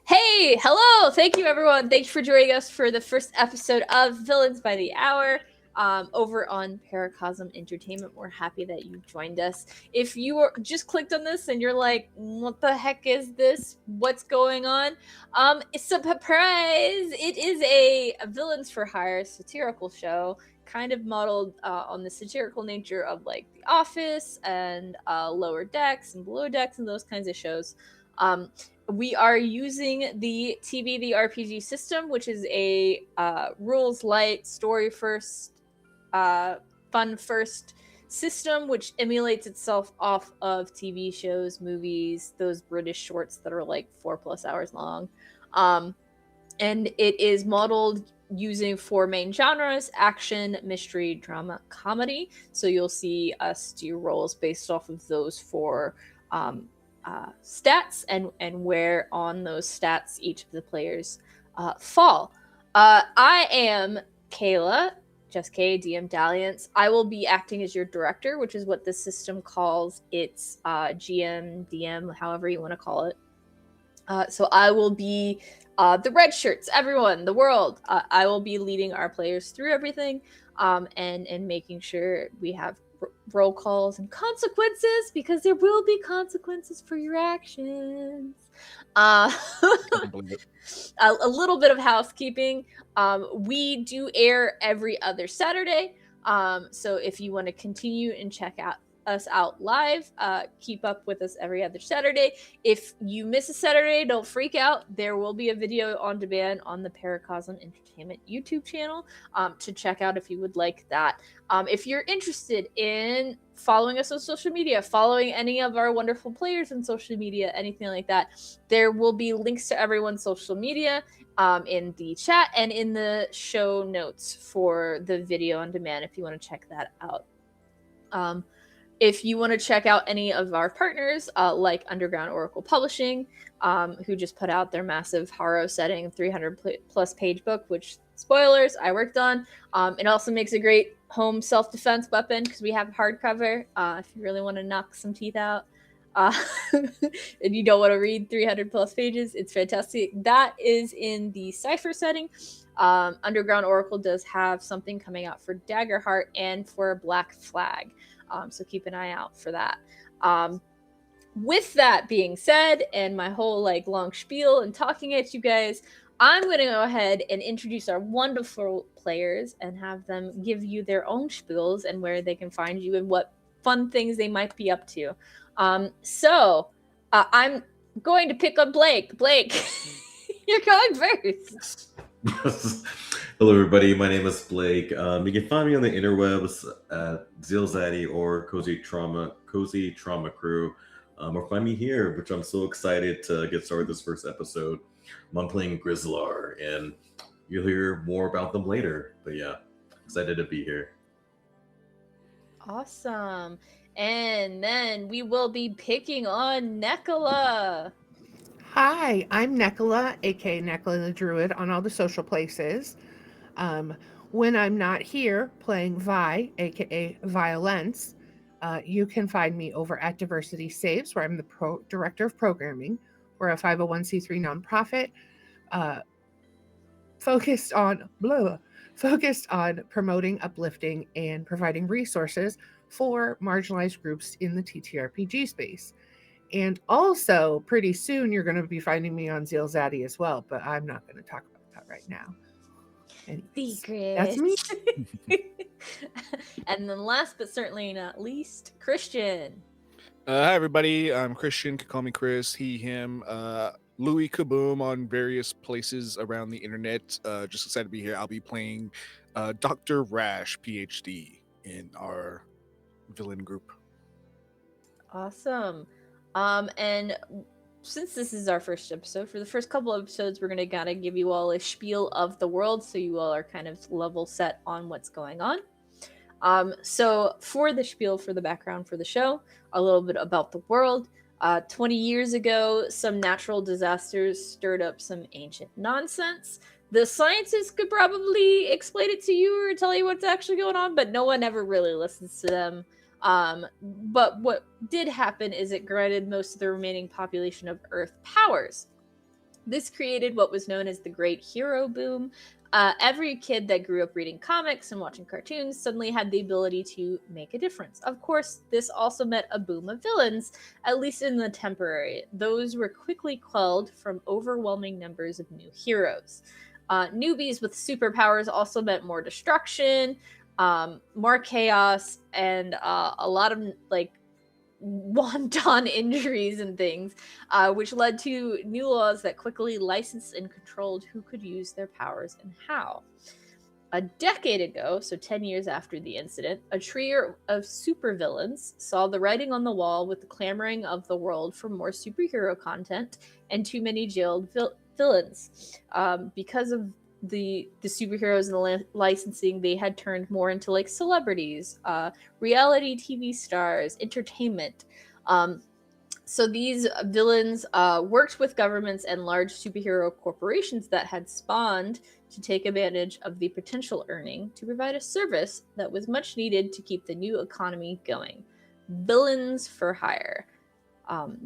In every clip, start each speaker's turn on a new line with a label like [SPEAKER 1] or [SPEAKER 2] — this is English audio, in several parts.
[SPEAKER 1] Hey, hello, thank you everyone. Thank you for joining us for the first episode of Villains by the Hour over on Paracosm Entertainment. We're happy that you joined us. If you just clicked on this and you're like, what the heck is this? What's going on? It's a surprise. It is a Villains for Hire satirical show, kind of modeled on the satirical nature of like The Office and Lower Decks and Below Decks and those kinds of shows. We are using the TV the RPG system, which is a rules light, story first, fun first system, which emulates itself off of TV shows, movies, those British shorts that are like 4+ hours long. And it is modeled using 4 main genres: action, mystery, drama, comedy. So you'll see us do roles based off of those 4 stats and where on those stats each of the players fall. I am Kayla, just K, DM Dalliance. I will be acting as your director, which is what the system calls its GM, DM, however you want to call it. So I will be the red shirts, everyone, the world. I will be leading our players through everything and making sure we have roll calls and consequences, because there will be consequences for your actions. A little bit of housekeeping. We do air every other Saturday. So if you want to continue and check us out live, keep up with us every other Saturday. If you miss a Saturday, don't freak out. There will be a video on demand on the Paracosm Entertainment YouTube channel to check out if you would like that. If you're interested in following us on social media, following any of our wonderful players on social media, anything like that, there will be links to everyone's social media in the chat and in the show notes for the video on demand if you want to check that out. If you want to check out any of our partners, like Underground Oracle Publishing, who just put out their massive Haro setting 300+ page book, which, spoilers, I worked on. It also makes a great home self-defense weapon because we have hardcover if you really want to knock some teeth out. And you don't want to read 300+ pages, it's fantastic. That is in the Cypher setting. Underground Oracle does have something coming out for Daggerheart and for Black Flag. So keep an eye out for that. With that being said, and my whole like long spiel and talking at you guys, I'm going to go ahead and introduce our wonderful players and have them give you their own spiels and where they can find you and what fun things they might be up to. So I'm going to pick up Blake. Blake, you're going first.
[SPEAKER 2] Hello, everybody. My name is Blake. You can find me on the interwebs at Deathlazered or Cozy Trauma Crew, or find me here, which I'm so excited to get started this first episode. I'm playing Grizlar, and you'll hear more about them later. But yeah, excited to be here.
[SPEAKER 1] Awesome. And then we will be picking on Nekala.
[SPEAKER 3] Hi, I'm Nekala, aka Nekala the Druid, on all the social places. When I'm not here playing Vi, aka Violence, you can find me over at Diversity Saves, where I'm the director of programming. We're a 501c3 nonprofit focused on promoting, uplifting, and providing resources for marginalized groups in the TTRPG space. And also, pretty soon, you're going to be finding me on Deathlazered as well, but I'm not going to talk about that right now. Anyways,
[SPEAKER 1] Secret.
[SPEAKER 3] that's me.
[SPEAKER 1] And then last but certainly not least, Christian.
[SPEAKER 4] Hi, everybody. I'm Christian. You can call me Chris, he, him. Louis Kaboom on various places around the internet. Just excited to be here. I'll be playing Dr. Rash, PhD, in our villain group.
[SPEAKER 1] Awesome. And since this is our first episode, for the first couple of episodes, we're going to give you all a spiel of the world, so you all are kind of level set on what's going on. So for the spiel, for the background for the show, a little bit about the world. 20 years ago, some natural disasters stirred up some ancient nonsense. The scientists could probably explain it to you or tell you what's actually going on, but no one ever really listens to them. But what did happen is it granted most of the remaining population of Earth powers. This created what was known as the Great Hero Boom. Every kid that grew up reading comics and watching cartoons suddenly had the ability to make a difference. Of course, this also meant a boom of villains, at least in the temporary. Those were quickly quelled from overwhelming numbers of new heroes. Newbies with superpowers also meant more destruction, more chaos, and a lot of like wanton injuries and things, which led to new laws that quickly licensed and controlled who could use their powers and how. A decade ago, so 10 years after the incident, a trio of supervillains saw the writing on the wall with the clamoring of the world for more superhero content and too many jailed villains. Because of the superheroes and the licensing, they had turned more into like celebrities, reality TV stars, entertainment. So these villains worked with governments and large superhero corporations that had spawned to take advantage of the potential earning to provide a service that was much needed to keep the new economy going. Villains for hire.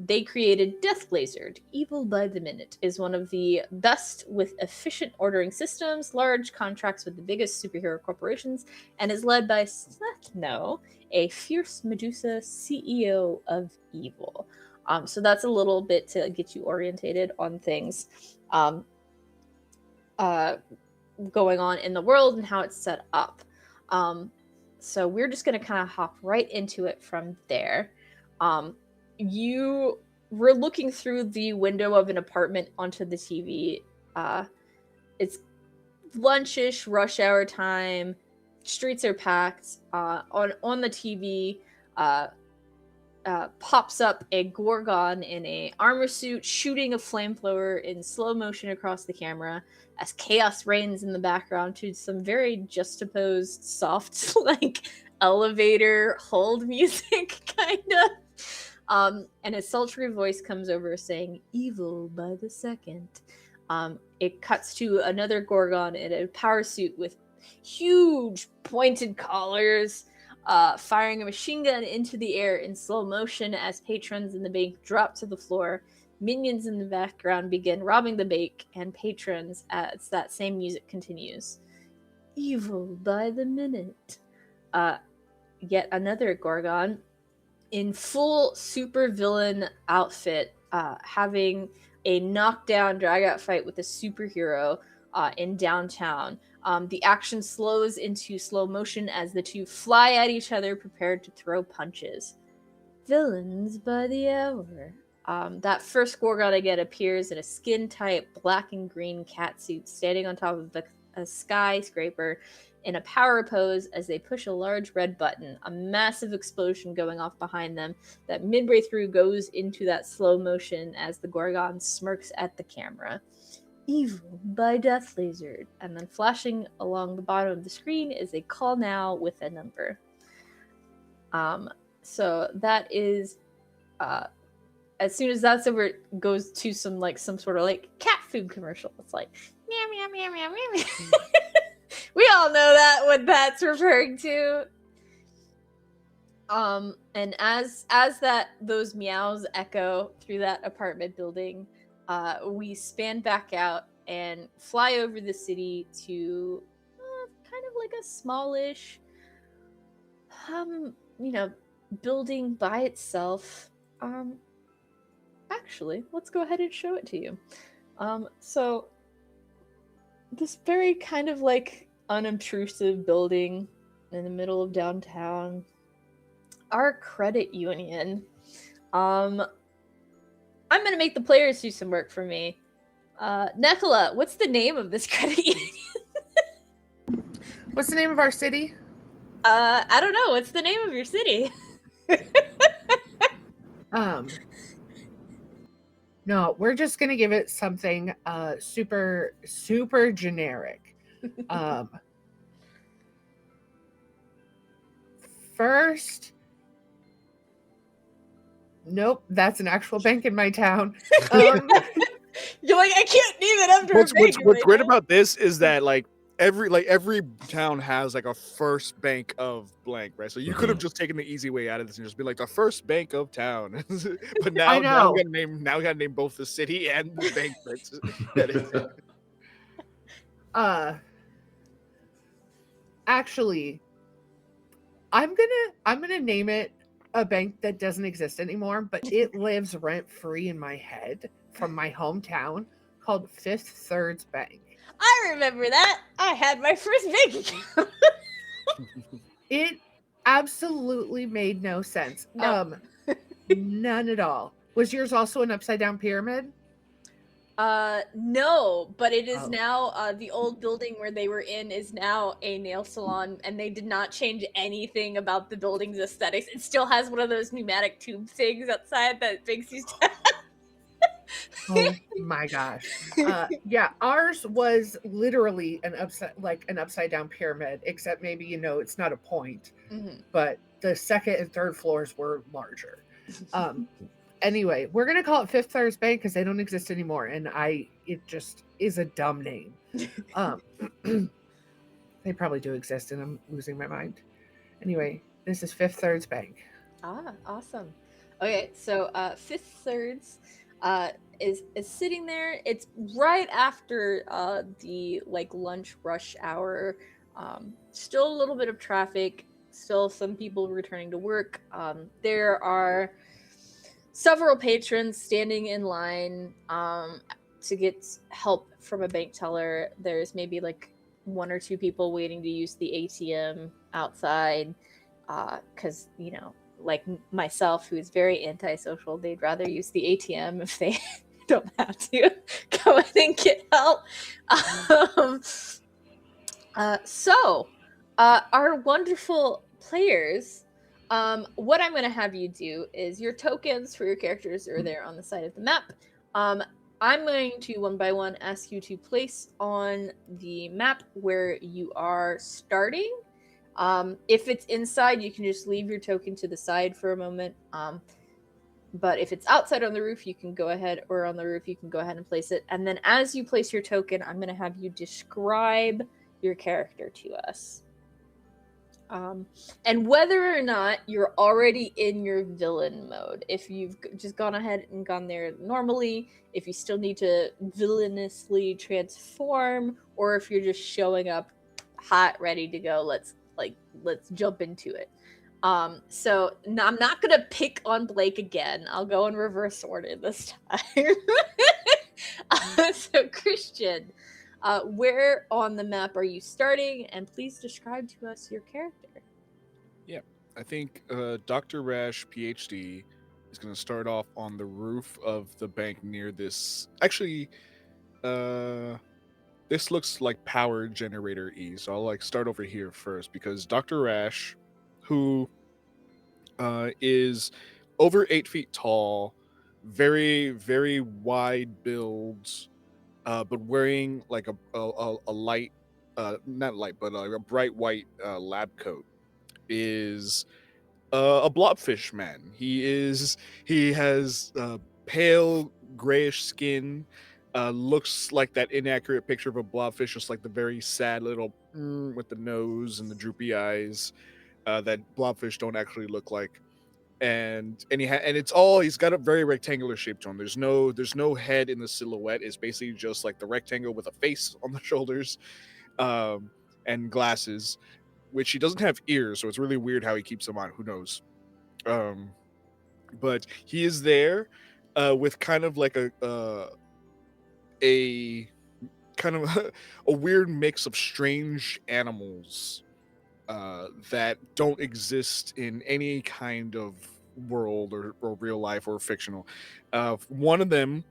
[SPEAKER 1] They created Deathlazered. Evil by the minute is one of the best with efficient ordering systems, large contracts with the biggest superhero corporations, and is led by Slethno, a fierce Medusa CEO of evil. So that's a little bit to get you orientated on things going on in the world and how it's set up. So we're just going to kind of hop right into it from there. You were looking through the window of an apartment onto the TV. It's lunchish, rush hour time. Streets are packed. On the TV, pops up a Gorgon in a armor suit, shooting a flamethrower in slow motion across the camera as chaos reigns in the background to some very juxtaposed, soft, like elevator hold music, kind of. And a sultry voice comes over saying, "Evil by the second." It cuts to another Gorgon in a power suit with huge pointed collars, firing a machine gun into the air in slow motion as patrons in the bank drop to the floor. Minions in the background begin robbing the bank and patrons as that same music continues. Evil by the minute. Yet another Gorgon in full supervillain outfit, having a knockdown drag-out fight with a superhero in downtown. The action slows into slow motion as the two fly at each other, prepared to throw punches. Villains by the hour. That first Gorgon again appears in a skin-tight black and green catsuit, standing on top of a skyscraper in a power pose as they push a large red button, a massive explosion going off behind them that midway through goes into that slow motion as the Gorgon smirks at the camera. Evil by Deathlazered. And then flashing along the bottom of the screen is a call now with a number. So that is, as soon as that's over, it goes to some sort of like cat food commercial. It's like, meow, meow, meow, meow, meow, meow. We all know that what that's referring to. And as those meows echo through that apartment building, we span back out and fly over the city to kind of like a smallish, building by itself. Actually, let's go ahead and show it to you. So this very kind of like unobtrusive building in the middle of downtown, our credit union. I'm gonna make the players do some work for me. Nicola, what's the name of this credit union?
[SPEAKER 3] What's the name of our city?
[SPEAKER 1] I don't know. What's the name of your city?
[SPEAKER 3] No, we're just gonna give it something super generic. First, nope, that's an actual bank in my town.
[SPEAKER 1] You're like, I can't name it after a bank.
[SPEAKER 4] What's great about this is that like every town has like a first bank of blank, right? So you could have just taken the easy way out of this and just be like the first bank of town. But
[SPEAKER 3] I
[SPEAKER 4] now we
[SPEAKER 3] know.
[SPEAKER 4] gotta name both the city and the bank that it's in.
[SPEAKER 3] Actually, I'm gonna name it a bank that doesn't exist anymore, but it lives rent free in my head from my hometown, called Fifth Thirds Bank.
[SPEAKER 1] I remember that. I had my first bank account.
[SPEAKER 3] It absolutely made no sense.
[SPEAKER 1] No.
[SPEAKER 3] None at all. Was yours also an upside down pyramid?
[SPEAKER 1] No, but it is
[SPEAKER 3] Oh.
[SPEAKER 1] now the old building where they were in is now a nail salon, and they did not change anything about the building's aesthetics. It still has one of those pneumatic tube things outside that Biggs used to have.
[SPEAKER 3] Oh my gosh. Yeah, ours was literally an upside down pyramid, except maybe it's not a point, but the second and third floors were larger. Anyway, we're gonna call it Fifth Thirds Bank because they don't exist anymore, and it just is a dumb name. They probably do exist, and I'm losing my mind. Anyway, this is Fifth Thirds Bank.
[SPEAKER 1] Ah, awesome. Okay, so Fifth Thirds is sitting there. It's right after the lunch rush hour. Still a little bit of traffic. Still some people returning to work. There are several patrons standing in line to get help from a bank teller. There's maybe one or two people waiting to use the ATM outside because like myself, who's very antisocial, they'd rather use the ATM if they don't have to go in and get help. So our wonderful players, what I'm going to have you do is your tokens for your characters are there on the side of the map. I'm going to one by one ask you to place on the map where you are starting. If it's inside, you can just leave your token to the side for a moment. But if it's outside on the roof, you can go ahead, or on the roof, you can go ahead and place it. And then as you place your token, I'm going to have you describe your character to us. And whether or not you're already in your villain mode, if you've just gone ahead and gone there normally, if you still need to villainously transform, or if you're just showing up hot, ready to go, let's jump into it. So I'm not gonna pick on Blake again. I'll go in reverse order this time. So Christian, where on the map are you starting? And please describe to us your character.
[SPEAKER 4] Yeah, I think Dr. Rash, PhD, is going to start off on the roof of the bank near this. Actually, this looks like power generator E, so I'll start over here first because Dr. Rash, who is over 8 feet tall, very, very wide builds, but wearing like a light, not light, but a bright white lab coat, is a blobfish man. He has pale grayish skin. Looks like that inaccurate picture of a blobfish, just like the very sad little with the nose and the droopy eyes that blobfish don't actually look like. And he's got a very rectangular shape to him. There's no head in the silhouette. It's basically just like the rectangle with a face on the shoulders, and glasses, which he doesn't have ears, so it's really weird how he keeps them on. Who knows? But he is there with kind of like a kind of a weird mix of strange animals that don't exist in any kind of world or real life or fictional. One of them,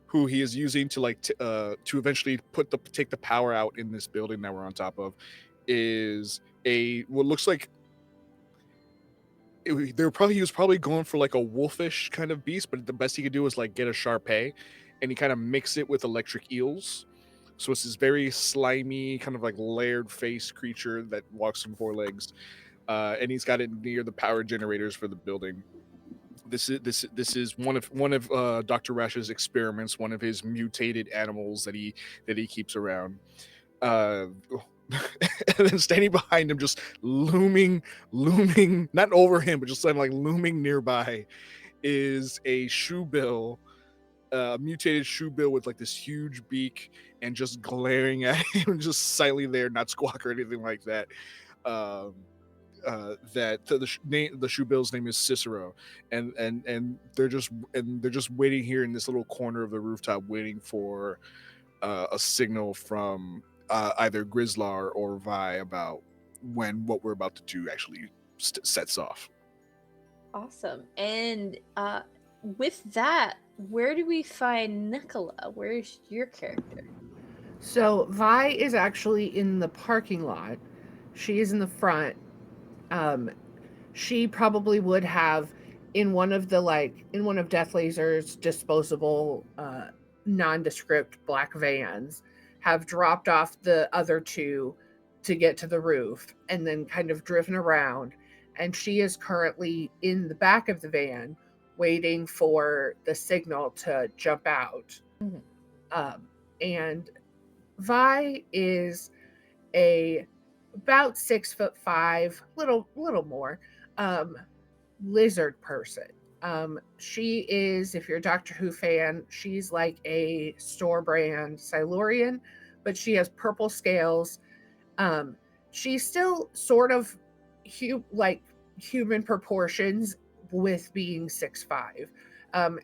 [SPEAKER 4] who he is using to to eventually take the power out in this building that we're on top of, is what looks like he was probably going for like a wolfish kind of beast, but the best he could do was get a Shar-Pei, and he kind of mix it with electric eels. So it's this very slimy, kind of layered face creature that walks on 4 legs, and he's got it near the power generators for the building. This is one of Dr. Rash's experiments, one of his mutated animals that he keeps around. and then standing behind him, just looming, not over him, but just like looming nearby, is a shoebill, mutated shoebill with like this huge beak and just glaring at him, just silently there, not squawk or anything like that. Um, the shoebill's name is Cicero, and they're just waiting here in this little corner of the rooftop, waiting for a signal from either Grizlar or Vi about when what we're about to do actually sets off.
[SPEAKER 1] Awesome. And with that, where do we find Nicola? Where's your character?
[SPEAKER 3] So Vi is actually in the parking lot. She is in the front. She probably would have in one of Deathlazer's disposable nondescript black vans have dropped off the other two to get to the roof and then kind of driven around, and she is currently in the back of the van waiting for the signal to jump out. And Vi is about 6'5", little more, lizard person. She is, if you're a Doctor Who fan, she's like a store brand Silurian, but she has purple scales. She's still sort of human proportions with being 6'5",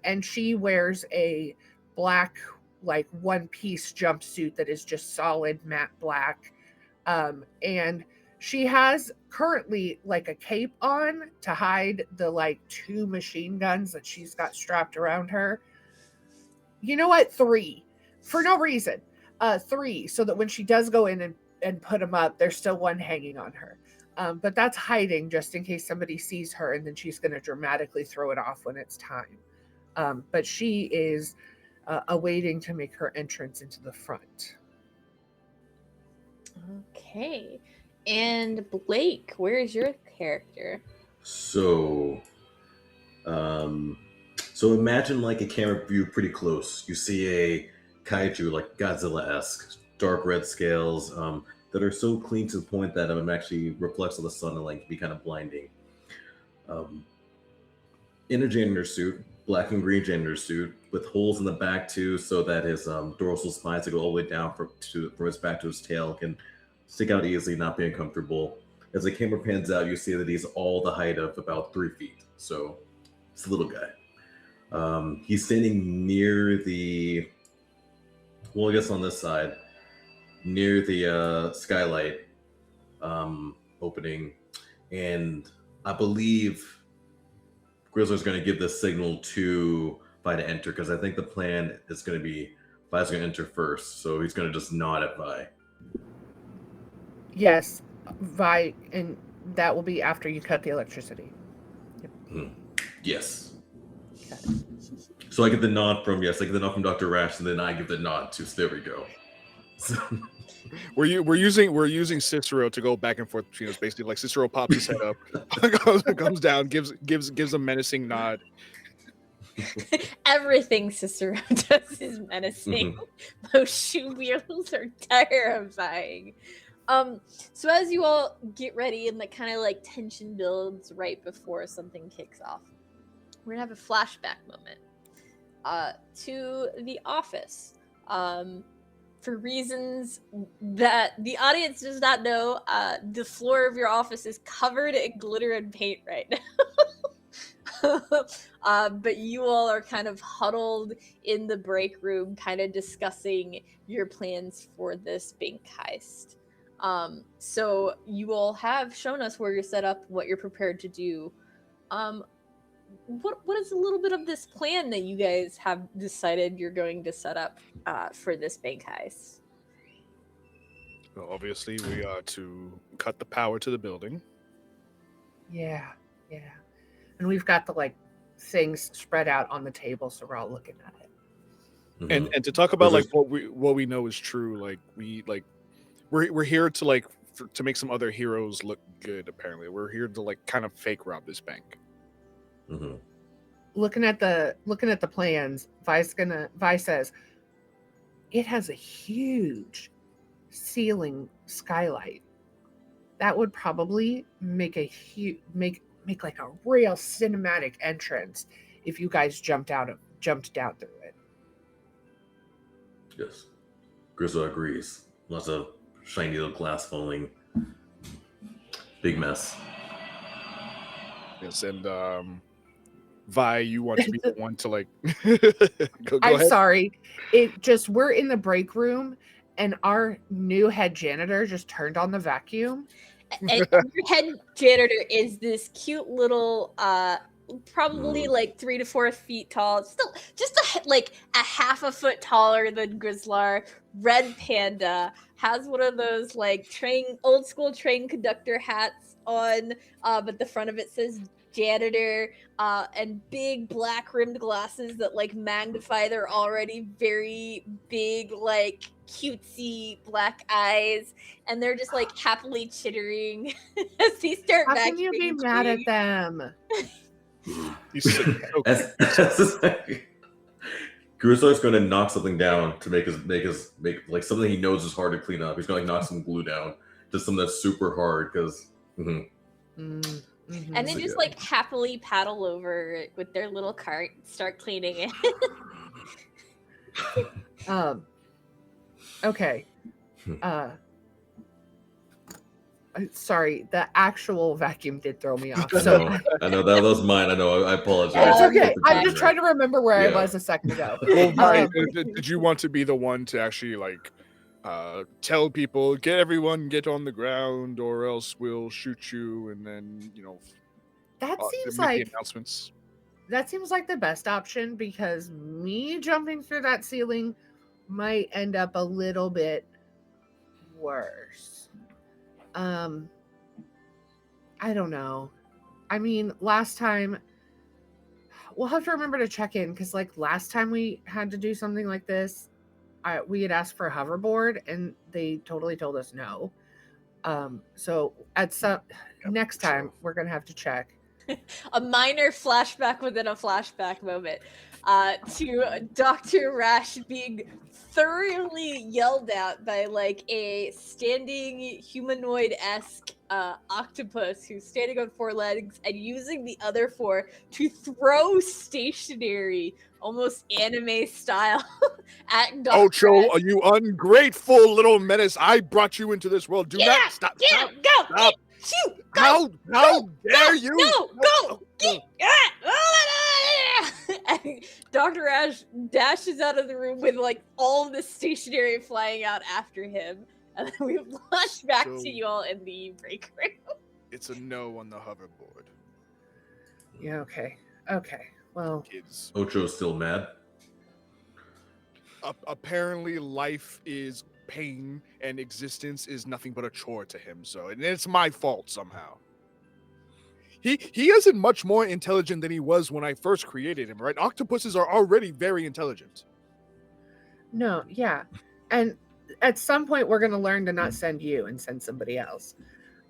[SPEAKER 3] and she wears a black like one-piece jumpsuit that is just solid matte black. And she has currently like a cape on to hide the like 2 machine guns that she's got strapped around her. You know what? 3 for no reason. 3 so that when she does go in and put them up, there's still one hanging on her. But that's hiding just in case somebody sees her, and then she's going to dramatically throw it off when it's time. But she is awaiting to make her entrance into the front.
[SPEAKER 1] Okay. And Blake, where is your character?
[SPEAKER 2] So imagine like a camera view pretty close. You see a kaiju, like Godzilla-esque, dark red scales that are so clean to the point that it actually reflects on the sun and like can be kind of blinding. In a janitor suit, black and green janitor suit, with holes in the back too, so that his dorsal spines that go all the way down from his back to his tail can stick out easily, not be uncomfortable. As the camera pans out, you see that he's all the height of about 3 feet. So it's a little guy. He's standing near the, well, I guess on this side, near the skylight opening. And I believe Grizlar's going to give the signal to Vi to enter, because I think the plan is going to be Vi's going to enter first. So he's going to just nod at Vi.
[SPEAKER 3] Yes, Vi, and that will be after you cut the electricity.
[SPEAKER 2] Yep. Yes. Okay. So I get the nod from Dr. Rash, and then I give the nod to. So there we go. So.
[SPEAKER 4] We're using Cicero to go back and forth between us. Basically, like Cicero pops his head up, comes down, gives a menacing nod.
[SPEAKER 1] Everything Cicero does is menacing. Those shoe wheels are terrifying. So as you all get ready and the kind of like tension builds right before something kicks off, we're gonna have a flashback moment to the office. For reasons that the audience does not know, the floor of your office is covered in glitter and paint right now. But you all are kind of huddled in the break room, kind of discussing your plans for this bank heist. So you all have shown us where you're set up, what you're prepared to do. What is a little bit of this plan that you guys have decided you're going to set up for this bank heist?
[SPEAKER 4] Well, obviously, we are to cut the power to the building.
[SPEAKER 3] Yeah. And we've got the like things spread out on the table, so we're all looking at it.
[SPEAKER 4] Mm-hmm. And to talk about like what we know is true, like we're here to like to make some other heroes look good. Apparently, we're here to like kind of fake rob this bank.
[SPEAKER 2] Mm-hmm.
[SPEAKER 3] Looking at the plans, Vi says it has a huge ceiling skylight. That would probably make a huge make like a real cinematic entrance if you guys jumped down through it.
[SPEAKER 2] Yes. Grizlar agrees. Lots of shiny little glass falling. Big mess.
[SPEAKER 4] Yes, and Vi, you want to be the one to like go
[SPEAKER 3] I'm
[SPEAKER 4] ahead.
[SPEAKER 3] sorry. We're in the break room and our new head janitor just turned on the vacuum.
[SPEAKER 1] And your head janitor is this cute little probably like 3 to 4 feet tall, like a half a foot taller than Grizlar, red panda, has one of those like old school train conductor hats on, but the front of it says janitor, and big black rimmed glasses that like magnify their already very big, like cutesy black eyes, and they're just like happily chittering as they start
[SPEAKER 3] How can you be mad at them?
[SPEAKER 2] Grizlar's going to knock something down to make like something he knows is hard to clean up. He's going to like knock some glue down, just something that's super hard because.
[SPEAKER 1] And they just like happily paddle over with their little cart and start cleaning it.
[SPEAKER 3] Okay. Sorry, the actual vacuum did throw me off. So
[SPEAKER 2] I know that was mine. I know. I apologize.
[SPEAKER 3] It's okay. I'm just trying to remember where I was a second ago.
[SPEAKER 4] Well, did you want to be the one to actually like tell people, get on the ground, or else we'll shoot you, and then
[SPEAKER 3] that seems
[SPEAKER 4] make
[SPEAKER 3] like
[SPEAKER 4] the announcements?
[SPEAKER 3] That seems like the best option, because me jumping through that ceiling might end up a little bit worse. I don't know. I mean, last time we'll have to remember to check in, because like last time we had to do something like this, we had asked for a hoverboard and they totally told us no. So next time we're gonna have to check.
[SPEAKER 1] A minor flashback within a flashback moment to Dr. Rash being thoroughly yelled at by like a standing humanoid-esque octopus who's standing on 4 legs and using the other 4 to throw stationery, almost anime style, at Dr.
[SPEAKER 4] Ocho,
[SPEAKER 1] Rash.
[SPEAKER 4] are you ungrateful little menace? I brought you into this world. Do not stop.
[SPEAKER 1] Go! Shoot!
[SPEAKER 4] How dare you?
[SPEAKER 1] Go! And Dr. Ash dashes out of the room with like all of the stationery flying out after him, and then we flash back to you all in the break room.
[SPEAKER 4] It's a no on the hoverboard.
[SPEAKER 3] Yeah. Okay. Well,
[SPEAKER 4] kids.
[SPEAKER 2] Ocho's still mad.
[SPEAKER 4] Apparently, life is pain and existence is nothing but a chore to him. So, and it's my fault somehow. He isn't much more intelligent than he was when I first created him, right? Octopuses are already very intelligent.
[SPEAKER 3] No, yeah. And at some point we're going to learn to not send you and send somebody else.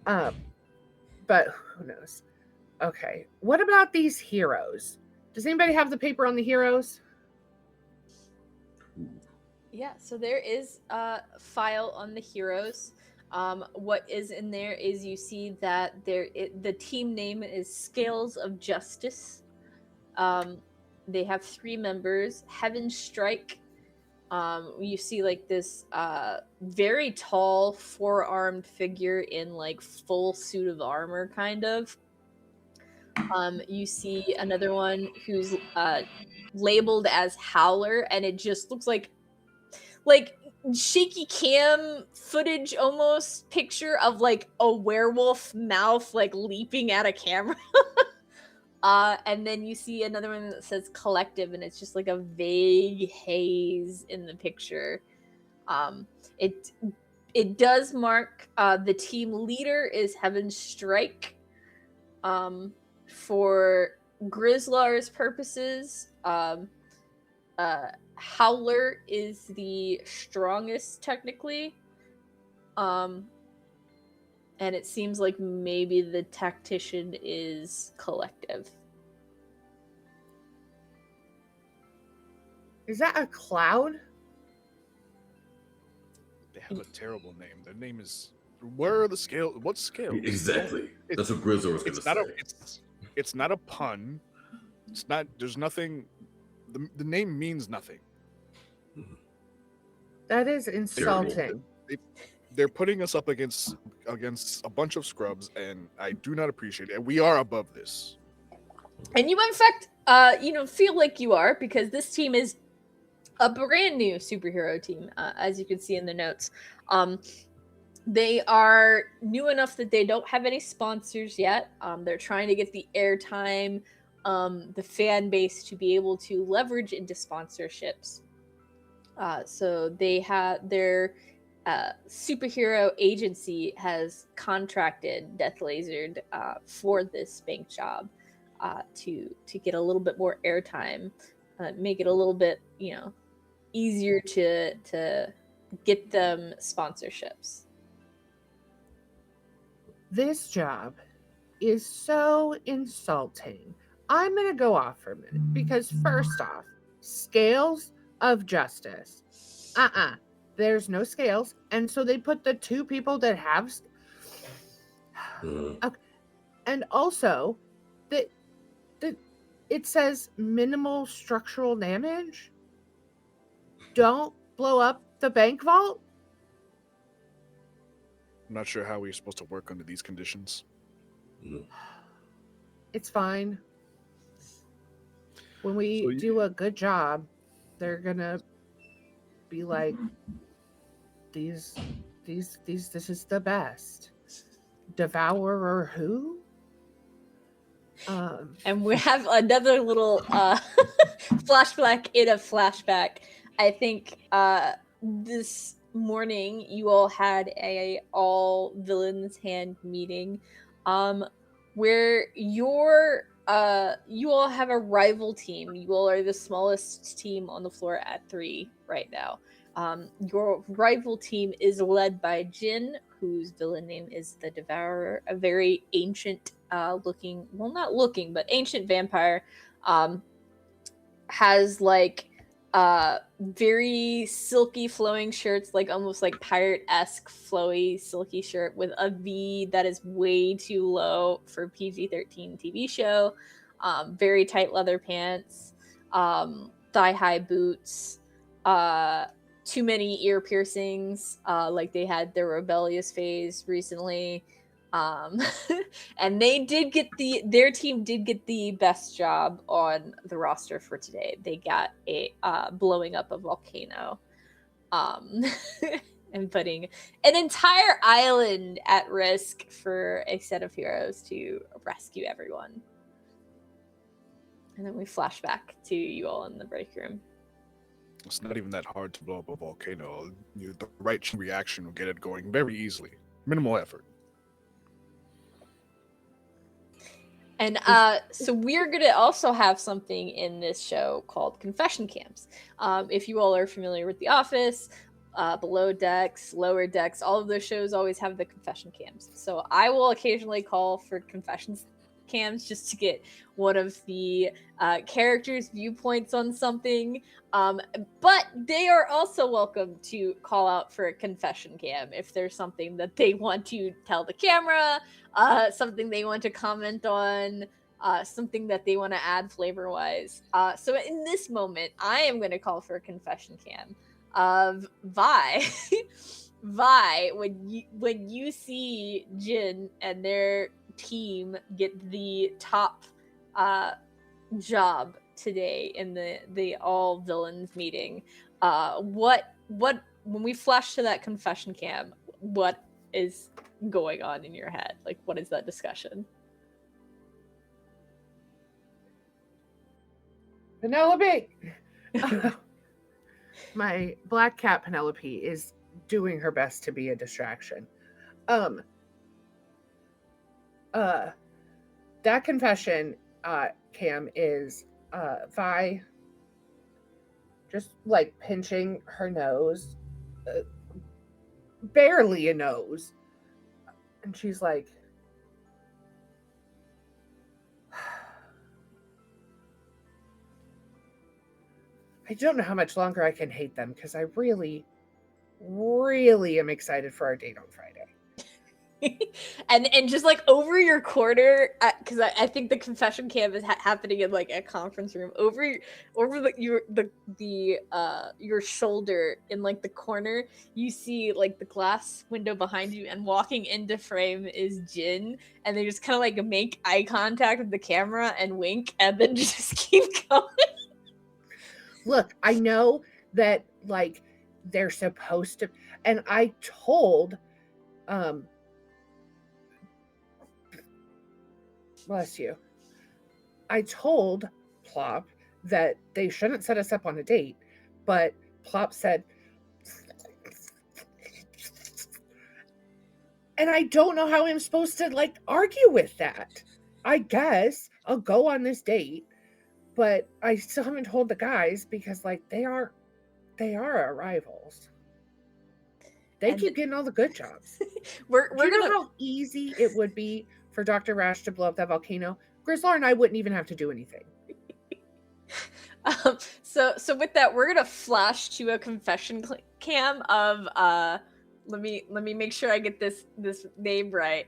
[SPEAKER 3] But who knows? Okay. What about these heroes? Does anybody have the paper on the heroes?
[SPEAKER 1] Yeah, so there is a file on the heroes. What is in there is you see that the team name is Scales of Justice. They have 3 members. Heaven Strike. You see like this very tall 4-armed figure in like full suit of armor, kind of. You see another one who's labeled as Howler, and it just looks like shaky cam footage almost picture of like a werewolf mouth like leaping at a camera. And then you see another one that says Collective, and it's just like a vague haze in the picture. It does mark the team leader is Heaven Strike. For Grizlar's purposes, Howler is the strongest technically, and it seems like maybe the tactician is Collective.
[SPEAKER 3] Is that a cloud?
[SPEAKER 4] have a terrible name. Their name is. Where are the scales? What scales?
[SPEAKER 2] Exactly. That's what Grizlar was going to say.
[SPEAKER 4] It's not a pun. It's not. There's nothing. The name means nothing.
[SPEAKER 3] That is insulting.
[SPEAKER 4] They're putting us up against a bunch of scrubs, and I do not appreciate it. And we are above this.
[SPEAKER 1] And you, in fact, feel like you are, because this team is a brand new superhero team, as you can see in the notes. They are new enough that they don't have any sponsors yet. They're trying to get the airtime, the fan base to be able to leverage into sponsorships. So they have their superhero agency has contracted Deathlazered for this bank job to get a little bit more airtime, make it a little bit easier to get them sponsorships.
[SPEAKER 3] This job is so insulting. I'm going to go off for a minute because, first off, scales of justice. There's no scales. And so they put the two people that have. Okay. And also, it says minimal structural damage. Don't blow up the bank vault.
[SPEAKER 4] I'm not sure how we're supposed to work under these conditions.
[SPEAKER 3] It's fine. When we do a good job, they're gonna be like, this is the best. Devourer who?
[SPEAKER 1] And we have another little flashback in a flashback. I think this morning you all had a all villains hand meeting where you all have a rival team. You all are the smallest team on the floor at 3 right now. Your rival team is led by Jin, whose villain name is the Devourer, a very ancient ancient vampire. Has like very silky flowing shirts, like almost like pirate-esque flowy silky shirt with a V that is way too low for PG-13 TV show. Very tight leather pants, thigh-high boots, too many ear piercings, like they had their rebellious phase recently. And their team did get the best job on the roster for today. They got a blowing up a volcano, and putting an entire island at risk for a set of heroes to rescue everyone. And then we flash back to you all in the break room.
[SPEAKER 4] It's not even that hard to blow up a volcano. The right reaction will get it going very easily. Minimal effort.
[SPEAKER 1] And so we're going to also have something in this show called confession cams. If you all are familiar with The Office, Below Decks, Lower Decks, all of those shows always have the confession cams. So I will occasionally call for confessions cams just to get one of the characters' viewpoints on something. But they are also welcome to call out for a confession cam if there's something that they want to tell the camera, something they want to comment on, something that they want to add flavor-wise. So in this moment, I am going to call for a confession cam of Vi. Vi, when you see Jin and their team get the top job today in the all villains meeting, what when we flash to that confession cam, what is going on in your head? Like, what is that discussion?
[SPEAKER 3] Penelope. My black cat Penelope is doing her best to be a distraction. That confession cam is Vi just like pinching her nose, barely a nose, and she's like, I don't know how much longer I can hate them because I really, really am excited for our date on Friday.
[SPEAKER 1] and just like over your corner, because I think the confession cam is happening in like a conference room. Over your shoulder in like the corner, you see like the glass window behind you, and walking into frame is Jin, and they just kind of like make eye contact with the camera and wink, and then just keep going.
[SPEAKER 3] Look, I know that like they're supposed to, and I told bless you. I told Plop that they shouldn't set us up on a date, but Plop said, and I don't know how I'm supposed to like argue with that. I guess I'll go on this date, but I still haven't told the guys because like they are our rivals. They keep getting all the good jobs.
[SPEAKER 1] we're
[SPEAKER 3] Do you know
[SPEAKER 1] gonna
[SPEAKER 3] how easy it would be for Dr. Rash to blow up that volcano? Grizlar and I wouldn't even have to do anything.
[SPEAKER 1] So with that, we're gonna flash to a confession cam of let me make sure I get this name right.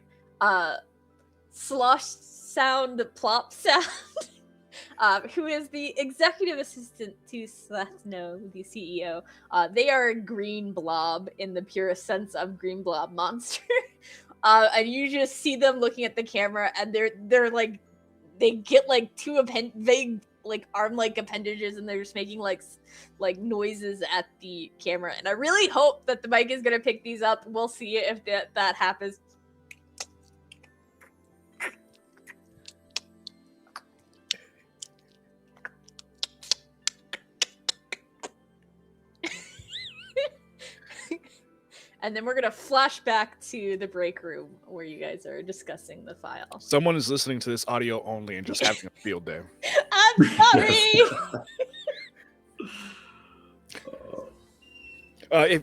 [SPEAKER 1] Slosh Sound Plop Sound, who is the executive assistant to Slathno, the CEO. They are a green blob in the purest sense of green blob monster. And you just see them looking at the camera, and they're like, they get like two vague like arm-like appendages, and they're just making like noises at the camera. And I really hope that the mic is gonna pick these up. We'll see if that happens. And then we're gonna flash back to the break room where you guys are discussing the file.
[SPEAKER 4] Someone is listening to this audio only and just having a field day.
[SPEAKER 1] I'm sorry.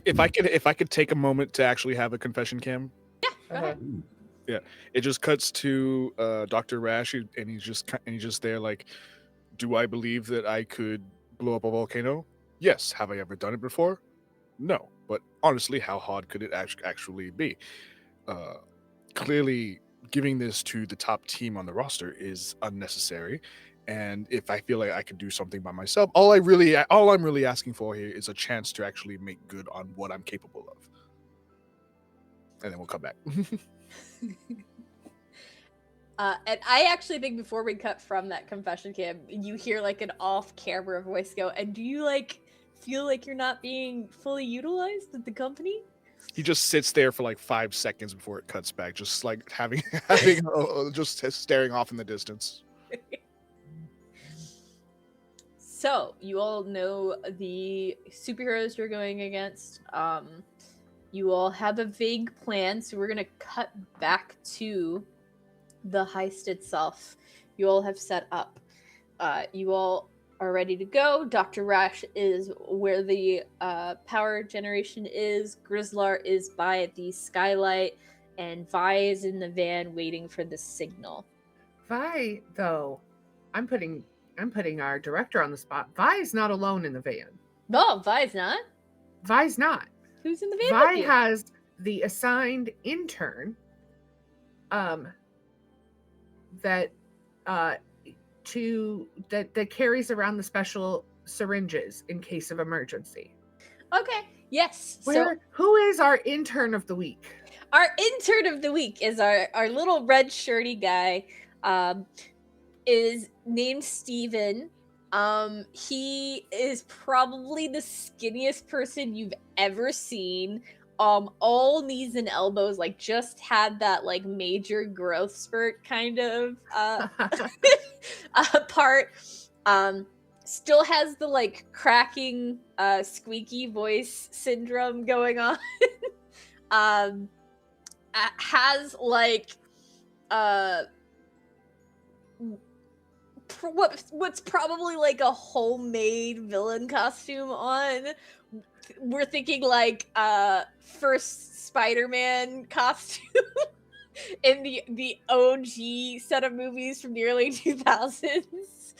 [SPEAKER 4] If I could take a moment to actually have a confession cam.
[SPEAKER 1] Yeah, go ahead.
[SPEAKER 4] Yeah, it just cuts to Dr. Rash, and he's just there like, do I believe that I could blow up a volcano? Yes. Have I ever done it before? No. But honestly, how hard could it actually be? Clearly, giving this to the top team on the roster is unnecessary. And if I feel like I could do something by myself, all I'm really asking for here is a chance to actually make good on what I'm capable of. And then we'll come back.
[SPEAKER 1] And I actually think before we cut from that confession cam, you hear like an off-camera voice go, and do you like feel like you're not being fully utilized at the company?
[SPEAKER 4] He just sits there for like 5 seconds before it cuts back, just like having just staring off in the distance.
[SPEAKER 1] So you all know the superheroes you're going against. You all have a vague plan, so we're gonna cut back to the heist itself. You all have set up. You all are ready to go. Dr. Rash is where the power generation is. Grizlar is by the skylight, and Vi is in the van waiting for the signal.
[SPEAKER 3] Vi, though, I'm putting our director on the spot. Vi's not alone in the van.
[SPEAKER 1] No, Vi's not.
[SPEAKER 3] Vi's not.
[SPEAKER 1] Who's in the van?
[SPEAKER 3] Vi has the assigned intern. That carries around the special syringes in case of emergency.
[SPEAKER 1] Okay. Yes.
[SPEAKER 3] Who is our intern of the week?
[SPEAKER 1] Our intern of the week is our little red shirty guy. Is named Steven. He is probably the skinniest person you've ever seen. All knees and elbows, like just had that like major growth spurt kind of part. Still has the like cracking squeaky voice syndrome going on. Has like what's probably like a homemade villain costume on. We're thinking like first Spider-Man costume in the OG set of movies from the early 2000s.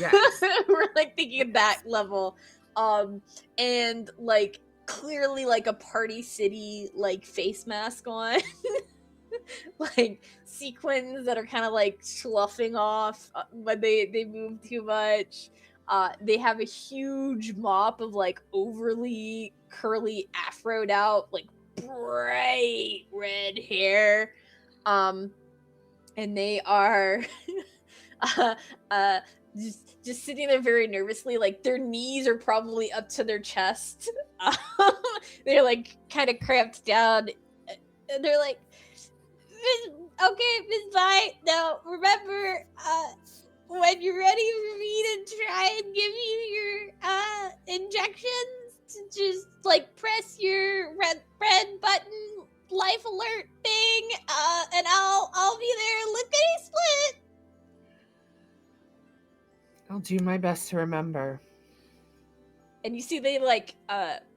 [SPEAKER 3] Yes.
[SPEAKER 1] We're like thinking of that level. And like clearly like a Party City like face mask on. Like sequins that are kind of like sloughing off when they move too much. They have a huge mop of like overly curly afroed out like bright red hair. And they are uh, uh, just sitting there very nervously, like their knees are probably up to their chest. They're like kind of cramped down. And they're like, Miss Vi, now remember, when you're ready for me to try and give you your injections, to just like press your red button life alert thing, and I'll be there lickety split.
[SPEAKER 3] I'll do my best to remember.
[SPEAKER 1] And you see they like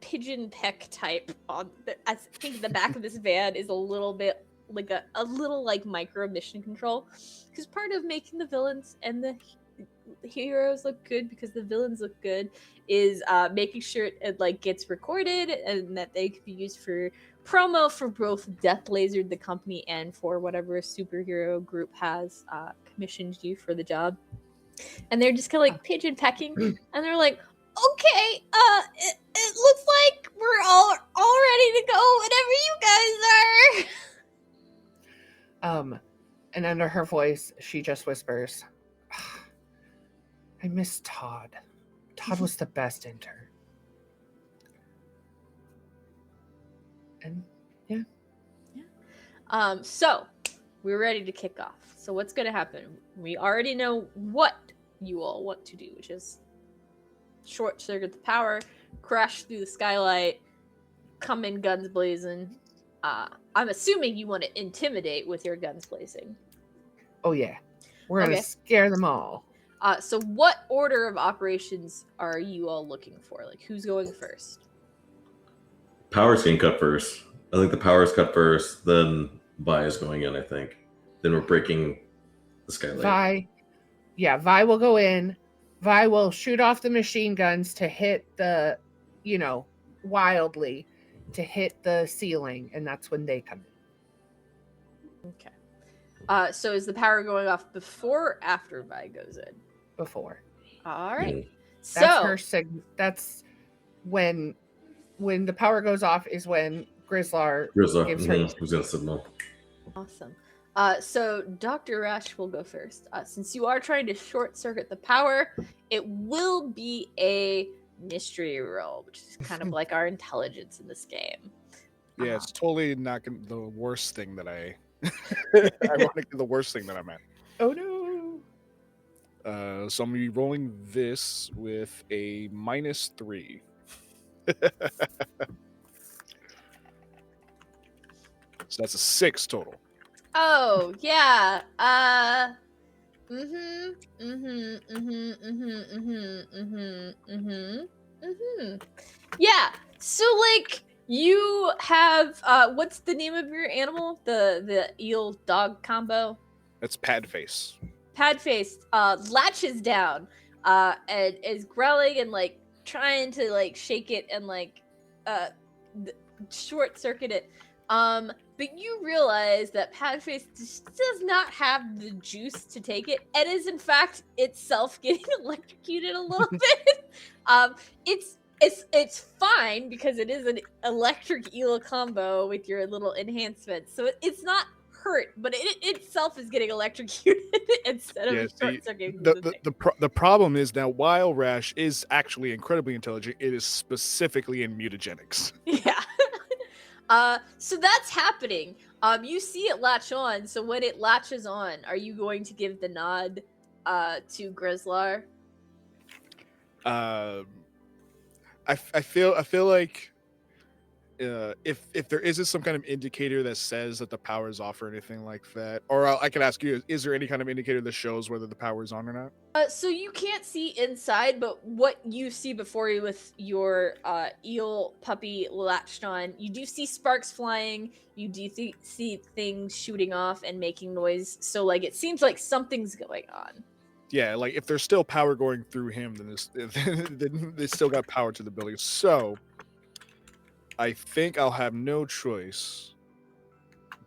[SPEAKER 1] pigeon peck type on I think the back of this van is a little bit like a little like micro mission control, because part of making the villains and the heroes look good, because the villains look good, is making sure it like gets recorded and that they can be used for promo for both Deathlazered, the company, and for whatever superhero group has commissioned you for the job. And they're just kind of like pigeon pecking, and they're like, okay, it looks like we're all ready to go whenever you guys are.
[SPEAKER 3] And under her voice, she just whispers, I miss Todd. Todd was the best intern. And yeah.
[SPEAKER 1] So we're ready to kick off. So what's going to happen? We already know what you all want to do, which is short circuit the power, crash through the skylight, come in guns blazing. I'm assuming you want to intimidate with your guns blazing.
[SPEAKER 3] Oh yeah, we're gonna scare them all.
[SPEAKER 1] So what order of operations are you all looking for? Like, who's going first?
[SPEAKER 2] Power's getting cut first. I think the power's cut first, then Vi is going in, I think. Then we're breaking the skylight.
[SPEAKER 3] Vi will go in. Vi will shoot off the machine guns to hit the, wildly, to hit the ceiling, and that's when they come in.
[SPEAKER 1] Okay. So is the power going off before or after Vi goes in?
[SPEAKER 3] Before.
[SPEAKER 1] All right. So
[SPEAKER 3] that's her signal. That's when the power goes off is when Grizlar gives her
[SPEAKER 2] who's gonna signal.
[SPEAKER 1] Awesome. So Dr. Rash will go first. Since you are trying to short circuit the power, it will be a mystery roll, which is kind of like our intelligence in this game.
[SPEAKER 4] Yeah, it's totally not the worst thing that I ironically the worst thing that I'm at.
[SPEAKER 3] Oh no.
[SPEAKER 4] So I'm gonna be rolling this with a -3. So that's a 6 total.
[SPEAKER 1] Oh yeah. Yeah. So like you have what's the name of your animal? The eel dog combo?
[SPEAKER 4] That's Padface.
[SPEAKER 1] Padface latches down and is growling and like trying to like shake it and like short circuit it. But you realize that Padface just does not have the juice to take it, and is in fact itself getting electrocuted a little bit. It's fine because it is an electric eel combo with your little enhancement, so it's not hurt, but it itself is getting electrocuted instead of short circuiting.
[SPEAKER 4] The problem is that while Rash is actually incredibly intelligent, it is specifically in mutagenics.
[SPEAKER 1] Yeah. So that's happening. You see it latch on. So when it latches on, are you going to give the nod to Grizlar?
[SPEAKER 4] I feel like if there isn't some kind of indicator that says that the power is off or anything like that, or I can ask you, is there any kind of indicator that shows whether the power is on or not?
[SPEAKER 1] So you can't see inside, but what you see before you with your eel puppy latched on, you do see sparks flying. You do see things shooting off and making noise. So like it seems like something's going on.
[SPEAKER 4] Yeah, like if there's still power going through him, then they still got power to the building. So I think I'll have no choice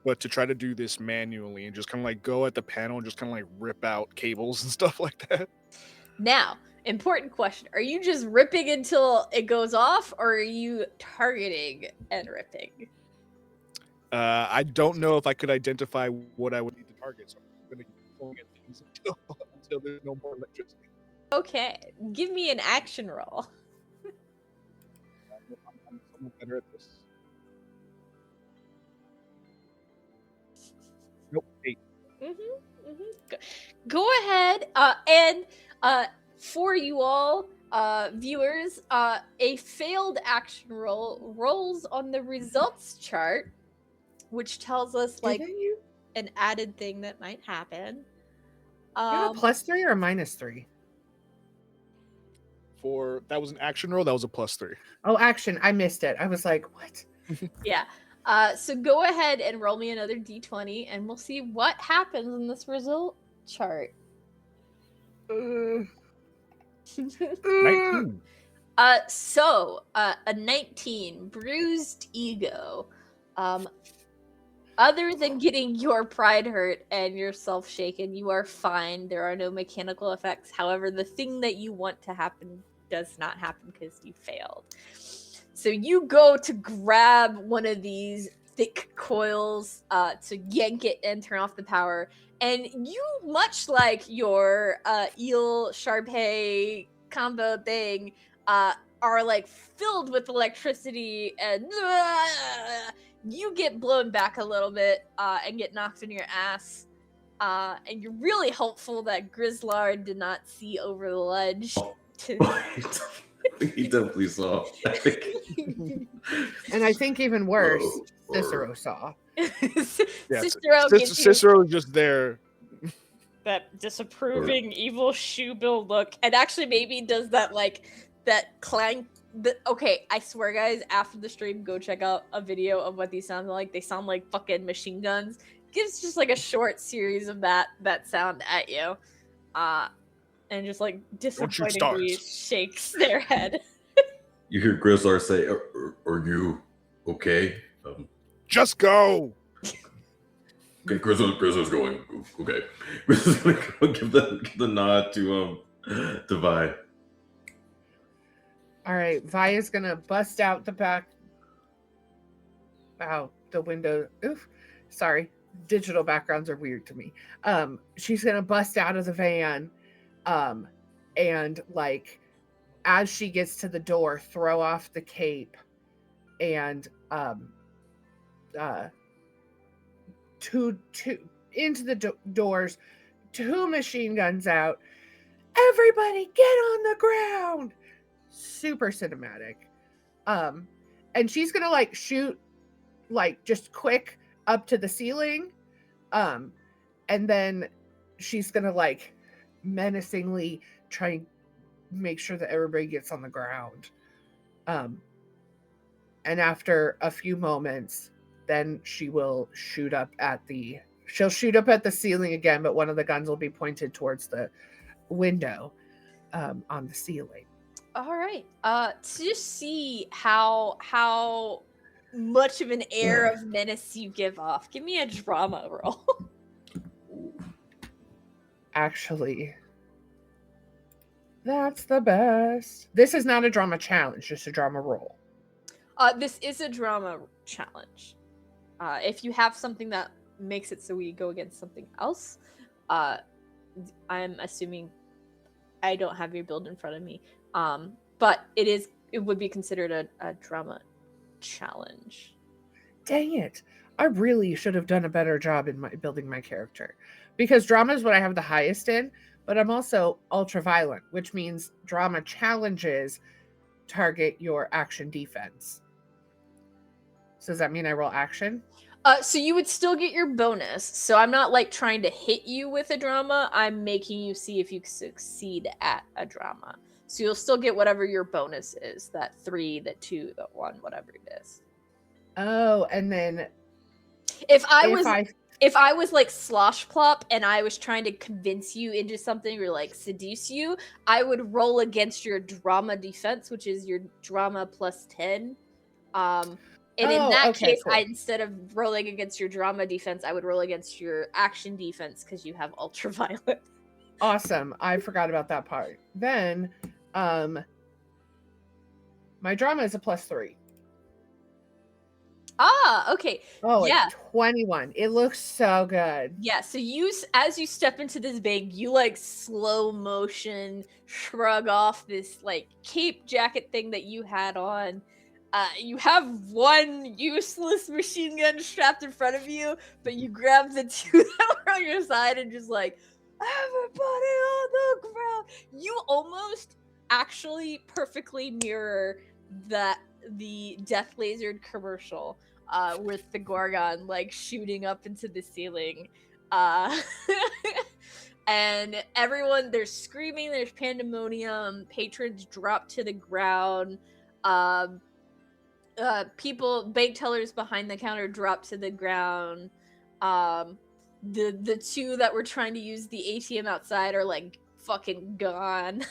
[SPEAKER 4] but to try to do this manually and just kind of like go at the panel and just kind of like rip out cables and stuff like that.
[SPEAKER 1] Now, important question. Are you just ripping until it goes off, or are you targeting and ripping?
[SPEAKER 4] I don't know if I could identify what I would need to target, so I'm going to keep pulling at things until there's no more electricity.
[SPEAKER 1] Okay, give me an action roll.
[SPEAKER 4] I'm somewhat better at this. Nope, 8.
[SPEAKER 1] Go ahead, and for you all viewers, a failed action roll rolls on the results chart, which tells us like
[SPEAKER 3] Didn't you?
[SPEAKER 1] an added thing that might happen.
[SPEAKER 3] You had a +3 or a -3?
[SPEAKER 4] That was an action roll. That was a +3.
[SPEAKER 3] Oh, action! I missed it. I was like, what?
[SPEAKER 1] Yeah. So go ahead and roll me another d20, and we'll see what happens in this result chart.
[SPEAKER 4] 19.
[SPEAKER 1] So a 19, bruised ego. Other than getting your pride hurt and yourself shaken, you are fine. There are no mechanical effects. However, the thing that you want to happen does not happen because you failed. So you go to grab one of these thick coils to yank it and turn off the power. And you, much like your eel Sharpay combo thing, are like filled with electricity, and you get blown back a little bit and get knocked on your ass. And you're really hopeful that Grizlar did not see over the ledge.
[SPEAKER 2] I think he definitely saw.
[SPEAKER 3] And I think even worse, Cicero saw.
[SPEAKER 1] Cicero gets
[SPEAKER 4] Cicero is just there.
[SPEAKER 1] That disapproving evil shoe bill look, and actually maybe does that like that clank. Okay, I swear, guys, after the stream, go check out a video of what these sound like. They sound like fucking machine guns. Gives just like a short series of that sound at you, and just like disappointingly shakes their head.
[SPEAKER 2] You hear Grizlar say, "Are you okay?"
[SPEAKER 4] Just go.
[SPEAKER 2] Okay, Grizlar's going. Okay, Grizlar's gonna go give the nod to Vi.
[SPEAKER 3] All right, Vi is gonna bust out the back. Wow, the window. Oof, sorry. Digital backgrounds are weird to me. She's gonna bust out of the van, and like as she gets to the door, throw off the cape, and two into the doors, 2 machine guns out. Everybody get on the ground. Super cinematic. And she's gonna like shoot like just quick up to the ceiling, and then she's gonna like menacingly try and make sure that everybody gets on the ground. And after a few moments, then she will shoot up at the ceiling again, but one of the guns will be pointed towards the window on the ceiling.
[SPEAKER 1] All right. To see how much of an air of menace you give off, give me a drama roll.
[SPEAKER 3] Actually, that's the best. This is not a drama challenge, just a drama roll.
[SPEAKER 1] This is a drama challenge. If you have something that makes it so we go against something else, I'm assuming I don't have your build in front of me. But it would be considered a drama challenge.
[SPEAKER 3] Dang it. I really should have done a better job in building my character, because drama is what I have the highest in, but I'm also ultra violent, which means drama challenges target your action defense. So does that mean I roll action?
[SPEAKER 1] So you would still get your bonus. So I'm not like trying to hit you with a drama. I'm making you see if you succeed at a drama. So you'll still get whatever your bonus is. That 3, that 2, that 1, whatever it is.
[SPEAKER 3] Oh, and then
[SPEAKER 1] if I was like slosh plop and I was trying to convince you into something or like seduce you, I would roll against your drama defense, which is your drama plus 10. And in that
[SPEAKER 3] okay,
[SPEAKER 1] case,
[SPEAKER 3] cool.
[SPEAKER 1] instead of rolling against your drama defense, I would roll against your action defense because you have ultraviolet.
[SPEAKER 3] Awesome. I forgot about that part. Then, my drama is a +3.
[SPEAKER 1] Okay.
[SPEAKER 3] Oh,
[SPEAKER 1] Yeah.
[SPEAKER 3] 21. It looks so good.
[SPEAKER 1] Yeah, so as you step into this bank, you like slow motion shrug off this like cape jacket thing that you had on. You have one useless machine gun strapped in front of you, but you grab the two that were on your side and just like, everybody on the ground. You almost actually perfectly mirror the Deathlazered commercial with the Gorgon like shooting up into the ceiling. And everyone, they're screaming, there's pandemonium, patrons drop to the ground, people, bank tellers behind the counter drop to the ground. The two that were trying to use the ATM outside are like fucking gone.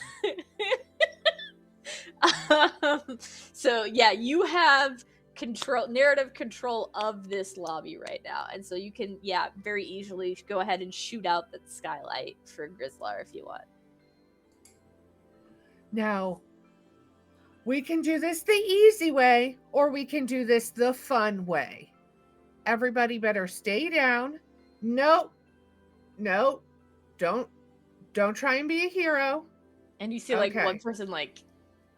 [SPEAKER 1] So yeah, you have narrative control of this lobby right now, and so you can very easily go ahead and shoot out that skylight for Grizlar if you want.
[SPEAKER 3] Now, we can do this the easy way, or we can do this the fun way. Everybody better stay down. No, don't try and be a hero.
[SPEAKER 1] And you see like one person like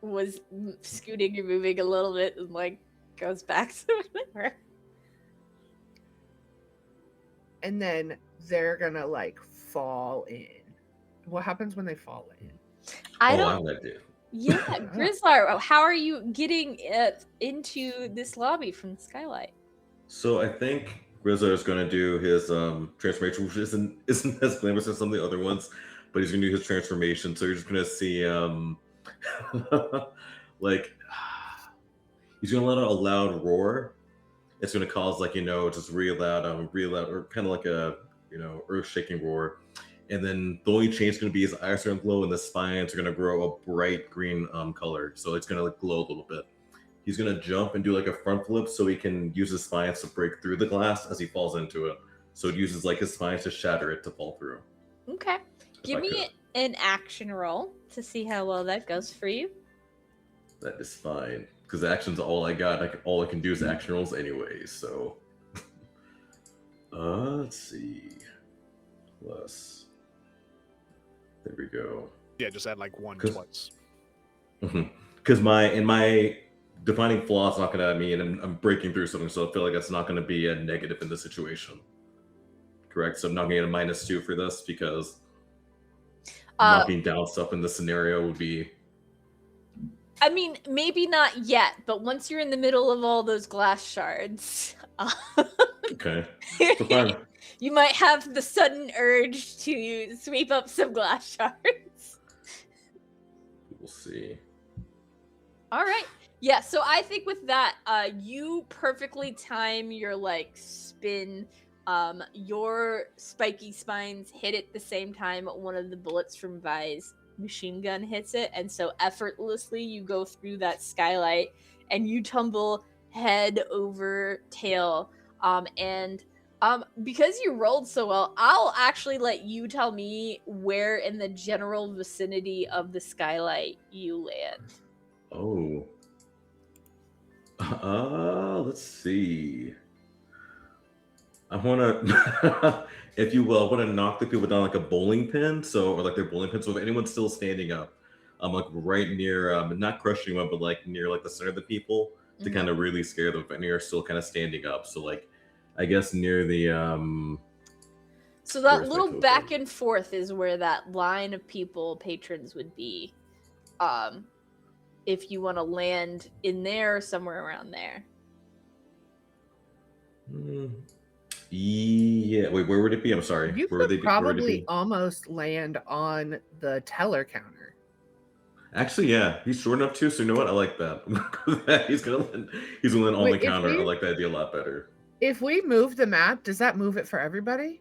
[SPEAKER 1] was scooting and moving a little bit and like goes back to whatever.
[SPEAKER 3] And then they're gonna like fall in. What happens when they fall in?
[SPEAKER 1] I don't.
[SPEAKER 2] I'm that dude.
[SPEAKER 1] Yeah, Grizlar, how are you getting into this lobby from the skylight?
[SPEAKER 2] So I think Grizlar is going to do his transformation, which isn't as glamorous as some of the other ones, but he's going to do his transformation. So you're just going to see like he's going to let out a loud roar. It's going to cause like just real loud, or kind of like a earth-shaking roar. And then the only change is going to be his eyes are going to glow and the spines are going to grow a bright green color. So it's going to like glow a little bit. He's going to jump and do like a front flip so he can use his spines to break through the glass as he falls into it. So it uses like his spines to shatter it to fall through.
[SPEAKER 1] Okay. Give me an action roll to see how well that goes for you.
[SPEAKER 2] That is fine. Because action's all I got. All I can do is action rolls anyway, so... let's see... Plus... There we go.
[SPEAKER 4] Yeah, just add like one twice.
[SPEAKER 2] Because my defining flaw is not going to mean I'm breaking through something, so I feel like that's not going to be a negative in this situation. Correct? So I'm not going to get a -2 for this because knocking down stuff in this scenario would be...
[SPEAKER 1] I mean, maybe not yet, but once you're in the middle of all those glass shards...
[SPEAKER 2] Okay. So fine.
[SPEAKER 1] You might have the sudden urge to sweep up some glass shards.
[SPEAKER 2] We'll see.
[SPEAKER 1] All right. Yeah, so I think with that, you perfectly time your like spin. Your spiky spines hit at the same time one of the bullets from Vi's machine gun hits it, and so effortlessly you go through that skylight and you tumble head over tail. Because you rolled so well, I'll actually let you tell me where in the general vicinity of the skylight you land.
[SPEAKER 2] Oh. Let's see. I want to, if you will, I want to knock the people down like a bowling pin. Or like their bowling pin. So if anyone's still standing up, I'm like right near, not crushing anyone, but like near like the center of the people to kind of really scare them. If any are still kind of standing up. So like, I guess near the
[SPEAKER 1] so that little back and forth is where that line of patrons would be. If you want to land in there or somewhere around there.
[SPEAKER 2] Yeah. Wait, where would it be? I'm sorry.
[SPEAKER 3] You could probably almost land on the teller counter.
[SPEAKER 2] Actually, yeah, he's short enough too. So you know what? I like that. He's gonna land on the counter. I like that idea a lot better.
[SPEAKER 3] If we move the map, does that move it for everybody?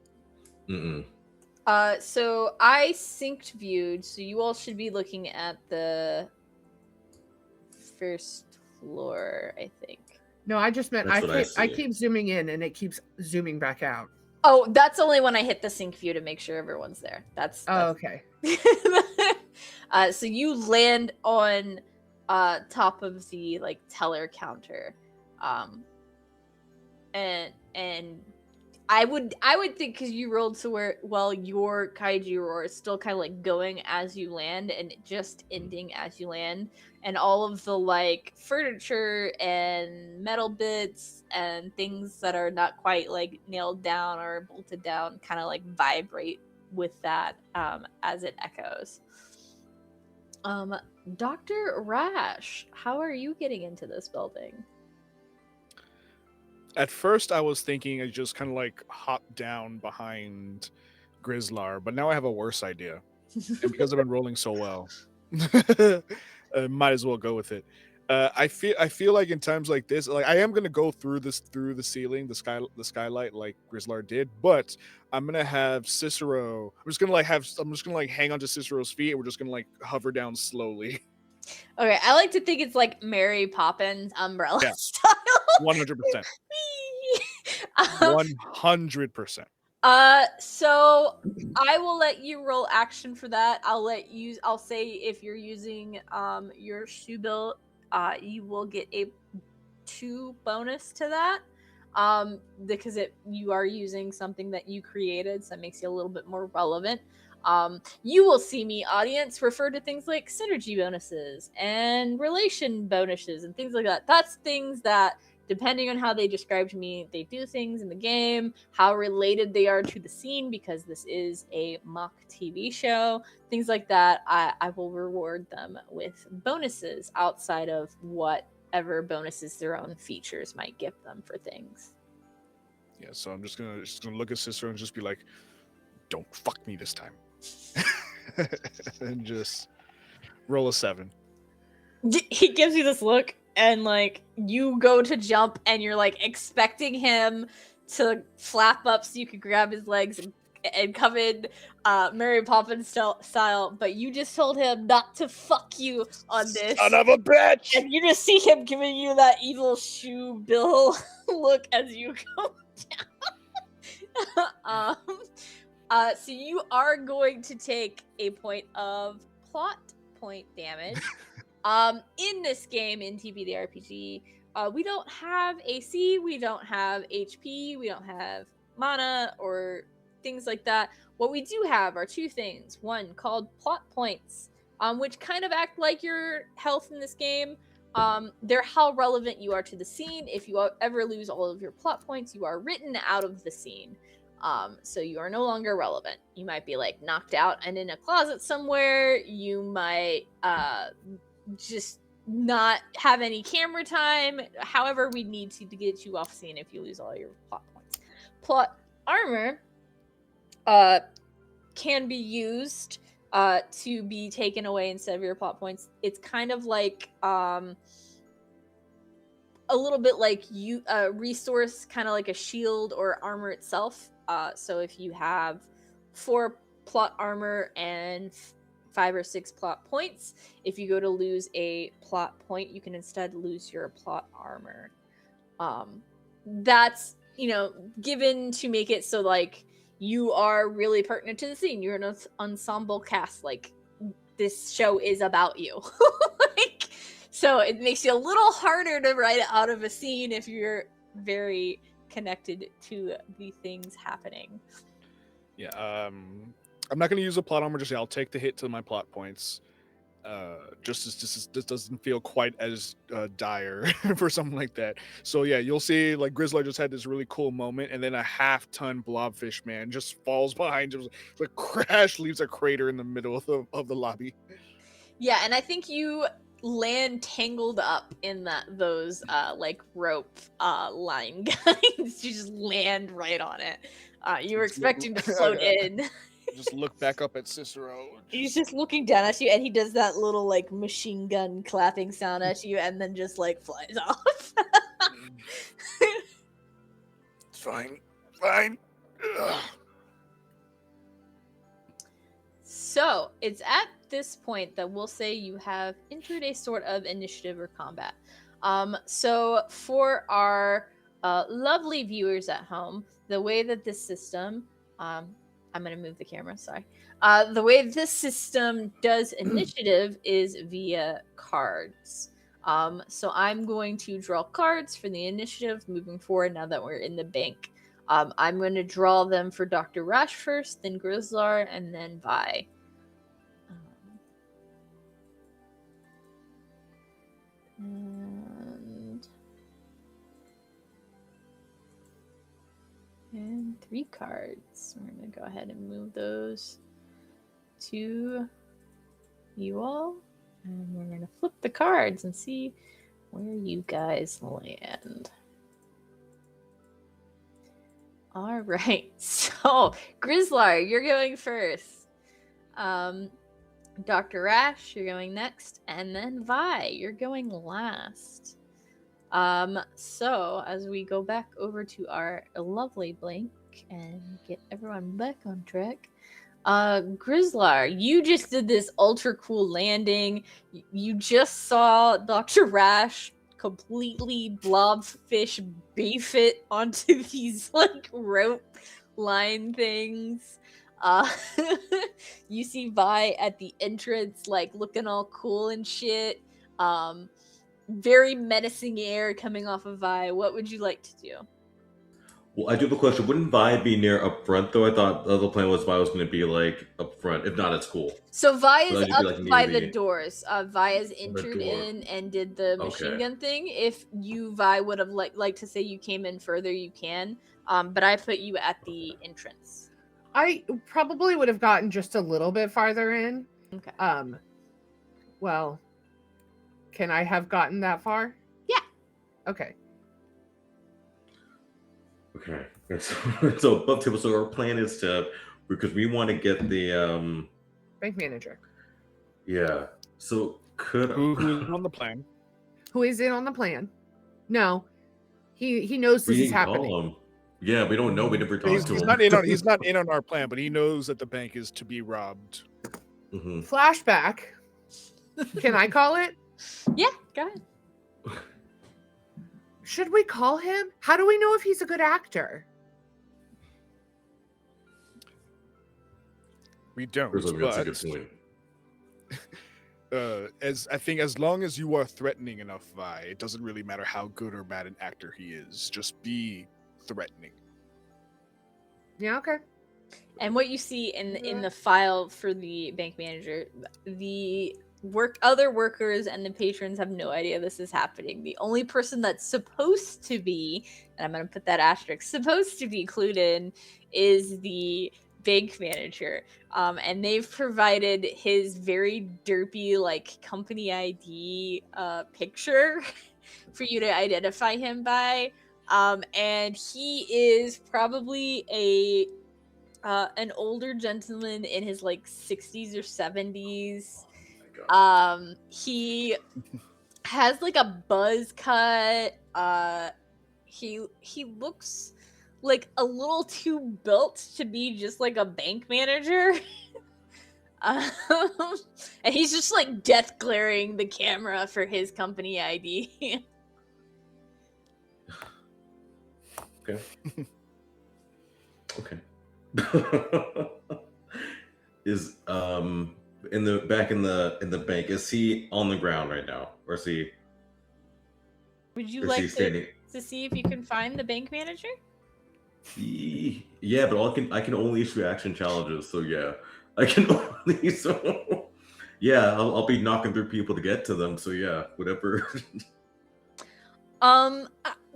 [SPEAKER 1] So I synced viewed, so you all should be looking at the first floor, I think.
[SPEAKER 3] No, I just meant
[SPEAKER 2] That's what I
[SPEAKER 3] I
[SPEAKER 2] see.
[SPEAKER 3] keep zooming in and it keeps zooming back out.
[SPEAKER 1] Oh, that's only when I hit the sync view to make sure everyone's there. That's
[SPEAKER 3] okay.
[SPEAKER 1] So you land on top of the like teller counter, and I would think because you rolled so well, your kaiju roar is still kind of like going as you land and just ending as you land, and all of the like furniture and metal bits and things that are not quite like nailed down or bolted down kind of like vibrate with that as it echoes. Dr. Rash, how are you getting into this building?
[SPEAKER 4] At first, I was thinking I just kind of like hop down behind Grizlar, but now I have a worse idea. And because I've been rolling so well, might as well go with it. I feel like in times like this, like I am gonna go through the ceiling, the skylight, like Grizlar did, but I'm gonna have Cicero. I'm just gonna like hang onto Cicero's feet, and we're just gonna like hover down slowly.
[SPEAKER 1] Okay, I like to think it's like Mary Poppins umbrella
[SPEAKER 4] Yeah.
[SPEAKER 1] style.
[SPEAKER 4] 100%. 100%.
[SPEAKER 1] So I will let you roll action for that. I'll say if you're using your shoe bill, you will get a 2 bonus to that. Because you are using something that you created, so it makes you a little bit more relevant. You will see me, audience, refer to things like synergy bonuses and relation bonuses and things like that. That's things that, depending on how they describe to me, they do things in the game, how related they are to the scene, because this is a mock TV show, things like that. I will reward them with bonuses outside of whatever bonuses their own features might give them for things.
[SPEAKER 4] Yeah, so I'm just gonna look at Cicero and just be like, "Don't fuck me this time," and just roll a 7.
[SPEAKER 1] He gives you this look, and like you go to jump, and you're like expecting him to flap up so you could grab his legs and come in Mary Poppins style, but you just told him not to fuck you on this.
[SPEAKER 4] Son of a bitch!
[SPEAKER 1] And you just see him giving you that evil shoe bill look as you go down. So you are going to take a point of plot point damage. In this game, in TP the RPG, we don't have AC, we don't have HP, we don't have mana or things like that. What we do have are 2 things. One called plot points, which kind of act like your health in this game. They're how relevant you are to the scene. If you ever lose all of your plot points, you are written out of the scene. So you are no longer relevant. You might be like knocked out and in a closet somewhere. You might just not have any camera time. However, we need to get you off scene if you lose all your plot points. Plot armor can be used to be taken away instead of your plot points. It's kind of like a little bit like a resource, kind of like a shield or armor itself. So if you have 4 plot armor and 5 or 6 plot points, if you go to lose a plot point, you can instead lose your plot armor. That's, given to make it so like you are really pertinent to the scene. You're an ensemble cast. Like, this show is about you. So it makes you a little harder to write it out of a scene if you're very connected to the things happening.
[SPEAKER 4] Yeah, I'm not going to use a plot armor just yet. I'll take the hit to my plot points. This doesn't feel quite as dire for something like that. So yeah, you'll see like Grizlar just had this really cool moment, and then a half-ton blobfish man just falls behind him, like crash, leaves a crater in the middle of the lobby.
[SPEAKER 1] Yeah, and I think you land tangled up in those like rope line guides. You just land right on it. You were expecting to float in.
[SPEAKER 4] Just look back up at Cicero.
[SPEAKER 1] He's just looking down at you, and he does that little like machine gun clapping sound at you, and then just like flies off.
[SPEAKER 4] It's fine. Ugh.
[SPEAKER 1] So it's at this point that we'll say you have entered a sort of initiative or combat. So for our lovely viewers at home, the way that this system, I'm going to move the camera, sorry. The way this system does initiative is via cards. So I'm going to draw cards for the initiative moving forward now that we're in the bank. I'm going to draw them for Dr. Rash first, then Grizlar, and then Vi. And 3 cards. We're going to go ahead and move those to you all. And we're going to flip the cards and see where you guys land. All right. So, Grizlar, you're going first. Dr. Rash, you're going next. And then Vi, you're going last. So as we go back over to our lovely blank and get everyone back on track, Grizlar, you just did this ultra cool landing. You just saw Dr. Rash completely blobfish beef it onto these like rope line things. You see Vi at the entrance, like looking all cool and shit. Very menacing air coming off of Vi. What would you like to do?
[SPEAKER 2] Well, I do have a question. Wouldn't Vi be near up front, though? I thought the other plan was Vi was going to be, like, up front. If not, it's cool.
[SPEAKER 1] So Vi is
[SPEAKER 2] So
[SPEAKER 1] up
[SPEAKER 2] like,
[SPEAKER 1] by the doors. Vi has entered
[SPEAKER 2] door.
[SPEAKER 1] in and did the machine
[SPEAKER 2] Okay.
[SPEAKER 1] gun thing. If you, Vi, would have liked to say you came in further, you can. But I put you at the entrance.
[SPEAKER 3] I probably would have gotten just a little bit farther in.
[SPEAKER 1] Okay.
[SPEAKER 3] Well, can I have gotten that far?
[SPEAKER 1] Yeah.
[SPEAKER 3] Okay.
[SPEAKER 2] Okay. So our plan is to, because we want to get the
[SPEAKER 3] bank manager.
[SPEAKER 2] Yeah. So could
[SPEAKER 4] who's on the plan?
[SPEAKER 3] Who is in on the plan? No, he knows this is happening.
[SPEAKER 2] Yeah, we don't know. We never talked to him.
[SPEAKER 4] He's not in on our plan, but he knows that the bank is to be robbed.
[SPEAKER 2] Mm-hmm.
[SPEAKER 3] Flashback. Can I call it?
[SPEAKER 1] Yeah, go ahead.
[SPEAKER 3] Should we call him? How do we know if he's a good actor?
[SPEAKER 4] We don't.
[SPEAKER 2] That's a good point.
[SPEAKER 4] As long as you are threatening enough, Vi, it doesn't really matter how good or bad an actor he is. Just be threatening.
[SPEAKER 3] Yeah, okay.
[SPEAKER 1] And what you see in the file for the bank manager, the other workers and the patrons have no idea this is happening. The only person that's supposed to be, and I'm going to put that asterisk, supposed to be clued in is the bank manager. And they've provided his very derpy like company ID picture for you to identify him by. And he is probably an older gentleman in his like 60s or 70s. He has like a buzz cut. He looks like a little too built to be just like a bank manager. And he's just like death glaring the camera for his company ID.
[SPEAKER 2] Okay. Is in the bank, is he on the ground right now, or is he?
[SPEAKER 1] Would you like to see if you can find the bank manager?
[SPEAKER 2] Yeah, but I can only issue action challenges, so yeah, I can only yeah, I'll be knocking through people to get to them, so yeah, whatever.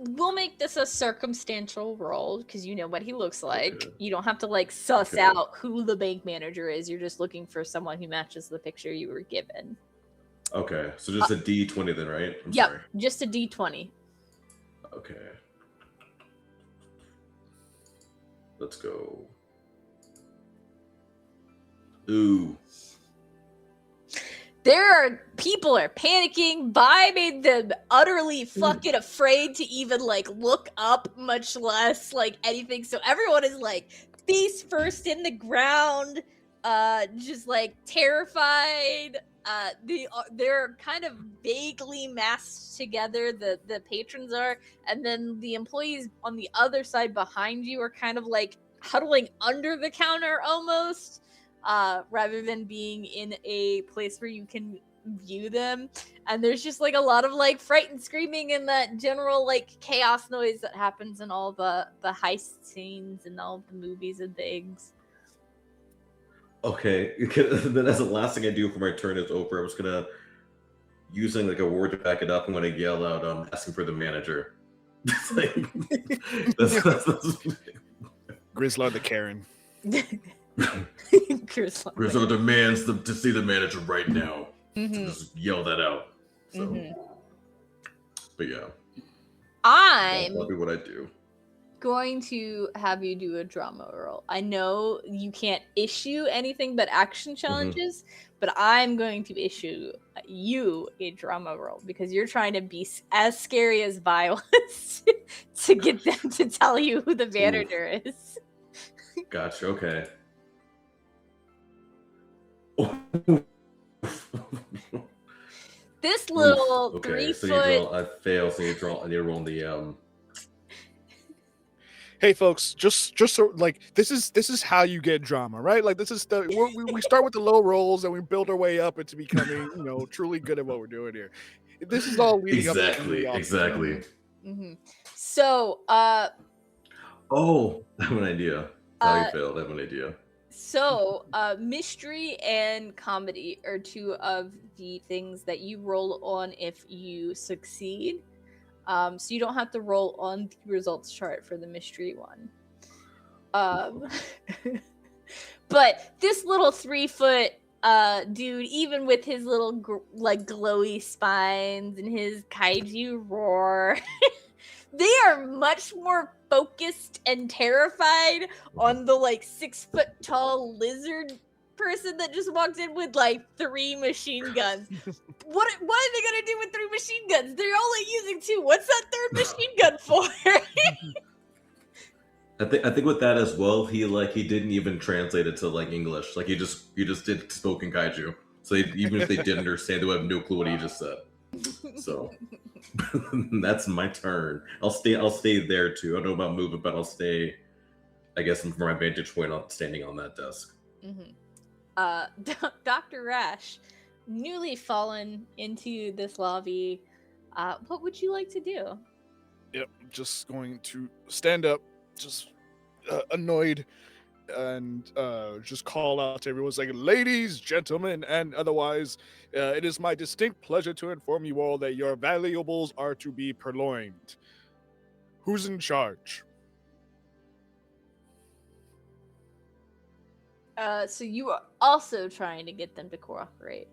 [SPEAKER 1] We'll make this a circumstantial roll because you know what he looks like. Okay. You don't have to like suss out who the bank manager is. You're just looking for someone who matches the picture you were given.
[SPEAKER 2] Okay, so just a D20 then, right?
[SPEAKER 1] Yep, just a D20.
[SPEAKER 2] Okay. Let's go. Ooh.
[SPEAKER 1] People are panicking. Vi made them utterly fucking afraid to even like look up, much less like anything. So everyone is like face first in the ground, just like terrified. they're kind of vaguely masked together. The patrons are, and then the employees on the other side behind you are kind of like huddling under the counter almost, rather than being in a place where you can view them. And there's just like a lot of like frightened screaming and that general like chaos noise that happens in all the heist scenes and all the movies and things.
[SPEAKER 2] Okay, then as the last thing I do for my turn is over, I was gonna, using like a word to back it up, I'm gonna yell out, asking for the manager. Like, that's
[SPEAKER 4] Grizlar the Karen.
[SPEAKER 2] Grizlar demands them to see the manager right now. Just yell that out. So, but yeah, that'll be what I do.
[SPEAKER 1] Going to have you do a drama roll. I know you can't issue anything but action challenges, but I'm going to issue you a drama roll because you're trying to be as scary as violence to get them to tell you who the manager is.
[SPEAKER 2] Gotcha. Okay.
[SPEAKER 1] This little
[SPEAKER 2] okay,
[SPEAKER 1] 3 foot.
[SPEAKER 2] So I fail. So I need to roll the
[SPEAKER 4] Hey folks, just so like this is how you get drama, right? Like this is we start with the low rolls and we build our way up into becoming, truly good at what we're doing here. This is all leading up to
[SPEAKER 2] exactly.
[SPEAKER 1] So,
[SPEAKER 2] oh, I have an idea. How you failed? I have an idea.
[SPEAKER 1] So, mystery and comedy are two of the things that you roll on if you succeed. So you don't have to roll on the results chart for the mystery one. But this little 3 foot dude, even with his little glowy spines and his kaiju roar, they are much more focused and terrified on the 6 foot tall lizard person that just walked in with 3 machine guns. What are they gonna do with 3 machine guns? They're only using 2. What's that 3rd machine gun for?
[SPEAKER 2] I think with that as well, he didn't even translate it to English. He just did spoken kaiju. So even if they didn't understand, they would have no clue what he just said. So that's my turn. I'll stay there too. I don't know about moving, but I'll stay, I guess, from my vantage point, standing on that desk.
[SPEAKER 1] Dr. Rash, newly fallen into this lobby, what would you like to do?
[SPEAKER 4] Yep, just going to stand up, just annoyed, and just call out to everyone saying, ladies, gentlemen, and otherwise, it is my distinct pleasure to inform you all that your valuables are to be purloined. Who's in charge?
[SPEAKER 1] So you are also trying to get them to cooperate.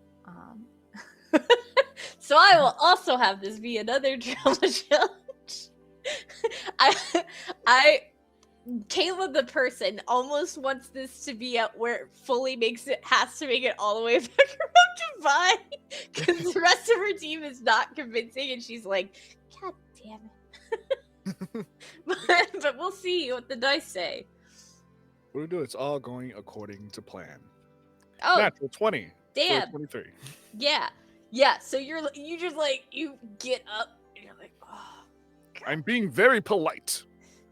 [SPEAKER 1] So I will also have this be another drama challenge. Kayla the person almost wants this to be at where it fully has to make it all the way back around to Vi, because the rest of her team is not convincing, and she's like, God damn it. but we'll see what the dice say.
[SPEAKER 4] What do we do? It's all going according to plan.
[SPEAKER 1] Oh,
[SPEAKER 4] natural 20.
[SPEAKER 1] Damn.
[SPEAKER 4] 23.
[SPEAKER 1] Yeah. So you just you get up and you're like, oh, God.
[SPEAKER 4] I'm being very polite.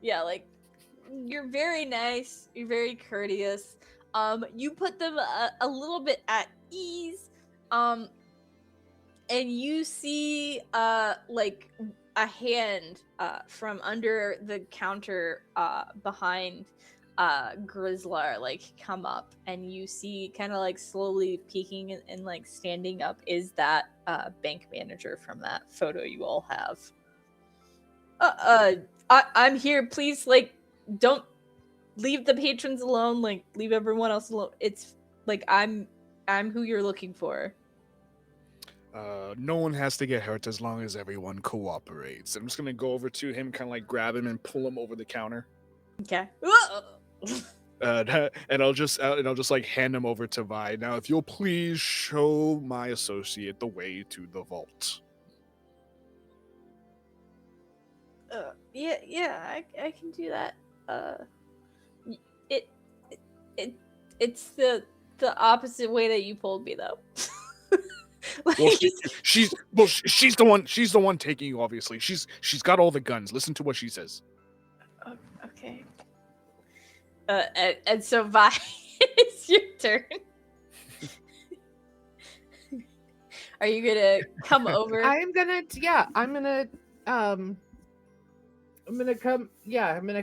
[SPEAKER 1] Yeah, you're very nice. You're very courteous. You put them a little bit at ease. And you see a hand from under the counter behind Grizlar come up, and you see kind of slowly peeking and standing up is that bank manager from that photo you all have. I'm here, please, don't leave the patrons alone, leave everyone else alone. It's I'm who you're looking for.
[SPEAKER 4] No one has to get hurt as long as everyone cooperates. I'm just gonna go over to him, kind of grab him and pull him over the counter.
[SPEAKER 1] Okay.
[SPEAKER 4] And I'll just hand him over to Vi. Now, if you'll please show my associate the way to the vault.
[SPEAKER 1] Yeah, I can do that. It's the opposite way that you pulled me, though. Like,
[SPEAKER 4] Well, she's the one. She's the one taking you. Obviously, she's got all the guns. Listen to what she says.
[SPEAKER 1] okay. And so Vi, it's your turn. Are you gonna come over?
[SPEAKER 3] I'm gonna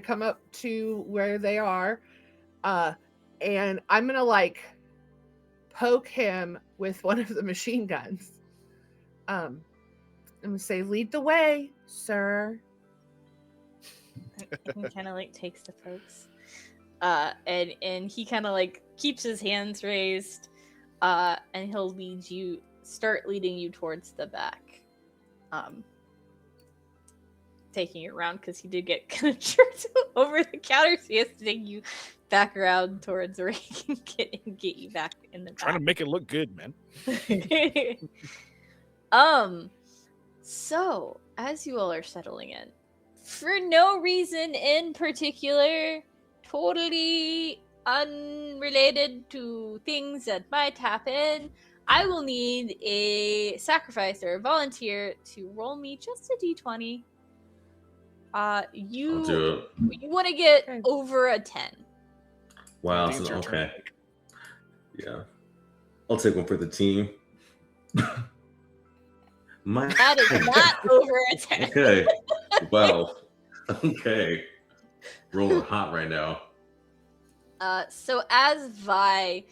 [SPEAKER 3] come up to where they are, and I'm gonna like poke him with one of the machine guns. I'm gonna say, "Lead the way, sir."
[SPEAKER 1] He kind of like takes the pokes, and he kind of like keeps his hands raised, and he'll start leading you towards the back, taking it around because he did get kind of tripped over the counter, so he has to take you back around towards where he can get you back in the back.
[SPEAKER 4] Trying to make it look good, man.
[SPEAKER 1] So as you all are settling in, for no reason in particular, totally unrelated to things that might happen, I will need a sacrifice or a volunteer to roll me just a d20. You
[SPEAKER 2] I'll do it.
[SPEAKER 1] You want to get
[SPEAKER 3] Okay.
[SPEAKER 1] over a 10.
[SPEAKER 2] Wow.
[SPEAKER 4] I think it's your turn.
[SPEAKER 2] Okay. Yeah. I'll take one for the team.
[SPEAKER 1] That is not over a 10.
[SPEAKER 2] Okay. Wow. Okay. Rolling hot right now.
[SPEAKER 1] So as Vi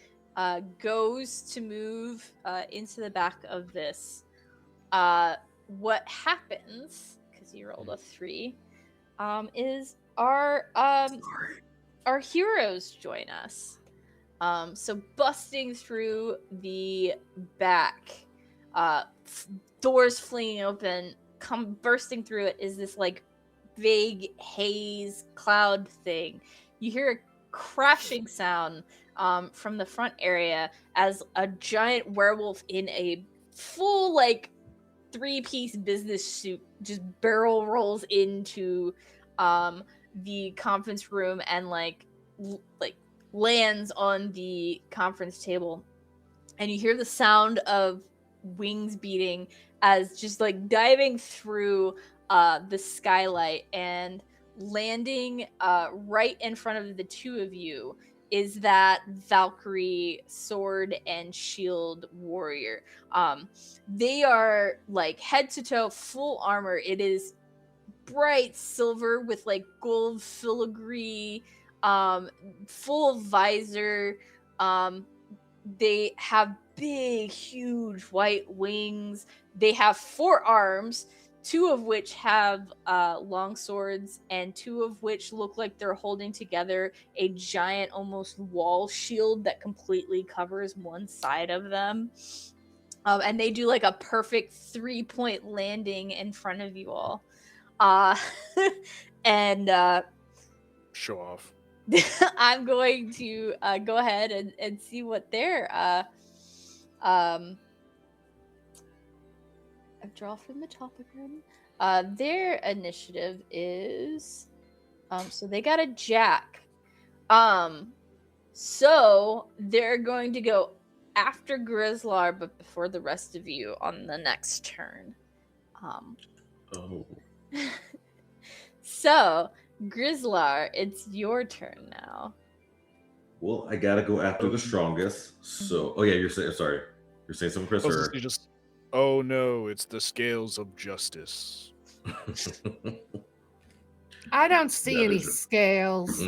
[SPEAKER 1] goes to move into the back of this, what happens, because you rolled a 3, is our heroes join us. So busting through the back, doors flinging open, bursting through it is this like vague haze cloud thing. You hear a crashing sound from the front area as a giant werewolf in a full like 3-piece business suit just barrel rolls into the conference room and like lands on the conference table, and you hear the sound of wings beating as just like diving through the skylight and landing right in front of the two of you is that Valkyrie sword and shield warrior. They are like head to toe full armor. It is bright silver with like gold filigree, full visor. They have big, huge white wings. They have 4 arms, 2 of which have long swords, and 2 of which look like they're holding together a giant, almost wall shield that completely covers one side of them. And they do like a perfect 3-point landing in front of you all. And
[SPEAKER 4] Show off.
[SPEAKER 1] I'm going to go ahead and see what their I draw from the top again. Their initiative is so they got a jack. So they're going to go after Grizlar, but before the rest of you on the next turn.
[SPEAKER 2] Oh.
[SPEAKER 1] So Grizlar, it's your turn now.
[SPEAKER 2] Well, I gotta go after the strongest. So, oh yeah, you're saying something, Chris? Or...
[SPEAKER 4] Oh no, it's the scales of justice.
[SPEAKER 3] I don't see
[SPEAKER 2] That
[SPEAKER 3] any
[SPEAKER 2] is it.
[SPEAKER 3] scales.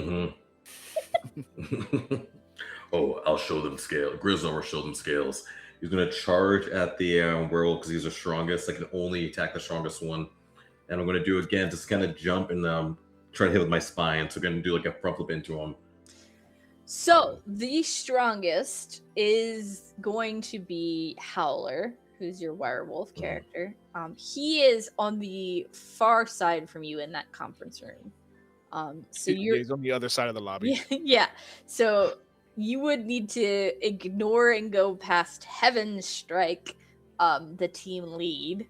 [SPEAKER 2] Oh, I'll show them scale. Grizlar will show them scales. He's gonna charge at the werewolf because he's the strongest. I can only attack the strongest one, and I'm gonna do again, just kind of jump and try to hit with my spine. So I'm gonna do like a front flip into him.
[SPEAKER 1] So the strongest is going to be Howler, who's your werewolf character. He is on the far side from you in that conference room. So
[SPEAKER 4] he's on the other side of the lobby.
[SPEAKER 1] Yeah. So you would need to ignore and go past Heaven's Strike, the team lead,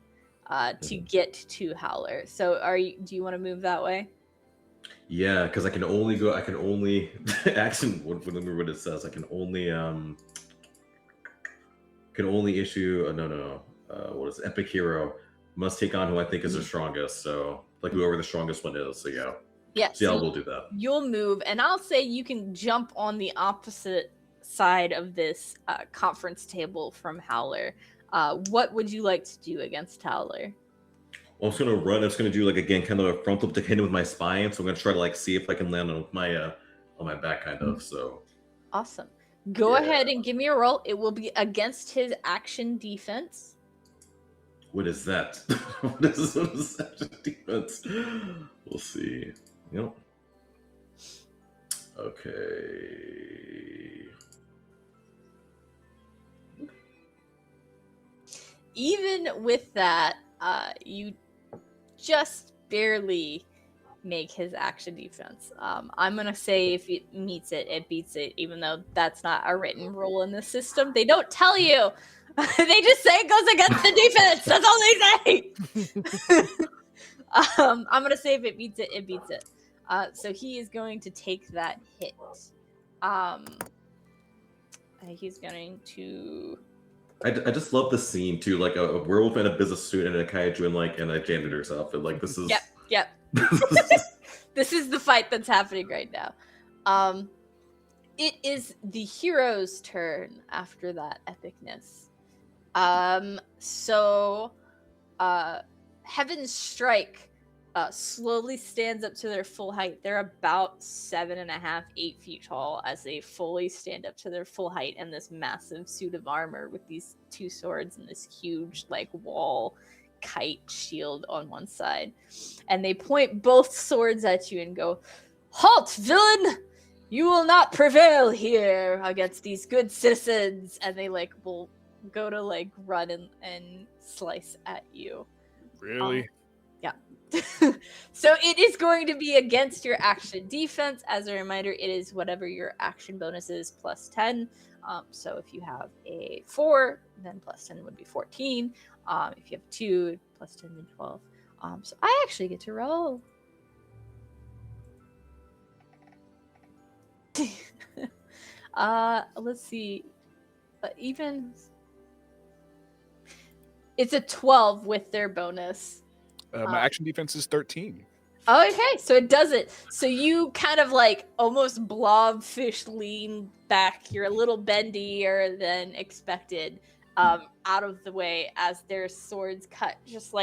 [SPEAKER 1] to get to Howler. So do you want to move that way?
[SPEAKER 2] Yeah, because I can only actually, remember what it says. I can only can only issue what is it? Epic hero must take on who I think is the strongest. So like whoever the strongest one is. So yeah.
[SPEAKER 1] Yeah.
[SPEAKER 2] So yeah, we'll do that.
[SPEAKER 1] You'll move, and I'll say you can jump on the opposite side of this conference table from Howler. What would you like to do against Howler?
[SPEAKER 2] Well, I'm just gonna run. I'm just gonna do like again kind of a front flip to hit him with my spine. So I'm gonna try to like see if I can land on my back kind of. So
[SPEAKER 1] awesome. Go ahead and give me a roll. It will be against his action defense.
[SPEAKER 2] What is that? What is action defense? We'll see. Yep. Okay.
[SPEAKER 1] Even with that, you just barely make his action defense. I'm gonna say if it meets it, it beats it, even though that's not a written rule in the system. They don't tell you. They just say it goes against the defense. That's all they say. I'm gonna say if it beats it, it beats it. So he is going to take that hit. He's going to.
[SPEAKER 2] I just love the scene too, like a werewolf and a business student and a kaiju and a janitor's outfit. Like this is.
[SPEAKER 1] Yep. This is the fight that's happening right now. It is the hero's turn after that epicness. So Heaven's Strike slowly stands up to their full height. They're about 7.5, 8 feet tall as they fully stand up to their full height in this massive suit of armor with these 2 swords and this huge wall kite shield on one side. And they point both swords at you and go, "Halt, villain! You will not prevail here against these good citizens." And they will go to run and slice at you.
[SPEAKER 4] Really?
[SPEAKER 1] Yeah. So it is going to be against your action defense. As a reminder, it is whatever your action bonus is plus 10. So if you have a 4, then plus 10 would be 14. If you have 2, plus 10 then 12. So I actually get to roll. Let's see. Even it's a 12 with their bonus.
[SPEAKER 4] My action defense is 13.
[SPEAKER 1] Oh, okay, so it does it. So you kind of almost blobfish lean back. You're a little bendier than expected, out of the way as their swords cut just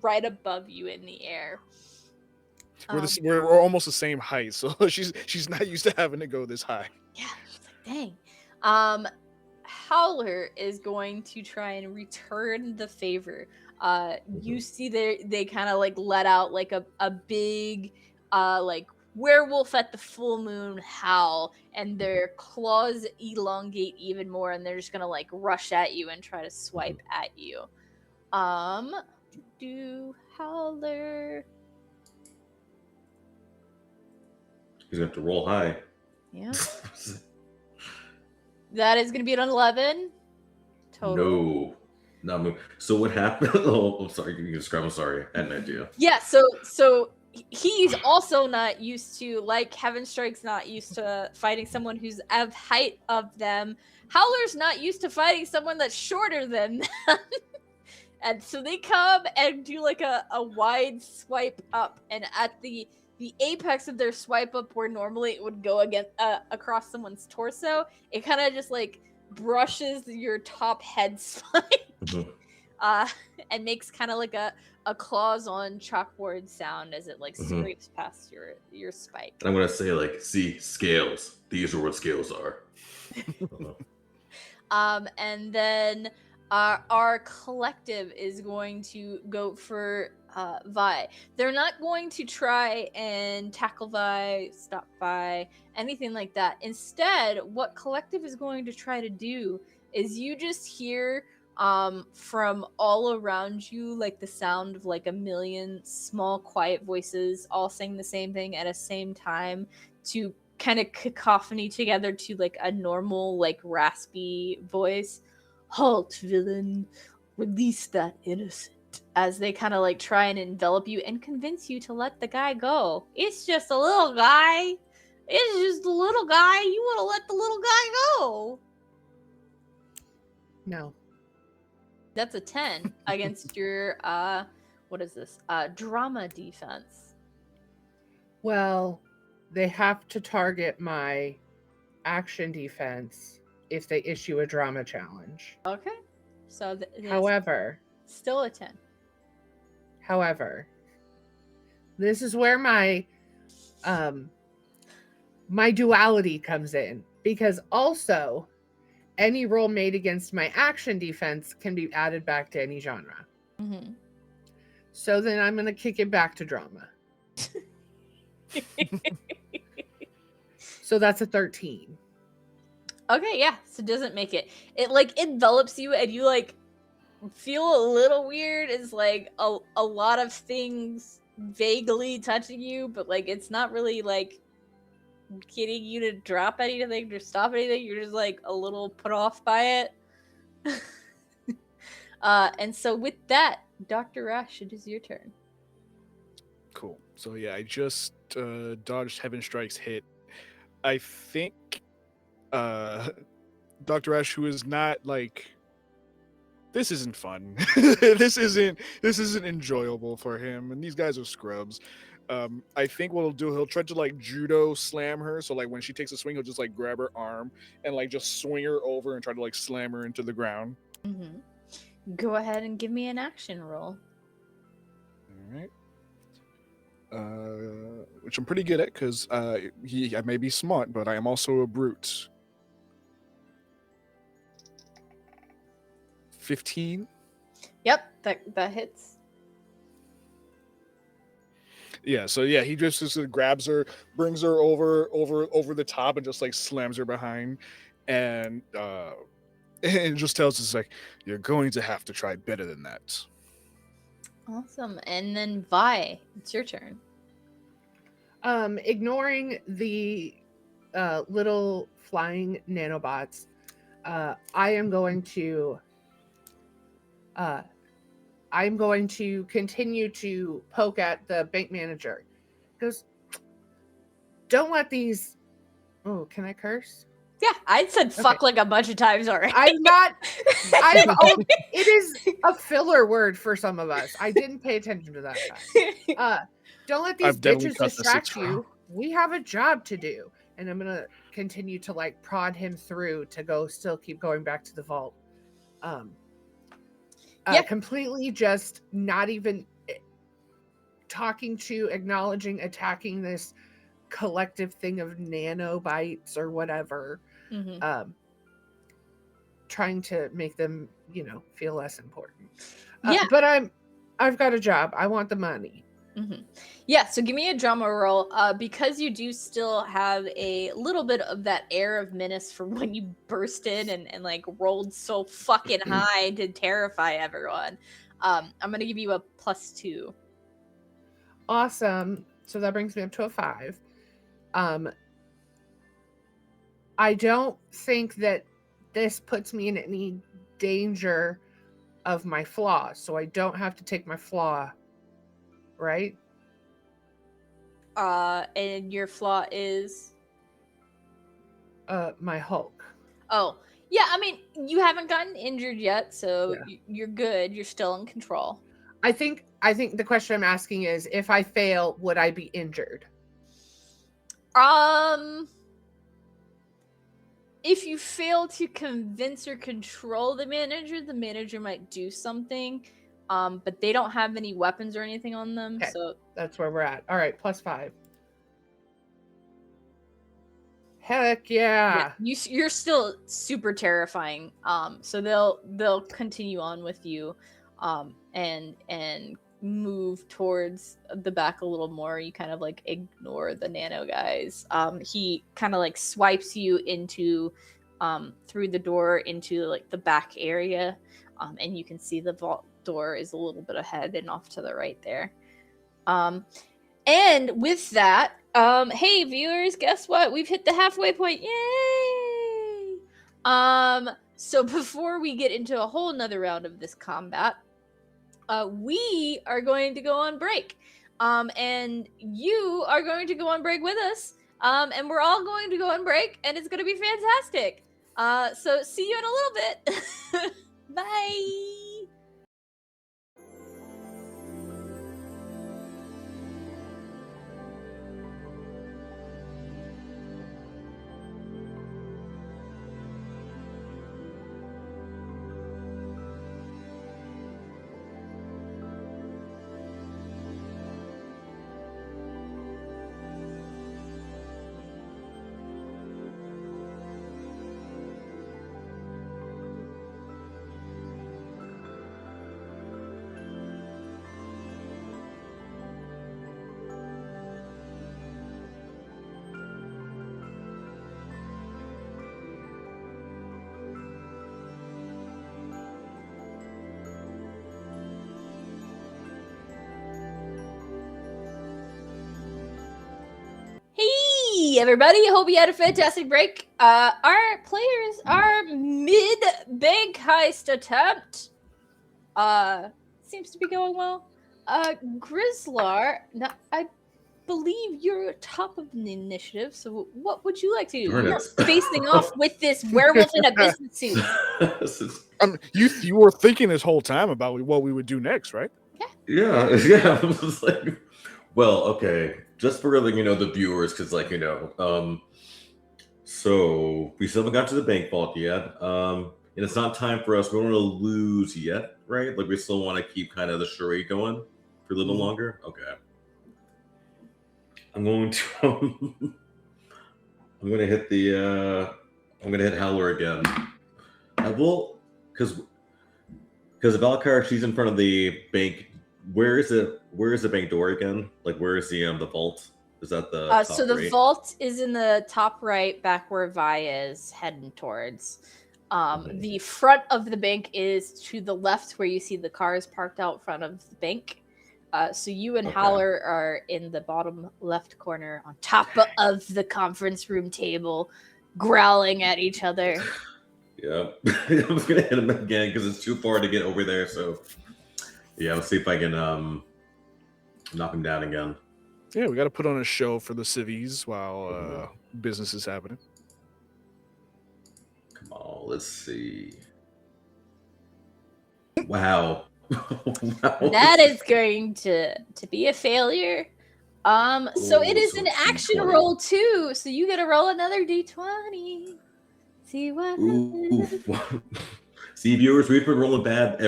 [SPEAKER 1] right above you in the air.
[SPEAKER 4] We're almost the same height, so she's not used to having to go this high.
[SPEAKER 1] Yeah, she's dang. Howler is going to try and return the favor. You see they kind of let out a big werewolf at the full moon howl, and their claws elongate even more, and they're just gonna rush at you and try to swipe at you. Do Howler.
[SPEAKER 2] He's gonna have to roll high.
[SPEAKER 1] Yeah. That is gonna be an 11 total.
[SPEAKER 2] No. Not move. So what happened? Oh, I'm sorry. You can describe. I'm sorry. I had an idea.
[SPEAKER 1] Yeah. So he's also not used to, Heaven Strike's not used to fighting someone who's of height of them. Howler's not used to fighting someone that's shorter than them. And so they come and do a wide swipe up, and at the apex of their swipe up, where normally it would go across someone's torso, it kind of just brushes your top head spine. And makes kind of a claws on chalkboard sound as it scrapes past your spike.
[SPEAKER 2] I'm gonna say see, scales. These are what scales are.
[SPEAKER 1] And then our collective is going to go for Vi. They're not going to try and tackle Vi, stop Vi, anything like that. Instead, what collective is going to try to do is you just hear from all around you the sound of a million small quiet voices all saying the same thing at a same time to kind of cacophony together to a normal raspy voice. "Halt, villain, release that innocent," as they kind of try and envelop you and convince you to let the guy go. It's just a little guy. It's just a little guy. You want to let the little guy go.
[SPEAKER 3] No.
[SPEAKER 1] That's a 10 against your what is this? Drama defense.
[SPEAKER 3] Well, they have to target my action defense if they issue a drama challenge.
[SPEAKER 1] Okay. So
[SPEAKER 3] However,
[SPEAKER 1] still a 10.
[SPEAKER 3] This is where my my duality comes in, because also any roll made against my action defense can be added back to any genre.
[SPEAKER 1] Mm-hmm.
[SPEAKER 3] So then I'm going to kick it back to drama. So that's a 13.
[SPEAKER 1] Okay, yeah. So it doesn't make it. It like envelops you and you like feel a little weird. It's like a lot of things vaguely touching you, but like it's not really like getting you to drop anything or stop anything. You're just like a little put off by it. And so with that, Dr. Rash, it is your turn.
[SPEAKER 4] Cool. So yeah, I just dodged Heaven Strike's hit. I think Dr. Ash, who is not like, this isn't fun. this isn't enjoyable for him, and these guys are scrubs. I think what he'll do, he'll try to like judo slam her. So like when she takes a swing, he'll just like grab her arm and like just swing her over and try to like slam her into the ground.
[SPEAKER 1] Mm-hmm. Go ahead and give me an action roll.
[SPEAKER 4] All right. Which I'm pretty good at because I may be smart, but I am also a brute. 15.
[SPEAKER 1] Yep, that hits.
[SPEAKER 4] Yeah, so yeah, he just grabs her, brings her over the top, and just like slams her behind, and just tells us like, you're going to have to try better than that.
[SPEAKER 1] Awesome. And then Vi, it's your turn.
[SPEAKER 3] Ignoring the little flying nanobots, I am going to continue to poke at the bank manager. Goes, don't let these. Oh, can I curse?
[SPEAKER 1] Yeah, I said fuck like a bunch of times already.
[SPEAKER 3] It is a filler word for some of us. I didn't pay attention to that. Don't let these bitches distract you. We have a job to do. And I'm gonna continue to like prod him through to keep going back to the vault. Completely just not even talking to, acknowledging, attacking this collective thing of nanobites or whatever. Mm-hmm. Trying to make them, feel less important. But I've got a job. I want the money.
[SPEAKER 1] Mm-hmm. Yeah, so give me a drama roll. Because you do still have a little bit of that air of menace from when you burst in and like rolled so fucking high to terrify everyone. I'm going to give you a +2.
[SPEAKER 3] Awesome. So that brings me up to a 5. I don't think that this puts me in any danger of my flaw, so I don't have to take my flaw, right?
[SPEAKER 1] And your flaw is?
[SPEAKER 3] My Hulk.
[SPEAKER 1] Oh, yeah, I mean, you haven't gotten injured yet, so you're good. You're still in control.
[SPEAKER 3] I think the question I'm asking is, if I fail, would I be injured?
[SPEAKER 1] If you fail to convince or control the manager might do something. But they don't have any weapons or anything on them,
[SPEAKER 3] okay.
[SPEAKER 1] So
[SPEAKER 3] that's where we're at. All right, +5. Heck yeah!
[SPEAKER 1] You're still super terrifying. So they'll continue on with you, and move towards the back a little more. You kind of like ignore the nano guys. He kind of like swipes you into, through the door into like the back area, and you can see the vault door is a little bit ahead and off to the right there. And with that, hey viewers, guess what? We've hit the halfway point. Yay! So before we get into a whole nother round of this combat, we are going to go on break. And you are going to go on break with us. And we're all going to go on break, and it's going to be fantastic. So see you in a little bit. Bye. Hey everybody, hope you had a fantastic break. Our players are mid Bank Heist attempt. Seems to be going well. Grizlar, now I believe you're top of the initiative, so what would you like to do?
[SPEAKER 2] Darn
[SPEAKER 1] You're
[SPEAKER 2] it.
[SPEAKER 1] facing off with this werewolf in a business suit.
[SPEAKER 4] You were thinking this whole time about what we would do next, right?
[SPEAKER 2] Yeah. I was like, well, okay. Just for the viewers, because so we still haven't got to the bank vault yet. And it's not time for us. We don't want to lose yet, right? Like we still want to keep kind of the charade going for a little longer. Okay. I'm going to I'm gonna hit Howler again. I will because Valkyr, she's in front of the bank. Where is the bank door again? Like where is the vault? Is that the top
[SPEAKER 1] so the
[SPEAKER 2] right?
[SPEAKER 1] vault is in the top right, back where Vi is heading towards. The front of the bank is to the left, where you see the cars parked out front of the bank. So you and Howler are in the bottom left corner, on top of the conference room table, growling at each other.
[SPEAKER 2] Yeah, I'm gonna hit him again because it's too far to get over there. So yeah, let's see if I can knock him down again.
[SPEAKER 4] Yeah, we got to put on a show for the civvies while business is happening.
[SPEAKER 2] Come on, let's see. Wow. Wow.
[SPEAKER 1] That is going to be a failure. So it is an action
[SPEAKER 2] D20.
[SPEAKER 1] roll too. So you got to roll another d20. See what happens.
[SPEAKER 2] See, viewers, we've been rolling bad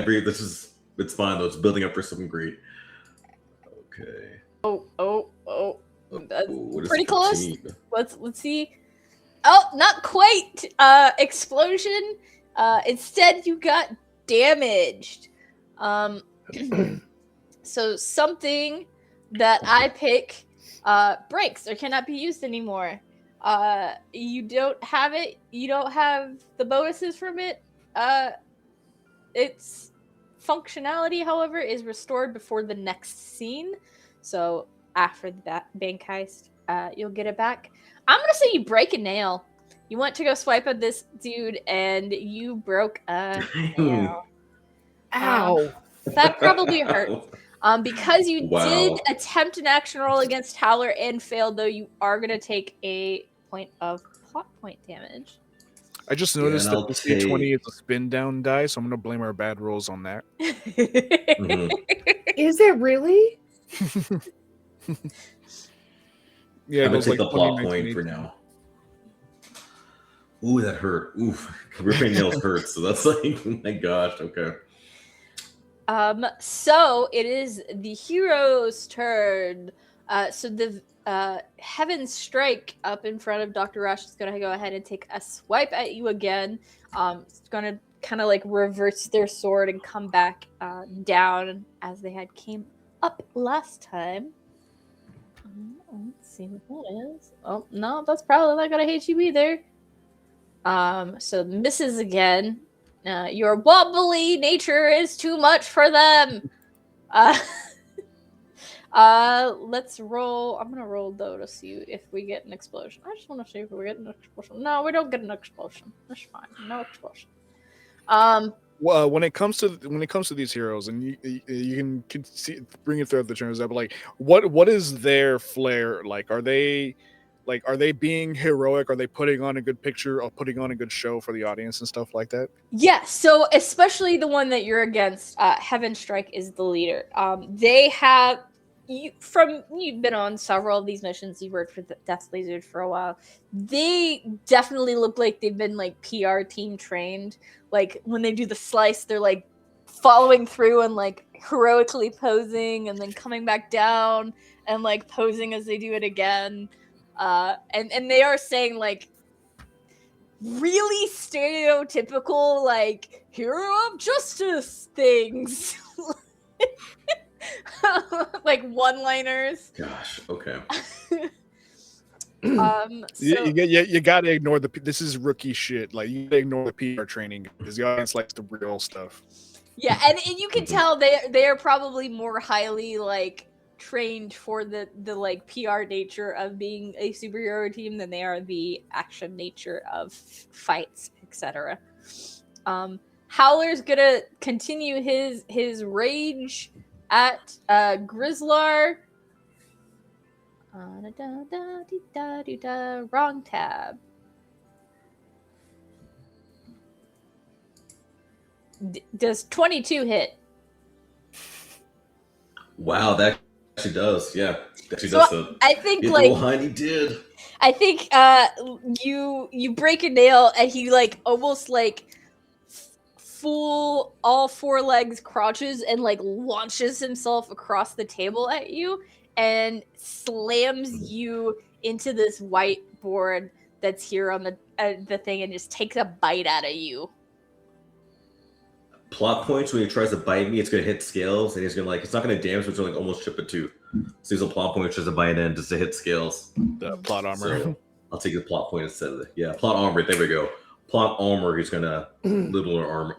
[SPEAKER 2] it's fine though. It's building up for something great. Okay.
[SPEAKER 1] Oh. That's
[SPEAKER 2] What
[SPEAKER 1] pretty
[SPEAKER 2] is
[SPEAKER 1] close.
[SPEAKER 2] 15?
[SPEAKER 1] Let's see. Oh, not quite. Explosion. Instead, you got damaged. So something that I pick breaks or cannot be used anymore. You don't have it. You don't have the bonuses from it. Its functionality, however, is restored before the next scene. So after the bank heist, you'll get it back. I'm gonna say you break a nail. You went to go swipe at this dude, and you broke a nail.
[SPEAKER 3] Ow.
[SPEAKER 1] That probably hurt. Because you
[SPEAKER 2] Wow.
[SPEAKER 1] did attempt an action roll against Howler and failed, though, you are gonna take a point of plot point damage.
[SPEAKER 4] I just noticed
[SPEAKER 2] and
[SPEAKER 4] that
[SPEAKER 2] I'll
[SPEAKER 4] the D20
[SPEAKER 2] take-
[SPEAKER 4] is a spin down die, so I'm going to blame our bad rolls on that.
[SPEAKER 2] Mhm.
[SPEAKER 3] Is it really?
[SPEAKER 4] Yeah,
[SPEAKER 2] I'm
[SPEAKER 4] it
[SPEAKER 2] gonna
[SPEAKER 4] goes
[SPEAKER 2] take
[SPEAKER 4] like
[SPEAKER 2] the
[SPEAKER 4] 20,
[SPEAKER 2] plot
[SPEAKER 4] 19,
[SPEAKER 2] point for
[SPEAKER 4] 18.
[SPEAKER 2] now. Ooh, that hurt. Oof. Ripping nails hurts. So that's like, oh my gosh. Okay.
[SPEAKER 1] So it is the hero's turn. So the Heaven Strike up in front of Dr. Rush is going to go ahead and take a swipe at you again. It's going to kind of like reverse their sword and come back down as they had came up last time. Let's see what that is. Oh, no, that's probably not going to hit you either. So misses again. Your wobbly nature is too much for them. Let's roll. I'm gonna roll though to see if we get an explosion. I just want to see if we get an explosion. No, we don't get an explosion. That's fine. No explosion.
[SPEAKER 4] Well, when it comes to these heroes, and you can see, bring it throughout the turns up, like what is their flair like? Are they being heroic? Are they putting on a good picture or putting on a good show for the audience and stuff like that?
[SPEAKER 1] Yeah, so especially the one that you're against, Heaven Strike is the leader. They have you've been on several of these missions. You've worked for Deathlazered for a while. They definitely look like they've been like PR team trained. Like when they do the slice, they're like following through and like heroically posing and then coming back down and like posing as they do it again. And they are saying like really stereotypical like hero of justice things. Like one-liners.
[SPEAKER 2] Gosh. Okay.
[SPEAKER 1] So
[SPEAKER 4] You gotta ignore this is rookie shit. Like you gotta ignore the PR training because the audience likes the real stuff.
[SPEAKER 1] yeah, and you can tell they are probably more highly like trained for the like PR nature of being a superhero team than they are the action nature of fights, etc. Howler's gonna continue his rage at Grizlar. Wrong tab. Does 22 hit?
[SPEAKER 2] Wow, that actually does. Yeah, actually
[SPEAKER 1] So
[SPEAKER 2] does. So
[SPEAKER 1] I think
[SPEAKER 2] hit
[SPEAKER 1] like
[SPEAKER 2] the roll high, and he did.
[SPEAKER 1] I think you break a nail and he like almost like full all four legs crouches and like launches himself across the table at you and slams you into this whiteboard that's here on the thing and just takes a bite out of you.
[SPEAKER 2] Plot points when he tries to bite me, it's gonna hit scales, and he's gonna like it's not gonna damage, but it's gonna like almost chip a tooth. So he's a plot point tries to bite in just to hit scales.
[SPEAKER 4] The plot armor.
[SPEAKER 2] So I'll take the plot point instead of the plot armor. There we go. Plot armor. He's gonna littler armor.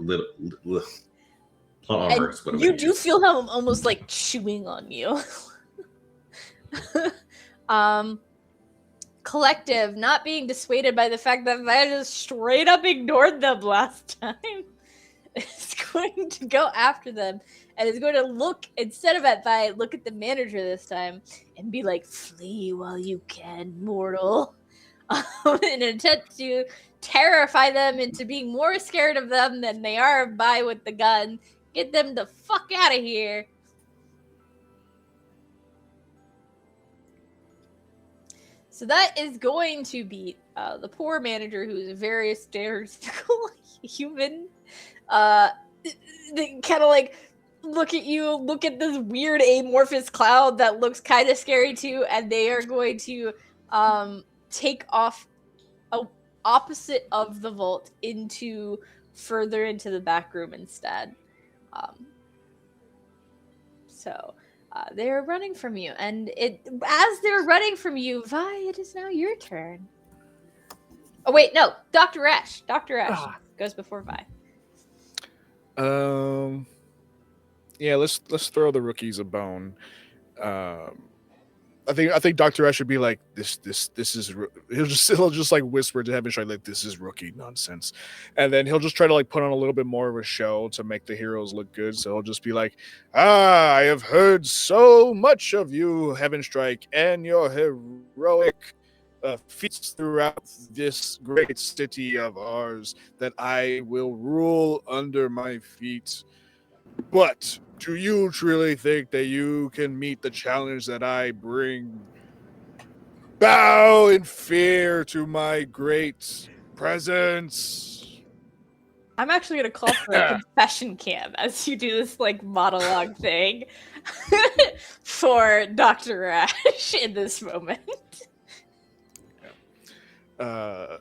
[SPEAKER 2] Plot armor. Is what
[SPEAKER 1] you do feel him almost like chewing on you. Collective not being dissuaded by the fact that I just straight up ignored them last time. It's going to go after them and it's going to look, instead of at Vi, look at the manager this time and be like, flee while you can, mortal. In an attempt to terrify them into being more scared of them than they are of Vi with the gun. Get them the fuck out of here. So that is going to be the poor manager, who is a very stereotypical human. They kind of like look at you, look at this weird amorphous cloud that looks kind of scary too, and they are going to take off opposite of the vault further into the back room instead. So they're running from you, and as they're running from you, Vi, it is now your turn. Oh wait, no, Dr. Ash. Dr. Ash goes before Vi.
[SPEAKER 4] Yeah, let's throw the rookies a bone. I think Dr. Ash should be like, this is he'll just like whisper to Heaven Strike like, this is rookie nonsense, and then he'll just try to like put on a little bit more of a show to make the heroes look good. So he'll just be like, I have heard so much of you, Heaven Strike, and your heroic feats throughout this great city of ours that I will rule under my feet. But do you truly think that you can meet the challenge that I bring? Bow in fear to my great presence.
[SPEAKER 1] I'm actually going to call for a confession cam as you do this like monologue thing for Dr. Ash in this moment.
[SPEAKER 4] I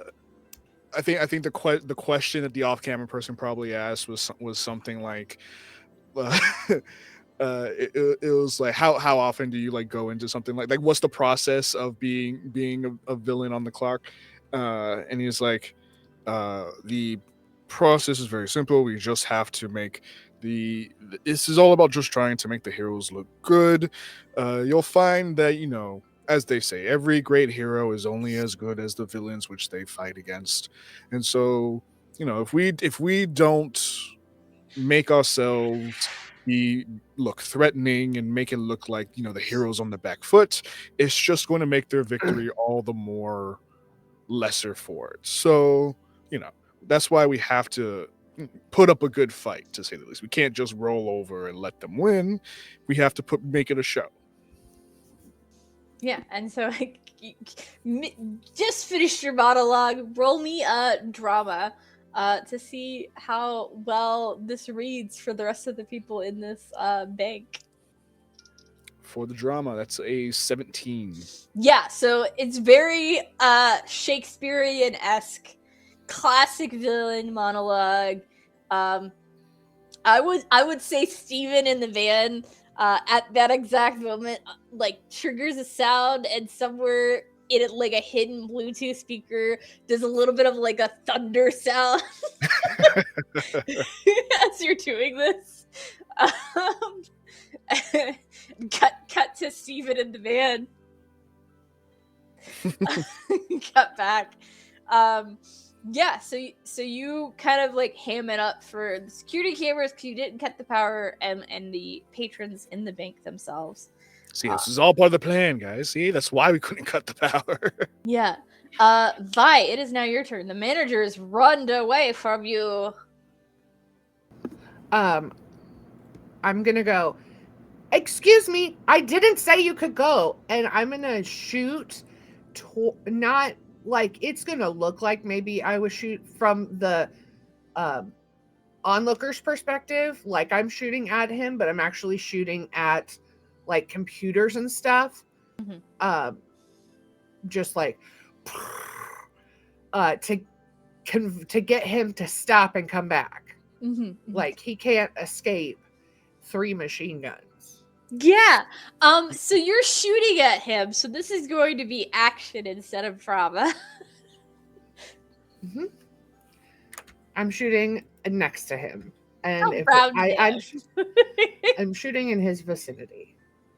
[SPEAKER 4] think the question that the off-camera person probably asked was something like, it was like, how often do you like go into something like what's the process of being a villain on the clock? And he's like, the process is very simple. We just have to make this is all about just trying to make the heroes look good. You'll find that, as they say, every great hero is only as good as the villains which they fight against. And so, if we don't make ourselves look threatening and make it look like, the heroes on the back foot, it's just going to make their victory all the more lesser for it. So, that's why we have to put up a good fight, to say the least. We can't just roll over and let them win. We have to make it a show.
[SPEAKER 1] Yeah, and so just finished your monologue. Roll me a drama to see how well this reads for the rest of the people in this bank.
[SPEAKER 4] For the drama, that's a 17.
[SPEAKER 1] Yeah, so it's very Shakespearean-esque, classic villain monologue. I would say Steven in the van at that exact moment triggers a sound, and somewhere in it, like a hidden Bluetooth speaker, does a little bit of like a thunder sound as you're doing this. cut to Steven in the van. Cut back. Yeah, so you kind of like ham it up for the security cameras because you didn't cut the power, and the patrons in the bank themselves.
[SPEAKER 4] See, this is all part of the plan, guys. See, that's why we couldn't cut the power.
[SPEAKER 1] Yeah. Vi, it is now your turn. The manager is run away from you.
[SPEAKER 3] I'm gonna go, excuse me, I didn't say you could go. And I'm gonna shoot, not like it's gonna look like maybe I was shoot from the onlooker's perspective, like I'm shooting at him, but I'm actually shooting at like computers and stuff.
[SPEAKER 1] Mm-hmm.
[SPEAKER 3] Just like to get him to stop and come back.
[SPEAKER 1] Mm-hmm.
[SPEAKER 3] Like he can't escape 3 machine guns.
[SPEAKER 1] Yeah. So you're shooting at him. So this is going to be action instead of trauma.
[SPEAKER 3] Mm-hmm. I'm shooting next to him, and if I'm shooting in his vicinity.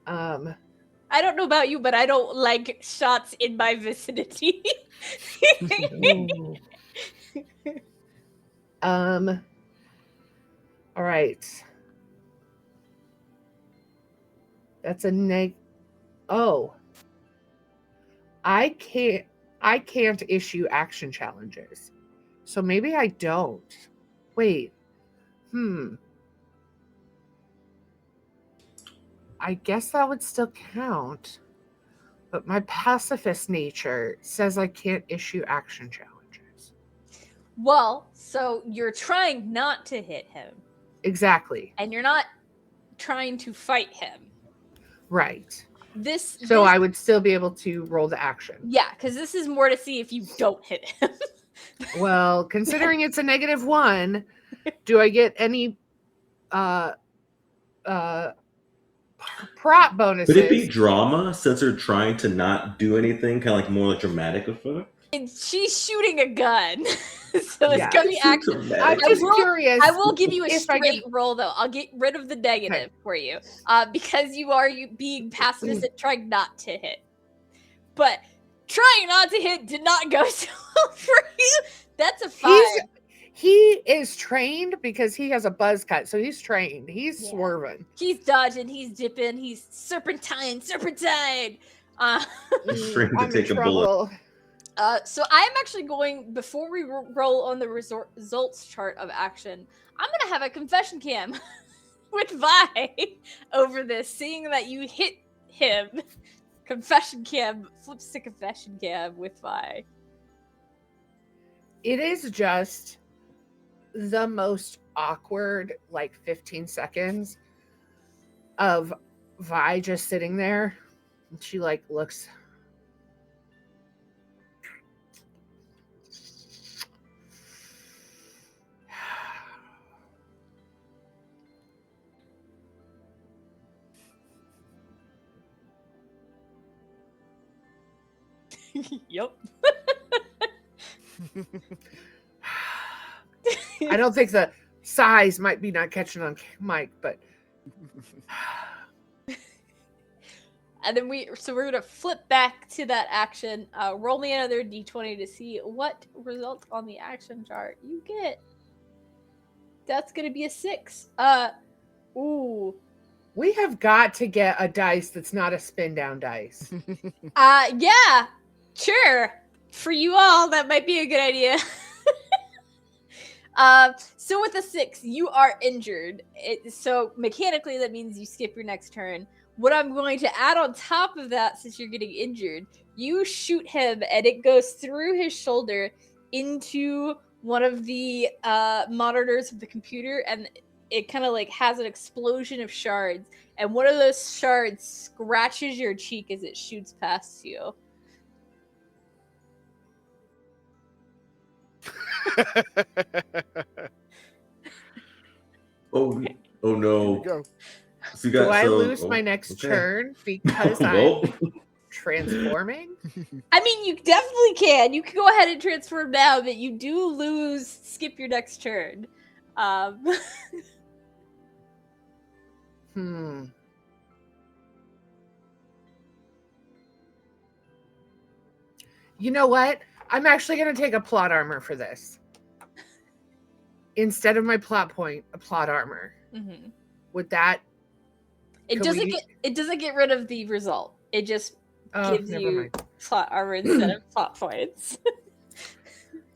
[SPEAKER 1] I don't know about you, but I don't like shots in my vicinity.
[SPEAKER 3] All right. That's a Oh. I can't issue action challenges. So maybe I don't. Wait. I guess that would still count. But my pacifist nature says I can't issue action challenges.
[SPEAKER 1] Well, so you're trying not to hit him.
[SPEAKER 3] Exactly.
[SPEAKER 1] And you're not trying to fight him.
[SPEAKER 3] Right. So I would still be able to roll the action.
[SPEAKER 1] Yeah, because this is more to see if you don't hit him.
[SPEAKER 3] Well, considering it's a -1, do I get any prop bonuses?
[SPEAKER 2] Would it be drama since they're trying to not do anything, kind of like more like dramatic effect?
[SPEAKER 1] And she's shooting a gun, so it's gonna be action.
[SPEAKER 3] I'm just curious.
[SPEAKER 1] I will give you a straight roll, though. I'll get rid of the negative for you, because you are being pacifist and trying not to hit. But trying not to hit did not go so well for you. That's a 5.
[SPEAKER 3] He is trained because he has a buzz cut, so he's trained. He's swerving.
[SPEAKER 1] He's dodging. He's dipping. He's serpentine.
[SPEAKER 2] He's trained to take a bullet.
[SPEAKER 1] So I'm actually going, before we roll on the results chart of action, I'm going to have a confession cam with Vi over this, seeing that you hit him. Confession cam, flips to confession cam with Vi.
[SPEAKER 3] It is just the most awkward, like 15 seconds of Vi just sitting there. And she like looks.
[SPEAKER 1] Yep.
[SPEAKER 3] I don't think the size might be not catching on mic, but
[SPEAKER 1] and then we're gonna flip back to that action. Roll me another d20 to see what result on the action chart you get. That's gonna be a 6. Ooh.
[SPEAKER 3] We have got to get a dice that's not a spin down dice.
[SPEAKER 1] Yeah, sure. For you all, that might be a good idea. So with a 6, you are injured. So mechanically, that means you skip your next turn. What I'm going to add on top of that, since you're getting injured, you shoot him and it goes through his shoulder into one of the monitors of the computer, and it kind of like has an explosion of shards, and one of those shards scratches your cheek as it shoots past you.
[SPEAKER 2] Oh no.
[SPEAKER 3] So do I lose my next turn because I'm transforming?
[SPEAKER 1] I mean, you definitely can. You can go ahead and transform now, but you do lose skip your next turn.
[SPEAKER 3] You know what? I'm actually going to take a plot armor for this. Instead of my plot point, a plot armor.
[SPEAKER 1] Mm-hmm.
[SPEAKER 3] With that,
[SPEAKER 1] it doesn't get rid of the result. It just gives you plot armor instead of plot points.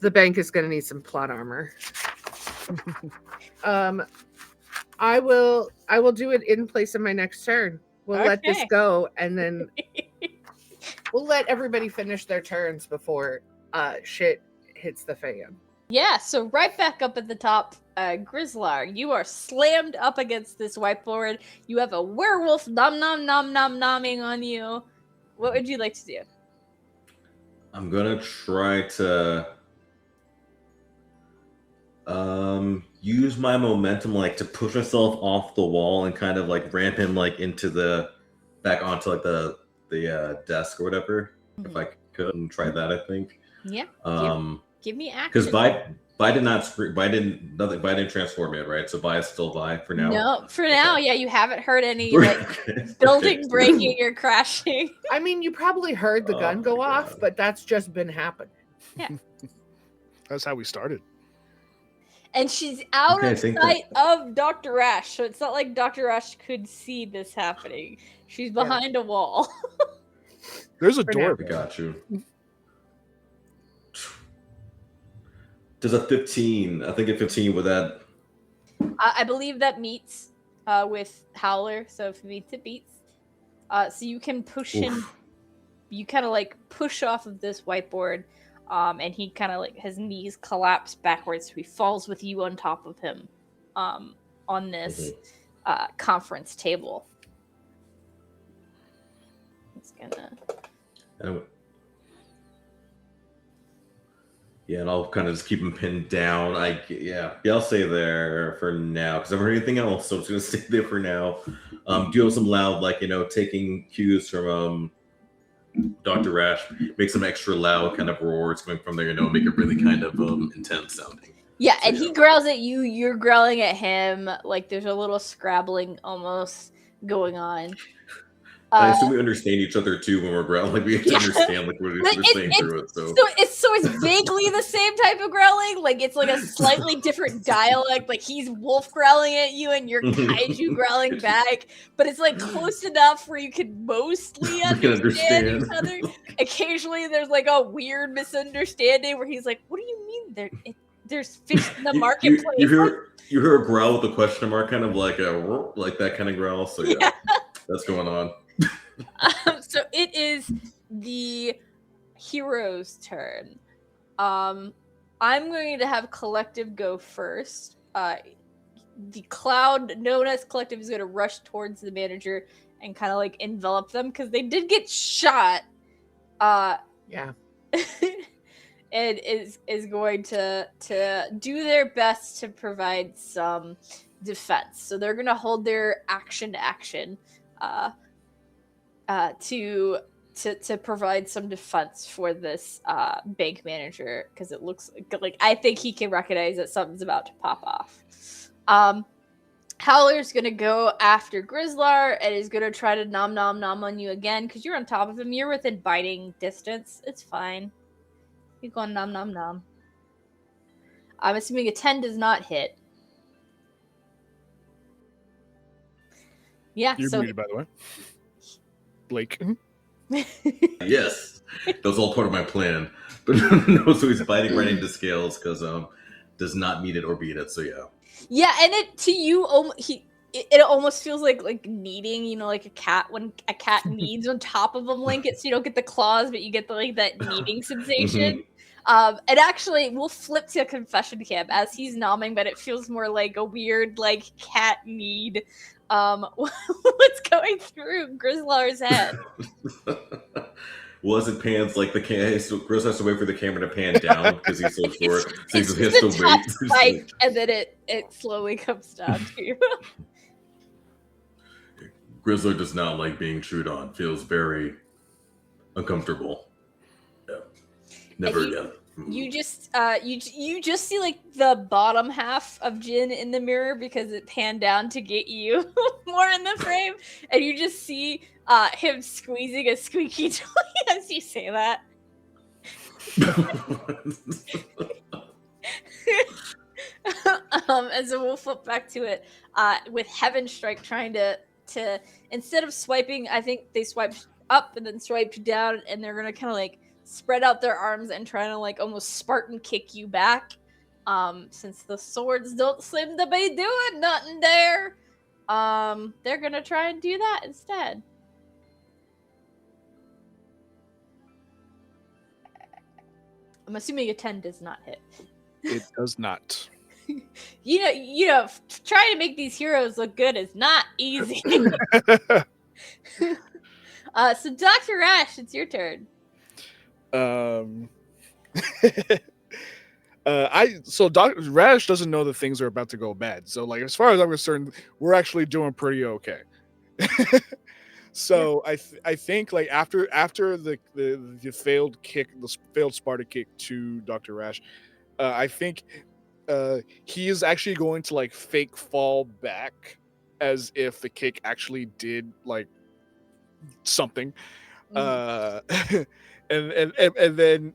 [SPEAKER 3] The bank is going to need some plot armor. I will do it in place of my next turn. We'll let this go, and then we'll let everybody finish their turns before shit hits the fan.
[SPEAKER 1] Yeah, so right back up at the top, Grizlar, you are slammed up against this whiteboard. You have a werewolf nomming on you. What would you like to do?
[SPEAKER 2] I'm gonna try to use my momentum to push myself off the wall and kind of ramp him into back onto the desk or whatever. Mm-hmm. If I could and try that, I think.
[SPEAKER 1] Yeah. Give me action.
[SPEAKER 2] Because Vi didn't transform yet, right? So Vi is still Vi for now.
[SPEAKER 1] No, for now, yeah. You haven't heard any building breaking or crashing.
[SPEAKER 3] I mean, you probably heard the gun go off, but that's just been happening.
[SPEAKER 1] Yeah.
[SPEAKER 4] That's how we started.
[SPEAKER 1] And she's out of sight of Dr. Rash, so it's not like Dr. Rash could see this happening. She's behind a wall.
[SPEAKER 4] There's a door.
[SPEAKER 2] I got you. Does a 15? I think a 15 with that.
[SPEAKER 1] I believe that meets with Howler, so if it meets, it beats. So you can push him. You kind of push off of this whiteboard, and he kind of his knees collapse backwards, so he falls with you on top of him, on this conference table. It's gonna.
[SPEAKER 2] Yeah, and I'll kind of just keep him pinned down. I'll stay there for now because I haven't heard anything else, so I'm just gonna stay there for now. Do some loud, taking cues from Dr. Rash, make some extra loud kind of roars coming from there, make it really kind of intense sounding.
[SPEAKER 1] Yeah, and he growls at you. You're growling at him. There's a little scrabbling almost going on.
[SPEAKER 2] I assume we understand each other too when we're growling. We have to understand what we're saying through it. So
[SPEAKER 1] it's vaguely the same type of growling. It's a slightly different dialect. He's wolf growling at you and you're kaiju growling back. But it's close enough where you can mostly understand each other. Occasionally there's a weird misunderstanding where he's like, "What do you mean there's fish in the marketplace?"
[SPEAKER 2] You hear a growl with a question mark, kind of like that kind of growl. So yeah. That's going on.
[SPEAKER 1] So it is the hero's turn. I'm going to have Collective go first. The cloud known as Collective is going to rush towards the manager and kind of envelop them because they did get shot.
[SPEAKER 3] Yeah.
[SPEAKER 1] And is going to do their best to provide some defense. So they're going to hold their action to provide some defense for this bank manager because it looks I think he can recognize that something's about to pop off. Howler's gonna go after Grizlar and is gonna try to nom on you again because you're on top of him. You're within biting distance. It's fine. You're going nom. I'm assuming a 10 does not hit. Yeah.
[SPEAKER 4] You're muted, by the way. Blake.
[SPEAKER 2] Yes, that was all part of my plan. But no, so he's biting right into scales because does not meet it or beat it. So yeah.
[SPEAKER 1] Yeah, and it to you, it almost feels like kneading. Like a cat when a cat kneads on top of a blanket, so you don't get the claws, but you get that kneading sensation. And actually, we'll flip to a confession camp as he's nomming, but it feels more like a weird cat knead. What's going through Grizlar's head?
[SPEAKER 2] Was it pans the camera? So Grizlar has to wait for the camera to pan down because he's so short. So he has to wait.
[SPEAKER 1] Spike, and then it slowly comes down to you.
[SPEAKER 2] Grizlar does not like being chewed on. Feels very uncomfortable. Yeah, never again.
[SPEAKER 1] You just you just see the bottom half of Jin in the mirror because it panned down to get you more in the frame, and you just see him squeezing a squeaky toy as you say that. And so we'll flip back to it with Heaven Strike trying to instead of swiping, I think they swiped up and then swiped down, and they're gonna kind of like spread out their arms and try to like almost Spartan kick you back. Since the swords don't seem to be doing nothing there, they're gonna try and do that instead. I'm assuming a 10 does not hit.
[SPEAKER 4] It does not.
[SPEAKER 1] You know, trying to make these heroes look good is not easy. So Dr. Rash, it's your turn.
[SPEAKER 4] Dr. Rash doesn't know that things are about to go bad. So, like, as far as I'm concerned, we're actually doing pretty okay. So yeah. I think like after the failed kick, the failed Sparta kick to Dr. Rash, I think he is actually going to like fake fall back as if the kick actually did like something. And then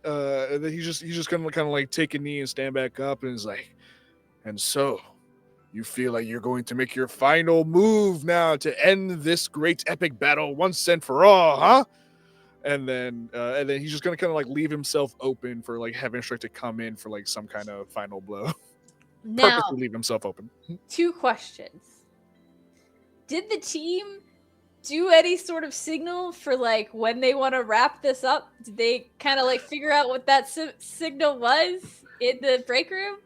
[SPEAKER 4] he's just gonna kind of like take a knee and stand back up and is like, and so you feel like you're going to make your final move now to end this great epic battle once and for all, huh? And then he's just gonna kind of like leave himself open for like Heaven Strike to come in for like some kind of final blow.
[SPEAKER 1] Now,
[SPEAKER 4] purposely leave himself open.
[SPEAKER 1] 2 questions. Did the team do any sort of signal for like when they want to wrap this up? Did they kind of like figure out what that signal was in the break room?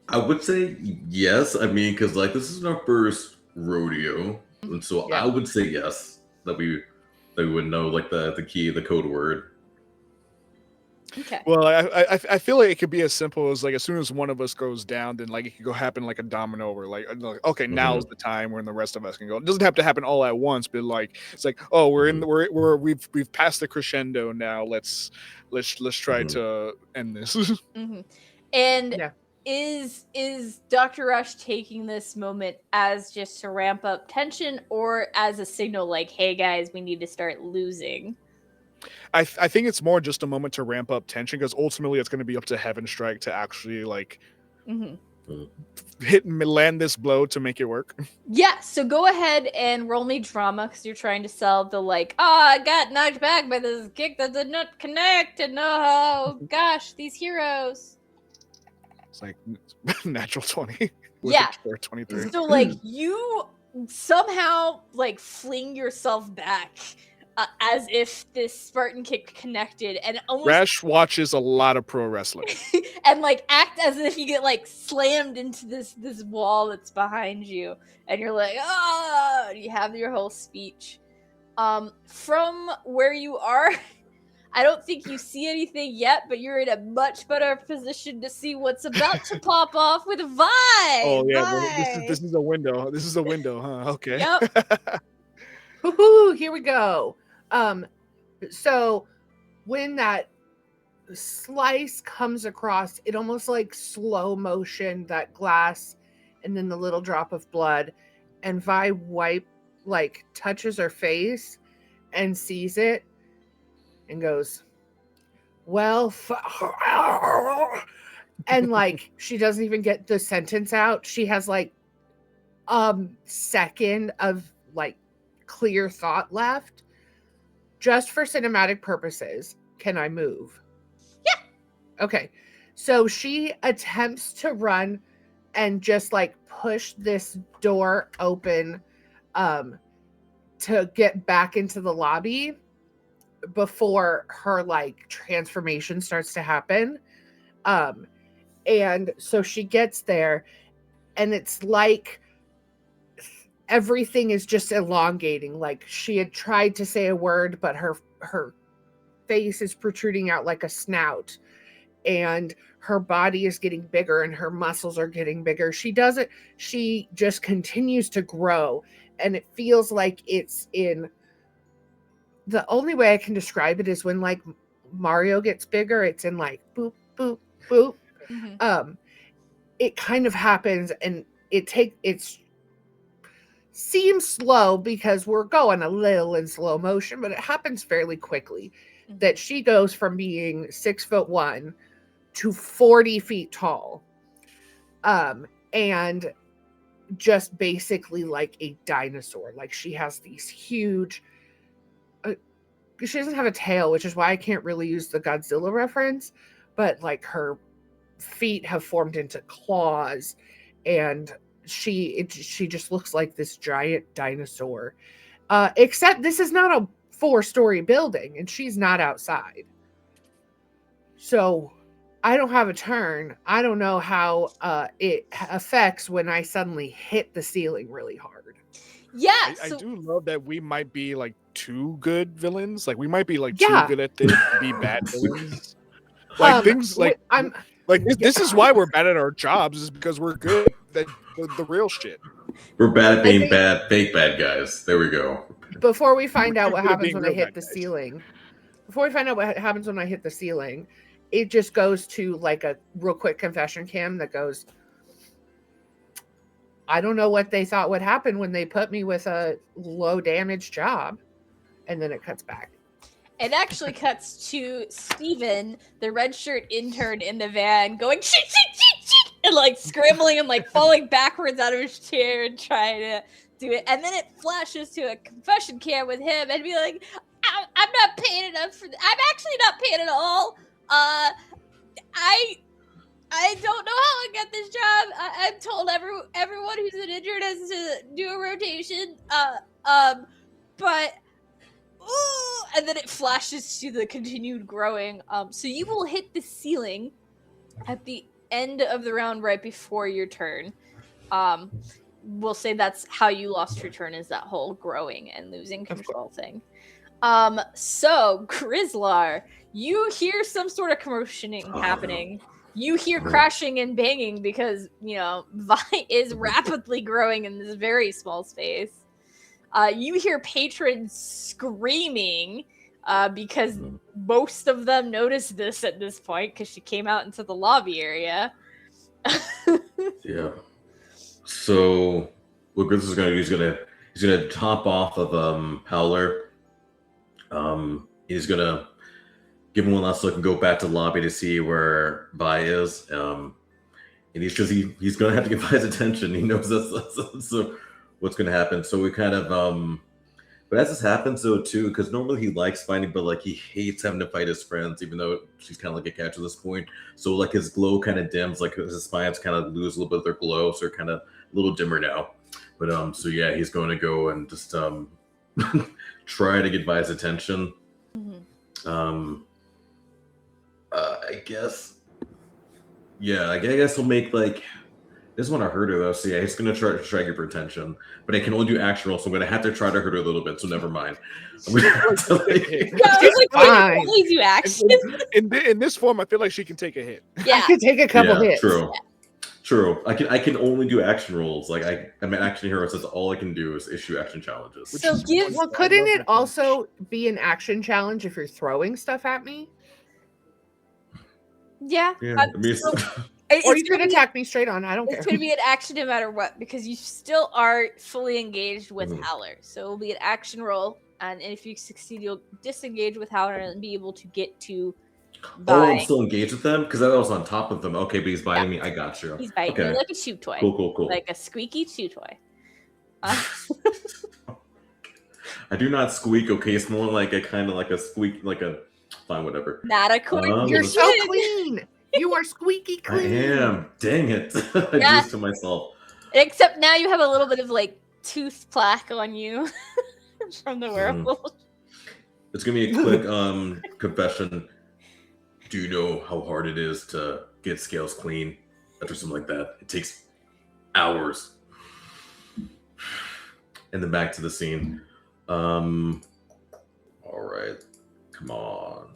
[SPEAKER 2] I would say yes. I mean, because like this is our first rodeo, and so I would say yes that we would know like the key, the code word.
[SPEAKER 1] Okay.
[SPEAKER 4] Well, I feel like it could be as simple as like as soon as one of us goes down, then like it could go happen like a domino, where like okay, now's the time when the rest of us can go. It doesn't have to happen all at once, but like it's like, oh, we've passed the crescendo now. Let's try to end this.
[SPEAKER 1] And is Dr. Rush taking this moment as just to ramp up tension, or as a signal like, hey guys, we need to start losing?
[SPEAKER 4] I think it's more just a moment to ramp up tension, because ultimately it's going to be up to Heaven Strike to actually like hit and land this blow to make it work.
[SPEAKER 1] Yeah, so go ahead and roll me drama, because you're trying to sell the like, I got knocked back by this kick that did not connect, and oh gosh, these heroes.
[SPEAKER 4] It's like natural 20.
[SPEAKER 1] Yeah.
[SPEAKER 4] 23.
[SPEAKER 1] So like you somehow like fling yourself back as if this Spartan kick connected, and almost
[SPEAKER 4] Rash watches a lot of pro wrestling
[SPEAKER 1] and like act as if you get like slammed into this wall that's behind you, and you're like, oh, you have your whole speech. From where you are, I don't think you see anything yet, but you're in a much better position to see what's about to pop off with Vi.
[SPEAKER 4] Oh yeah, well, this is a window. This is a window, huh? Okay.
[SPEAKER 1] Yep.
[SPEAKER 3] Woohoo! Here we go. So when that slice comes across, it almost like slow motion, that glass, and then the little drop of blood, and Vi touches her face and sees it and goes, well, and like she doesn't even get the sentence out. She has like second of like clear thought left. Just for cinematic purposes, can I move?
[SPEAKER 1] Yeah.
[SPEAKER 3] Okay. So she attempts to run and just like push this door open to get back into the lobby before her like transformation starts to happen. And so she gets there, and it's like everything is just elongating. Like she had tried to say a word, but her face is protruding out like a snout, and her body is getting bigger and her muscles are getting bigger. She just continues to grow, and it feels like it's in, the only way I can describe it is when like Mario gets bigger, it's in like boop, boop, boop. It kind of happens, and it's seems slow because we're going a little in slow motion, but it happens fairly quickly. that she goes from being 6'1" to 40 feet tall. And just basically like a dinosaur. Like she has these huge, she doesn't have a tail, which is why I can't really use the Godzilla reference, but like her feet have formed into claws, and she just looks like this giant dinosaur. Except this is not a 4-story building, and she's not outside. So I don't have a turn. I don't know how it affects when I suddenly hit the ceiling really hard.
[SPEAKER 1] Yeah,
[SPEAKER 4] I do love that we might be like too good villains. Like we might be like
[SPEAKER 3] Yeah.
[SPEAKER 4] too good at this to be bad villains. Like things like
[SPEAKER 3] I'm
[SPEAKER 4] like this is why we're bad at our jobs, is because we're good at the real shit.
[SPEAKER 2] We're bad at being fake bad guys. There we go.
[SPEAKER 3] Before we find out
[SPEAKER 4] We're
[SPEAKER 3] what
[SPEAKER 4] good at
[SPEAKER 3] happens
[SPEAKER 4] being
[SPEAKER 3] when I
[SPEAKER 4] real
[SPEAKER 3] hit
[SPEAKER 4] bad
[SPEAKER 3] the
[SPEAKER 4] guys.
[SPEAKER 3] ceiling, before we find out what happens when I hit the ceiling, it just goes to like a real quick confession cam that goes, I don't know what they thought would happen when they put me with a low damage job. And then it cuts back.
[SPEAKER 1] It actually cuts to Steven, the red shirt intern in the van, going shit, shit, shit, shit, and like scrambling and like falling backwards out of his chair and trying to do it. And then it flashes to a confession cam with him and be like, I'm not paying enough for I'm actually not paying at all. I don't know how I got this job. I'm told everyone who's an intern has to do a rotation. But and then it flashes to the continued growing. So you will hit the ceiling at the end of the round right before your turn. We'll say that's how you lost your turn, is that whole growing and losing control thing. So Grizlar, you hear some sort of commotioning happening. You hear crashing and banging because, you know, Vi is rapidly growing in this very small space. You hear patrons screaming because most of them noticed this at this point because she came out into the lobby area.
[SPEAKER 2] Yeah. So what Grizz is going to do, he's gonna top off of Howler. He's gonna give him one last look and go back to the lobby to see where Vi is. And he's gonna have to give Vi his attention. He knows that's so what's gonna happen. So we kind of but as this happens though too, because normally he likes fighting, but like he hates having to fight his friends, even though she's kind of like a catch at this point. So like his glow kind of dims, like his spines kind of lose a little bit of their glow, so they're kind of a little dimmer now. But so yeah, he's going to go and just try to get Vi's attention. Mm-hmm. I guess. Yeah, I guess he'll make like. He doesn't want to hurt her though, so yeah, he's gonna try to get her attention, but I can only do action rolls, so I'm gonna have to try to hurt her a little bit. So never mind.
[SPEAKER 1] Only do action.
[SPEAKER 4] In this form, I feel like she can take a hit.
[SPEAKER 3] Yeah, I can take a couple hits.
[SPEAKER 2] True. True. I can only do action rolls. Like I'm an action hero, so that's all I can do is issue action challenges.
[SPEAKER 1] So
[SPEAKER 3] couldn't it also be an action challenge if you're throwing stuff at me?
[SPEAKER 1] Yeah.
[SPEAKER 3] Or you can attack me straight on. I don't care.
[SPEAKER 1] It's going to be an action no matter what, because you still are fully engaged with Howler. So it will be an action roll, and if you succeed, you'll disengage with Howler and be able to get to Vi.
[SPEAKER 2] Oh, I'm still engaged with them? Because I was on top of them. Okay, but he's biting me. I got you.
[SPEAKER 1] He's biting you like a chew toy.
[SPEAKER 2] Cool.
[SPEAKER 1] Like a squeaky chew toy.
[SPEAKER 2] I do not squeak, okay? It's more like a kind of like a squeak, like a... Fine, whatever.
[SPEAKER 1] Not a coin.
[SPEAKER 3] You're so clean. You are squeaky clean.
[SPEAKER 2] I am. Dang it. I do this to myself.
[SPEAKER 1] Except now you have a little bit of like tooth plaque on you from the werewolf.
[SPEAKER 2] It's gonna be a quick confession. Do you know how hard it is to get scales clean after something like that? It takes hours. And then back to the scene. All right. Come on.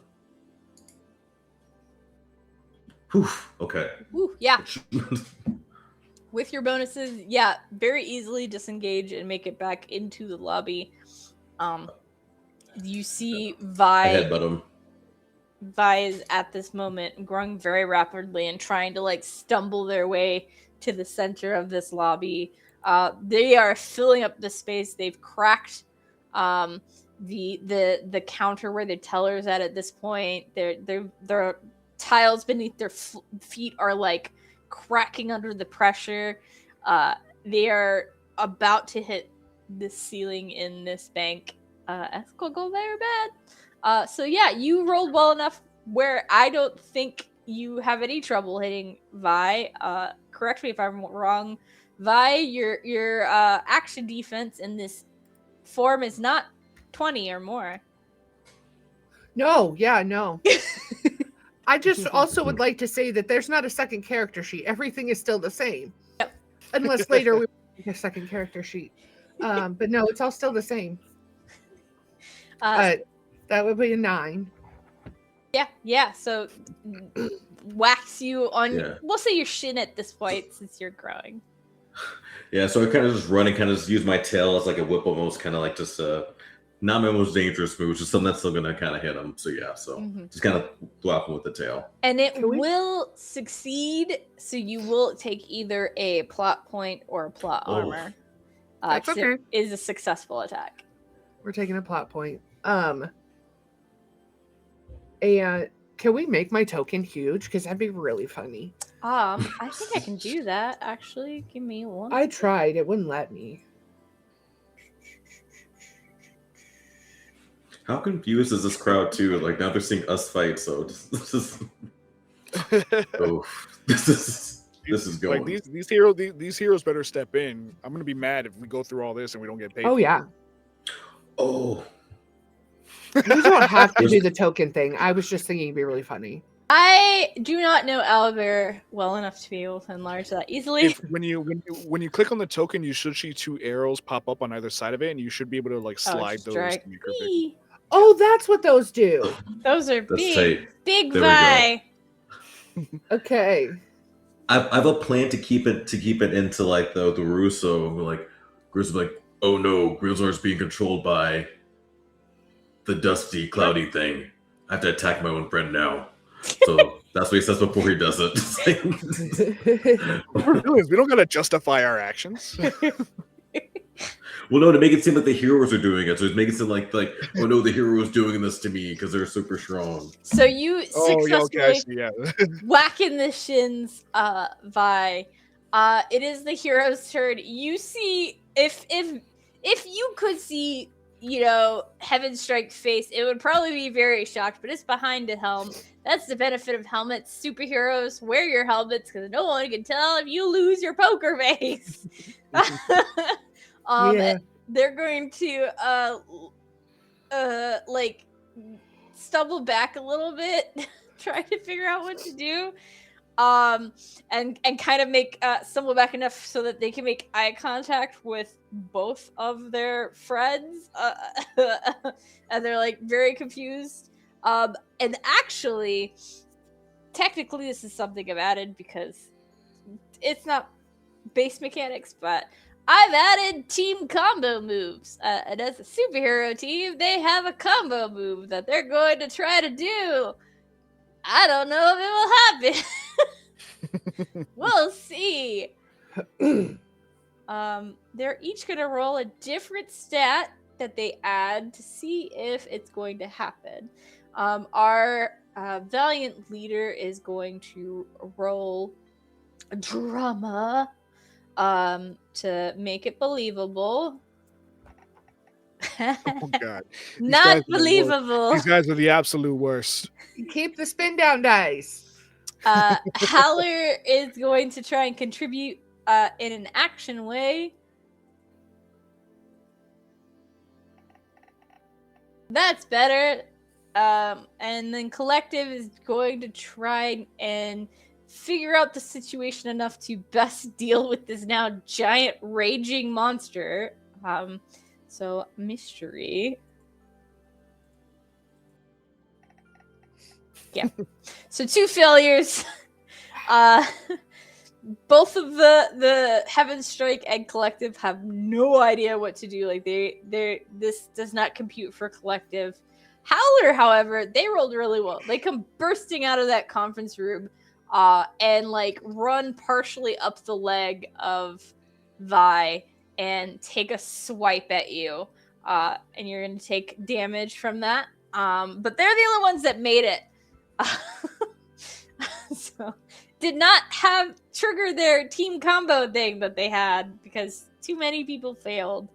[SPEAKER 2] Whew. Okay.
[SPEAKER 1] Ooh, yeah. With your bonuses, yeah, very easily disengage and make it back into the lobby. You see Vi.
[SPEAKER 2] I headbutt him.
[SPEAKER 1] Vi is at this moment growing very rapidly and trying to like stumble their way to the center of this lobby. They are filling up the space. They've cracked the counter where the teller's at this point. Their tiles beneath their feet are like cracking under the pressure. They are about to hit the ceiling in this bank. That's gonna go very bad. So yeah, you rolled well enough where I don't think you have any trouble hitting Vi. Correct me if I'm wrong. Vi, your action defense in this form is not 20 or more.
[SPEAKER 3] No. I just also would like to say that there's not a second character sheet. Everything is still the same.
[SPEAKER 1] Yep.
[SPEAKER 3] Unless later we make a second character sheet. But no, it's all still the same. That would be a 9.
[SPEAKER 1] Yeah. So whacks you on,
[SPEAKER 2] Yeah.
[SPEAKER 1] we'll say your shin at this point since you're growing.
[SPEAKER 2] Yeah, so I kind of just run and kind of just use my tail as like a whip almost, kind of like just not my most dangerous move, just something that's still going to kind of hit him. So yeah, just kind of thwap him with the tail.
[SPEAKER 1] And it will succeed, so you will take either a plot point or a plot armor.
[SPEAKER 3] That's okay.
[SPEAKER 1] It is a successful attack.
[SPEAKER 3] We're taking a plot point. And can we make my token huge? Because that'd be really funny.
[SPEAKER 1] I think I can do that, actually. Give me one.
[SPEAKER 3] I tried. It wouldn't let me.
[SPEAKER 2] How confused is this crowd too? Like now they're seeing us fight, so this is going.
[SPEAKER 4] Like these heroes better step in. I'm gonna be mad if we go through all this and we don't get paid.
[SPEAKER 3] Oh yeah.
[SPEAKER 2] Oh.
[SPEAKER 3] You don't have to do the token thing. I was just thinking it'd be really funny.
[SPEAKER 1] I do not know Owlbear well enough to be able to enlarge that easily.
[SPEAKER 4] When you click on the token, you should see 2 arrows pop up on either side of it, and you should be able to like slide those. To make her big.
[SPEAKER 3] Oh, that's what those do.
[SPEAKER 1] Those are big Vi.
[SPEAKER 3] Okay.
[SPEAKER 2] I have a plan to keep it into like the Russo. Like Grizlar's like, oh no, Grizlar's being controlled by the dusty, cloudy thing. I have to attack my own friend now. So that's what he says before he does it.
[SPEAKER 4] What we're doing is we don't gotta justify our actions.
[SPEAKER 2] Well, no, to make it seem like the heroes are doing it. So it's making it seem like oh no, the hero is doing this to me because they're super strong.
[SPEAKER 1] So you successfully whack in the shins, Vi. It is the hero's turn. You see, if you could see, Heaven Strike's face, it would probably be very shocked, but it's behind a helm. That's the benefit of helmets. Superheroes, wear your helmets because no one can tell if you lose your poker face. They're going to stumble back a little bit, trying to figure out what to do. And kind of make stumble back enough so that they can make eye contact with both of their friends, and they're like very confused. And actually, technically, this is something I've added because it's not base mechanics, but I've added team combo moves. And as a superhero team, they have a combo move that they're going to try to do. I don't know if it will happen. We'll see. They're each going to roll a different stat that they add to see if it's going to happen. Our Valiant leader is going to roll drama to make it believable.
[SPEAKER 4] Oh God!
[SPEAKER 1] Not believable.
[SPEAKER 4] These guys are the absolute worst.
[SPEAKER 3] Keep the spin down dice.
[SPEAKER 1] Howler is going to try and contribute in an action way. That's better. And then Collective is going to try and figure out the situation enough to best deal with this now giant raging monster. So mystery. Yeah. So 2 failures. Both of the Heaven Strike and Collective have no idea what to do. Like this does not compute for Collective. Howler, however, they rolled really well. They come bursting out of that conference room and run partially up the leg of Vi and take a swipe at you. and you're going to take damage from that. But they're the only ones that made it. So did not have trigger their team combo thing that they had because too many people failed.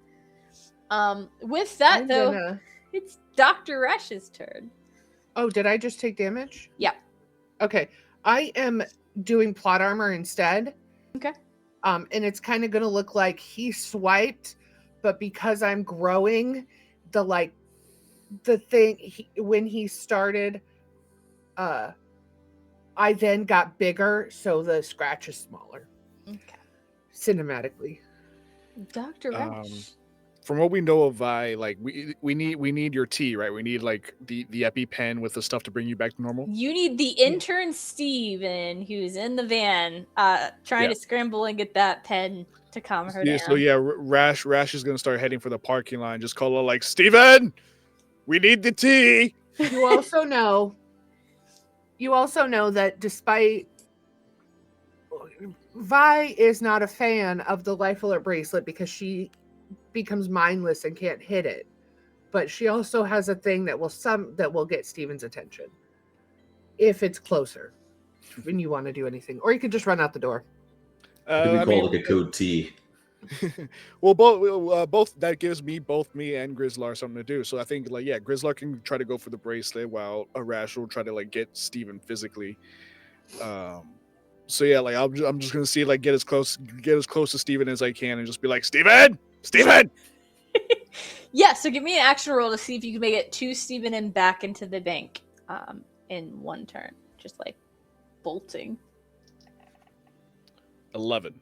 [SPEAKER 1] With that, it's Dr. Rash's turn.
[SPEAKER 3] Oh, did I just take damage?
[SPEAKER 1] Yeah.
[SPEAKER 3] Okay. I am doing plot armor instead.
[SPEAKER 1] Okay.
[SPEAKER 3] And it's kind of going to look like he swiped, but because I'm growing, the thing when he started, I then got bigger, so the scratch is smaller.
[SPEAKER 1] Okay.
[SPEAKER 3] Cinematically.
[SPEAKER 1] Dr. Rash.
[SPEAKER 4] From what we know of Vi, like we need your tea, right? We need like the EpiPen with the stuff to bring you back to normal.
[SPEAKER 1] You need the intern Steven, who's in the van, trying to scramble and get that pen to calm her down.
[SPEAKER 4] So Rash is gonna start heading for the parking lot. Just call her like, Steven, we need the tea.
[SPEAKER 3] You also know that despite Vi is not a fan of the Life Alert bracelet because she becomes mindless and can't hit it, but she also has a thing that will get Steven's attention if it's closer when you want to do anything, or you could just run out the door.
[SPEAKER 2] We call it a code T.
[SPEAKER 4] Well, both that gives both me and Grizlar something to do. So I think Grizlar can try to go for the bracelet while Rash will try to get Steven physically. So I'm just gonna see get as close to Steven as I can and just be like, Steven!
[SPEAKER 1] Yeah, so give me an action roll to see if you can make it to Steven and back into the bank in one turn. Just bolting.
[SPEAKER 4] 11.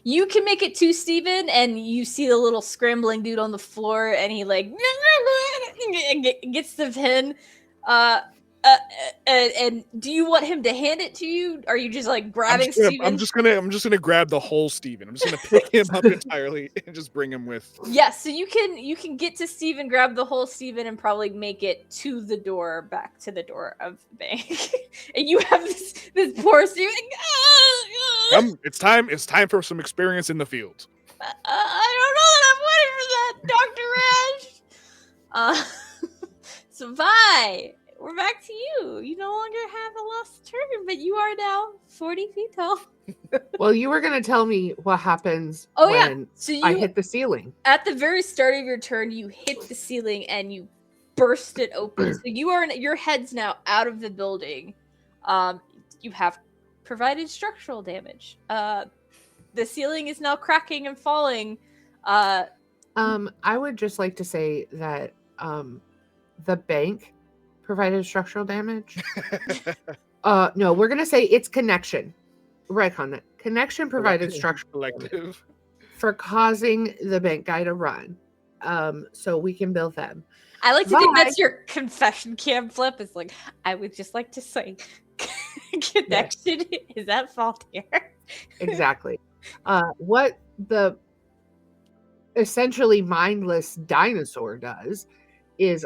[SPEAKER 1] You can make it to Steven, and you see the little scrambling dude on the floor, and he gets the pin. And do you want him to hand it to you? Are you just grabbing Steven?
[SPEAKER 4] I'm just gonna grab the whole Steven. I'm just gonna pick him up entirely and just bring him with.
[SPEAKER 1] Yeah, so you can get to Steven, grab the whole Steven, and probably make it to the door, back to the door of the bank. And you have this poor Steven.
[SPEAKER 4] It's time for some experience in the field.
[SPEAKER 1] I don't know that I'm waiting for that, Dr. Rash. So Vi, we're back to you. You no longer have a lost turn, but you are now 40 feet tall.
[SPEAKER 3] Well, you were going to tell me what happens when I hit the ceiling.
[SPEAKER 1] At the very start of your turn, you hit the ceiling and you burst it open. So your head's now out of the building. You have provided structural damage. The ceiling is now cracking and falling.
[SPEAKER 3] I would just like to say that the bank provided structural damage. No, we're gonna say it's connection. Right on it. Connection provided structural damage for causing the bank guy to run. So we can build them.
[SPEAKER 1] I like to think that's your confession cam flip. It's I would just like to say connection is at fault here.
[SPEAKER 3] Exactly. What the essentially mindless dinosaur does is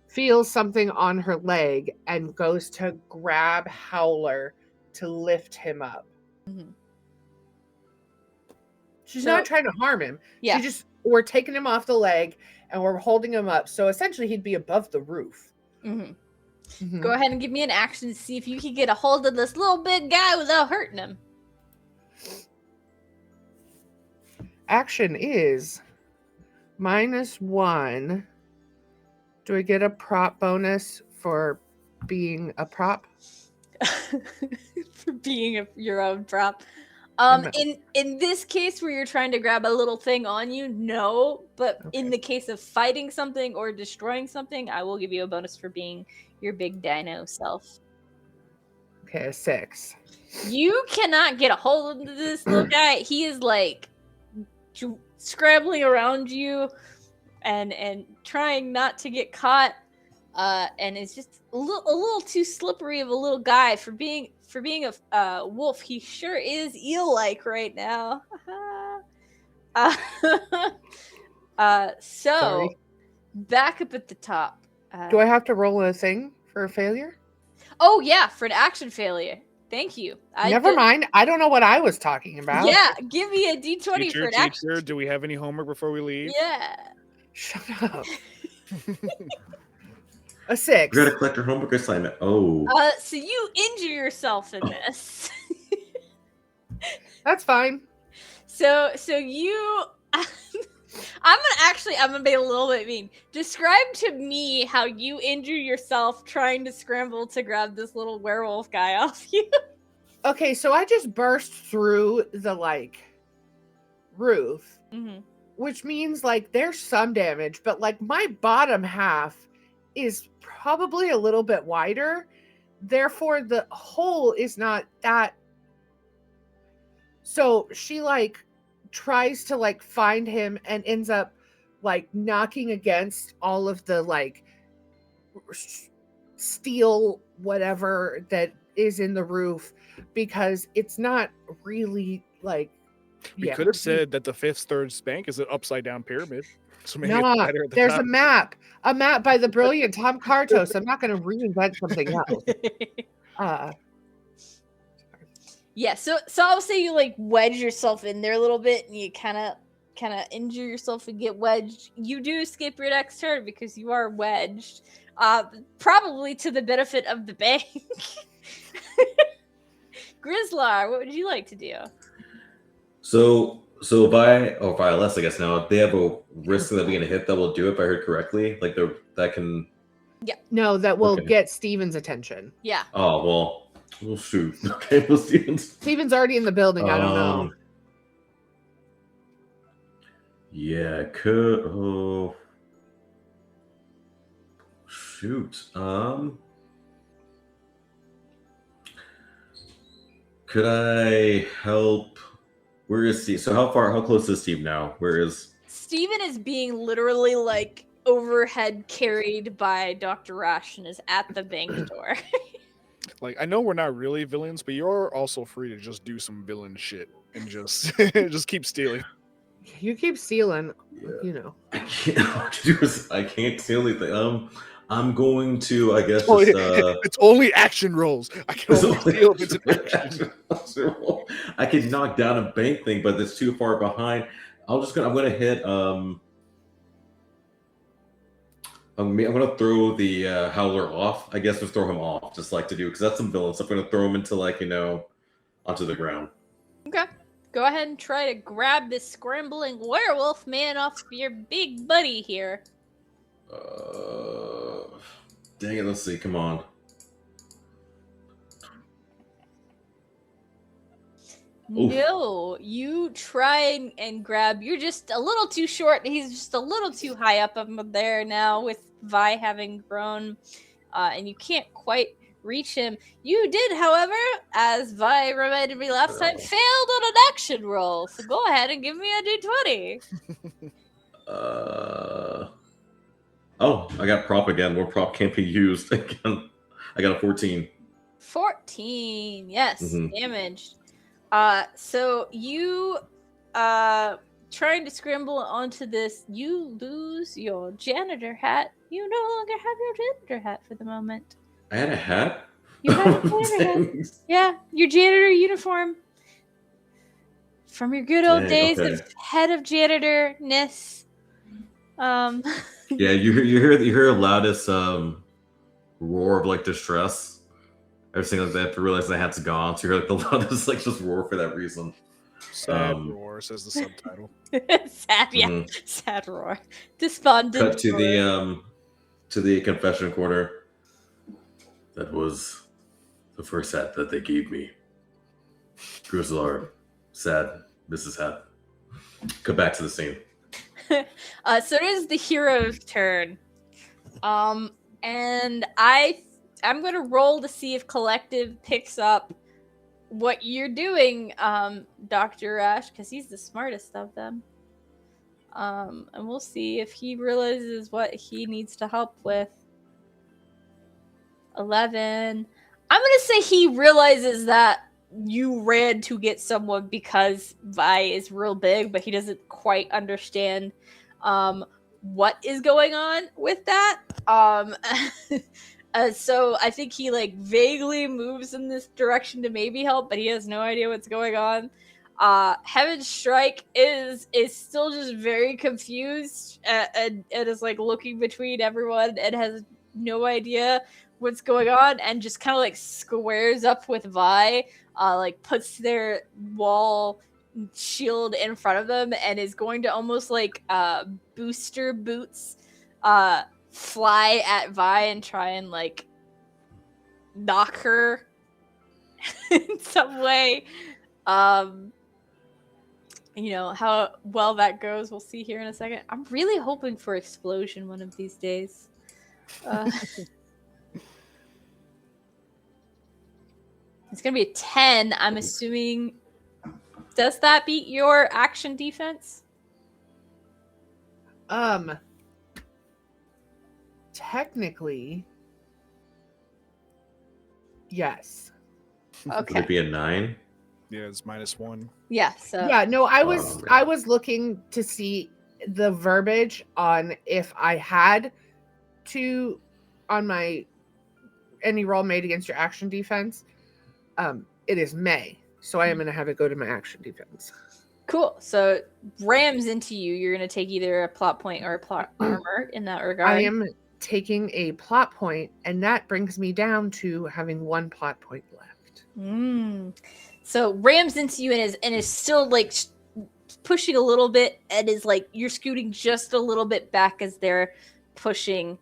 [SPEAKER 3] feels something on her leg and goes to grab Howler to lift him up. Mm-hmm. She's not trying to harm him. Yeah. We're taking him off the leg and we're holding him up. So essentially he'd be above the roof.
[SPEAKER 1] Mm-hmm. Mm-hmm. Go ahead and give me an action to see if you can get a hold of this little big guy without hurting him.
[SPEAKER 3] Action is -1. Do I get a prop bonus for being a prop?
[SPEAKER 1] For being your own prop. In this case where you're trying to grab a little thing on you, no. But in the case of fighting something or destroying something, I will give you a bonus for being your big dino self.
[SPEAKER 3] Okay, a 6.
[SPEAKER 1] You cannot get a hold of this little guy. He is scrambling around you and trying not to get caught. And it's just a little too slippery of a little guy for being a wolf. He sure is eel-like right now. Sorry. Back up at the top.
[SPEAKER 3] Do I have to roll a thing for a failure?
[SPEAKER 1] Oh yeah, for an action failure. Thank you.
[SPEAKER 3] Never mind. I don't know what I was talking about.
[SPEAKER 1] Yeah, give me a D20 for an action.
[SPEAKER 4] Do we have any homework before we leave?
[SPEAKER 1] Yeah.
[SPEAKER 3] Shut up. A 6.
[SPEAKER 2] We gotta collect our homework assignment. Oh.
[SPEAKER 1] So you injure yourself in this.
[SPEAKER 3] That's fine.
[SPEAKER 1] So you I'm gonna be a little bit mean. Describe to me how you injure yourself trying to scramble to grab this little werewolf guy off you.
[SPEAKER 3] Okay, so I just burst through the roof, which means there's some damage, but my bottom half is probably a little bit wider. Therefore, the hole is not that. So she tries to find him and ends up knocking against all of the steel whatever that is in the roof, because it's not really
[SPEAKER 4] we could have said that the Fifth Third Bank is an upside down pyramid. So maybe
[SPEAKER 3] no,
[SPEAKER 4] it's better at the
[SPEAKER 3] there's
[SPEAKER 4] top.
[SPEAKER 3] a map by the brilliant Tom Kartos. I'm not going to reinvent something else.
[SPEAKER 1] Yeah, so I'll say you wedge yourself in there a little bit, and you kind of injure yourself and get wedged. You do skip your next turn because you are wedged, probably to the benefit of the bank. Grizlar, what would you like to do?
[SPEAKER 2] So Violet, I guess now they have a risk that we're gonna hit that will do it. If I heard correctly, that can.
[SPEAKER 1] Yeah.
[SPEAKER 3] No, that will get Steven's attention.
[SPEAKER 1] Yeah.
[SPEAKER 2] Oh well, shoot. Okay, well,
[SPEAKER 3] Steven's already in the building. I don't know.
[SPEAKER 2] Yeah, it could. Oh, shoot. Could I help? Where is Steve? So how close is Steve now? Where is
[SPEAKER 1] Steven? Is being literally overhead carried by Dr. Rash and is at the bank door.
[SPEAKER 4] I know we're not really villains, but you're also free to just do some villain shit and just just keep stealing.
[SPEAKER 3] You keep stealing,
[SPEAKER 2] I can't steal anything. I'm going to, I guess,
[SPEAKER 4] it's only action rolls. I can only steal if it's an action.
[SPEAKER 2] I can knock down a bank thing, but it's too far behind. I'm gonna hit. I'm gonna throw the Howler off. I guess just throw him off, just to do, because that's some villain stuff. I'm gonna throw him into onto the ground.
[SPEAKER 1] Okay. Go ahead and try to grab this scrambling werewolf man off your big buddy here.
[SPEAKER 2] Dang it, let's see. Come on.
[SPEAKER 1] No, you try and grab. You're just a little too short. He's just a little too high up there now with Vi having grown, and you can't quite reach him. You did, however, as Vi reminded me last time, failed on an action roll. So go ahead and give me a d20.
[SPEAKER 2] Oh, I got prop again. More prop can't be used again. I got a 14.
[SPEAKER 1] 14, yes, damaged. So you trying to scramble onto this, you lose your janitor hat. You no longer have your janitor hat for the moment.
[SPEAKER 2] I had a hat?
[SPEAKER 1] You had a janitor hat. Yeah, your janitor uniform. From your good old days of head of janitor-ness.
[SPEAKER 2] Yeah, you hear the loudest roar of distress. Everything like that to realize the hat's gone. So you hear the loudest just roar for that reason.
[SPEAKER 4] Sad roar says the subtitle.
[SPEAKER 1] Sad, yeah. Sad roar. Despondent.
[SPEAKER 2] Cut to the confession corner. That was the first hat that they gave me. Grizlar, sad, Mrs. Hat. Cut back to the scene.
[SPEAKER 1] So it is the hero's turn. And I'm going to roll to see if Collective picks up what you're doing, Dr. Rash, because he's the smartest of them. And we'll see if he realizes what he needs to help with. 11. I'm going to say he realizes that you ran to get someone because Vi is real big, but he doesn't quite understand what is going on with that. So I think he vaguely moves in this direction to maybe help, but he has no idea what's going on. Heaven's Strike is still just very confused and is like looking between everyone and has no idea what's going on, and just kind of like squares up with Vi, like puts their wall shield in front of them and is going to almost like booster boots fly at Vi and try and like knock her in some way. You know, how well that goes, we'll see here in a second. I'm really hoping for explosion one of these days. It's gonna be a 10, I'm assuming. Does that beat your action defense?
[SPEAKER 3] Technically, yes.
[SPEAKER 1] Okay.
[SPEAKER 2] Would it be a 9?
[SPEAKER 4] Yeah, it's -1.
[SPEAKER 1] Yeah, so
[SPEAKER 3] Yeah, no, I was looking to see the verbiage on if I had to on my any roll made against your action defense. It is May, so I am going to have it go to my action defense.
[SPEAKER 1] Cool. So rams into you. You're going to take either a plot point or a plot armor in that regard.
[SPEAKER 3] I am taking a plot point, and that brings me down to having 1 plot point left.
[SPEAKER 1] So rams into you and is still like pushing a little bit, and is like you're scooting just a little bit back as they're pushing.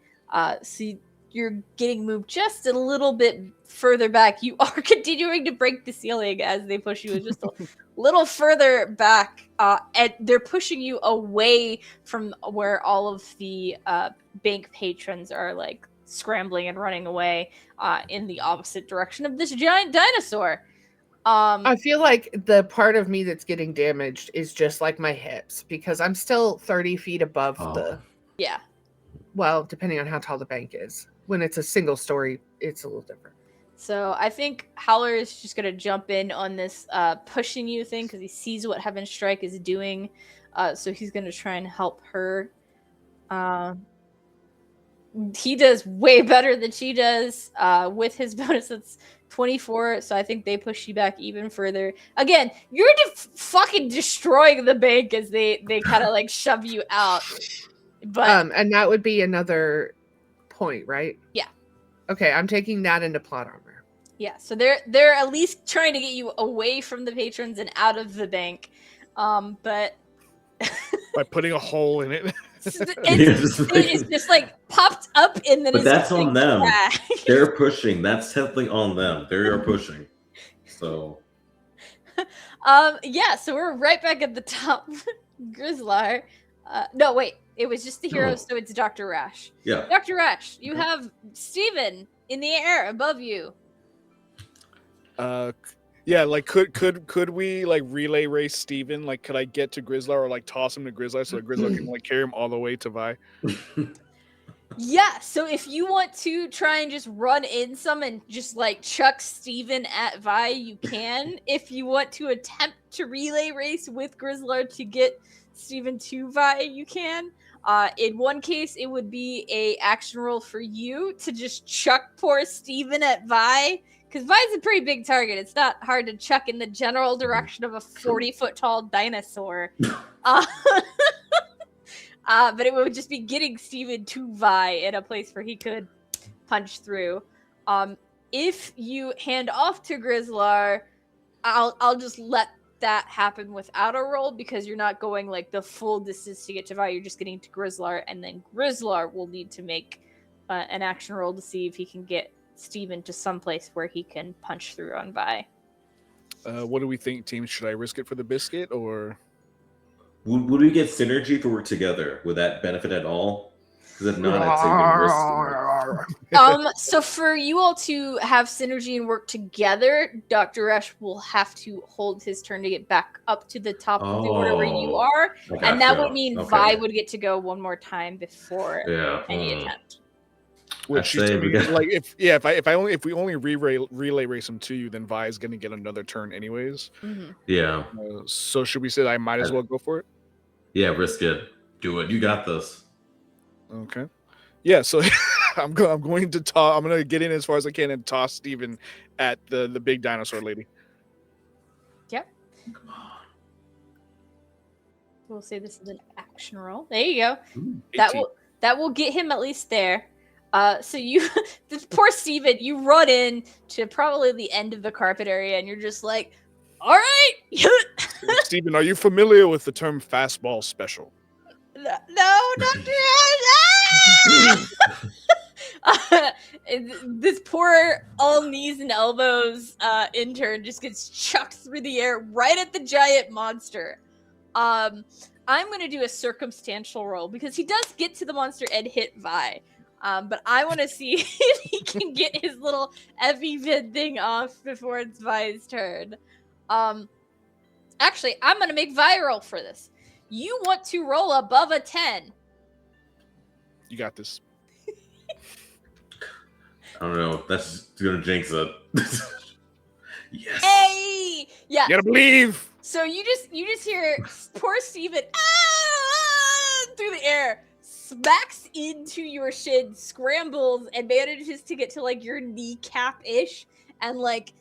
[SPEAKER 1] So you're getting moved just a little bit further back. You are continuing to break the ceiling as they push you just a little further back, and they're pushing you away from where all of the bank patrons are like scrambling and running away in the opposite direction of this giant dinosaur.
[SPEAKER 3] I feel like the part of me that's getting damaged is just like my hips, because I'm still 30 feet above the...
[SPEAKER 1] Yeah.
[SPEAKER 3] Well, depending on how tall the bank is. When it's a single story, it's a little different.
[SPEAKER 1] So I think Howler is just going to jump in on this pushing you thing because he sees what Heaven Strike is doing. So he's going to try and help her. He does way better than she does with his bonus. It's 24, so I think they push you back even further. Again, you're fucking destroying the bank as they kind of like shove you out. But
[SPEAKER 3] and that would be another point, right?
[SPEAKER 1] Yeah.
[SPEAKER 3] Okay, I'm taking that into plot armor.
[SPEAKER 1] Yeah, so they're at least trying to get you away from the patrons and out of the bank, but
[SPEAKER 4] by putting a hole in it.
[SPEAKER 1] It's just like popped up and then.
[SPEAKER 2] But that's on them. They're pushing. That's definitely on them. They are pushing. So.
[SPEAKER 1] Yeah. So we're right back at the top. Grizlar. No, wait. It was just the heroes, so it's Dr. Rash.
[SPEAKER 2] Yeah.
[SPEAKER 1] Dr. Rash, you have Steven in the air above you.
[SPEAKER 4] Yeah, like could we like relay race Steven? Like, could I get to Grizlar or like toss him to Grizlar so that Grizlar can like carry him all the way to Vi?
[SPEAKER 1] Yeah, so if you want to try and just run in some and just like chuck Steven at Vi, you can. If you want to attempt to relay race with Grizlar to get Steven to Vi, you can. In one case, it would be a action roll for you to just chuck poor Steven at Vi. Because Vi's a pretty big target. It's not hard to chuck in the general direction of a 40-foot tall dinosaur. But it would just be getting Steven to Vi in a place where he could punch through. If you hand off to Grizlar, I'll just let that happen without a roll because you're not going like the full distance to get to Vi. You're just getting to Grizlar, and then Grizlar will need to make an action roll to see if he can get Steven to someplace where he can punch through on Vi.
[SPEAKER 4] What do we think, team? Should I risk it for the biscuit, or
[SPEAKER 2] would we get synergy if we work together? Would that benefit at all? Because if not, I'd say we risk.
[SPEAKER 1] So for you all to have synergy and work together, Dr. Resh will have to hold his turn to get back up to the top of the order where you are, and that would mean Vi would get to go one more time before any attempt.
[SPEAKER 4] Which like if we only relay race him to you, then Vi is going to get another turn anyways.
[SPEAKER 1] Mm-hmm.
[SPEAKER 2] Yeah.
[SPEAKER 4] So should we say that I might as well go for it?
[SPEAKER 2] Yeah, risk it. Do it. You got this.
[SPEAKER 4] Okay. Yeah. So I'm going to toss. I'm going to get in as far as I can and toss Steven at the big dinosaur lady.
[SPEAKER 1] Yep.
[SPEAKER 2] Come on.
[SPEAKER 1] We'll say this is an action roll. There you go.
[SPEAKER 2] Ooh,
[SPEAKER 1] That will get him at least there. So you, this poor Steven, you run in to probably the end of the carpet area, and you're just like, all right.
[SPEAKER 4] Steven, are you familiar with the term fastball special?
[SPEAKER 1] No, Dr. This poor all knees and elbows intern just gets chucked through the air right at the giant monster. I'm going to do a circumstantial roll because he does get to the monster and hit Vi. But I want to see if he can get his little EpiPen thing off before it's Vi's turn. Actually, I'm going to make Vi roll for this. You want to roll above a 10.
[SPEAKER 4] You got this.
[SPEAKER 2] I don't know. That's gonna jinx it. Yes.
[SPEAKER 1] Hey! Yeah.
[SPEAKER 4] You gotta believe.
[SPEAKER 1] So you just hear poor Steven through the air, smacks into your shin, scrambles, and manages to get to like your kneecap-ish, and like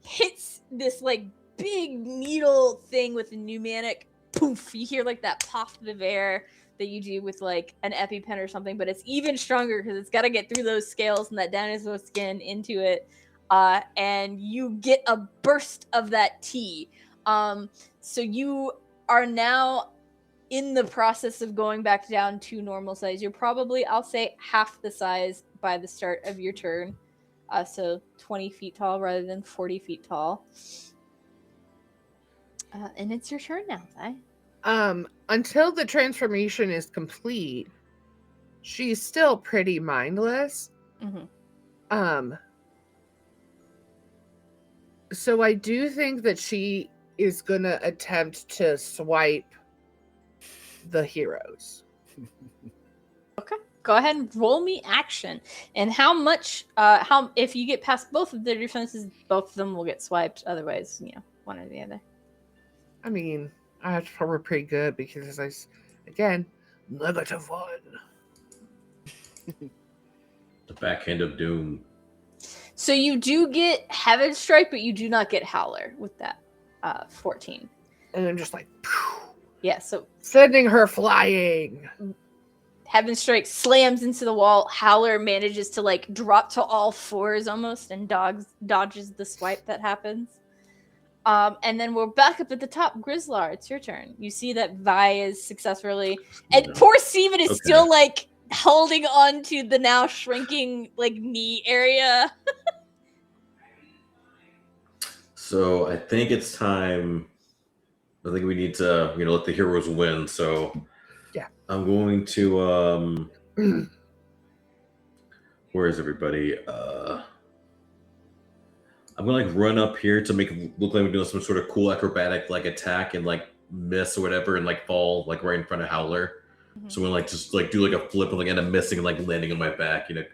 [SPEAKER 1] hits this like big needle thing with a pneumatic poof. You hear like that positive air that you do with like an EpiPen or something, but it's even stronger because it's got to get through those scales and that dinosaur skin into it, and you get a burst of that tea. So you are now in the process of going back down to normal size. You're probably, I'll say, half the size by the start of your turn. So 20 feet tall rather than 40 feet tall. And it's your turn now, Vi.
[SPEAKER 3] Until the transformation is complete, she's still pretty mindless.
[SPEAKER 1] Mm-hmm.
[SPEAKER 3] So I do think that she is gonna attempt to swipe the heroes.
[SPEAKER 1] Okay. Go ahead and roll me action. And how much, if you get past both of their defenses, both of them will get swiped. Otherwise, one or the other.
[SPEAKER 3] I mean, that's probably pretty good because again, -1.
[SPEAKER 2] The backhand of doom.
[SPEAKER 1] So you do get Heaven Strike, but you do not get Howler with that 14.
[SPEAKER 3] And I'm just like, phew,
[SPEAKER 1] yeah, so
[SPEAKER 3] sending her flying.
[SPEAKER 1] Heaven Strike slams into the wall. Howler manages to like drop to all fours almost and dodges the swipe that happens. And then we're back up at the top. Grizlar, it's your turn. You see that Vi is successfully, and poor Steven is still like holding on to the now shrinking like knee area.
[SPEAKER 2] So I think it's time. I think we need to, let the heroes win. So
[SPEAKER 3] yeah,
[SPEAKER 2] I'm going to. Where is everybody? I'm gonna like run up here to make it look like we're doing some sort of cool acrobatic like attack and like miss or whatever and like fall like right in front of Howler. Mm-hmm. So I'm gonna like just like do like a flip and like end up missing and like landing on my back, in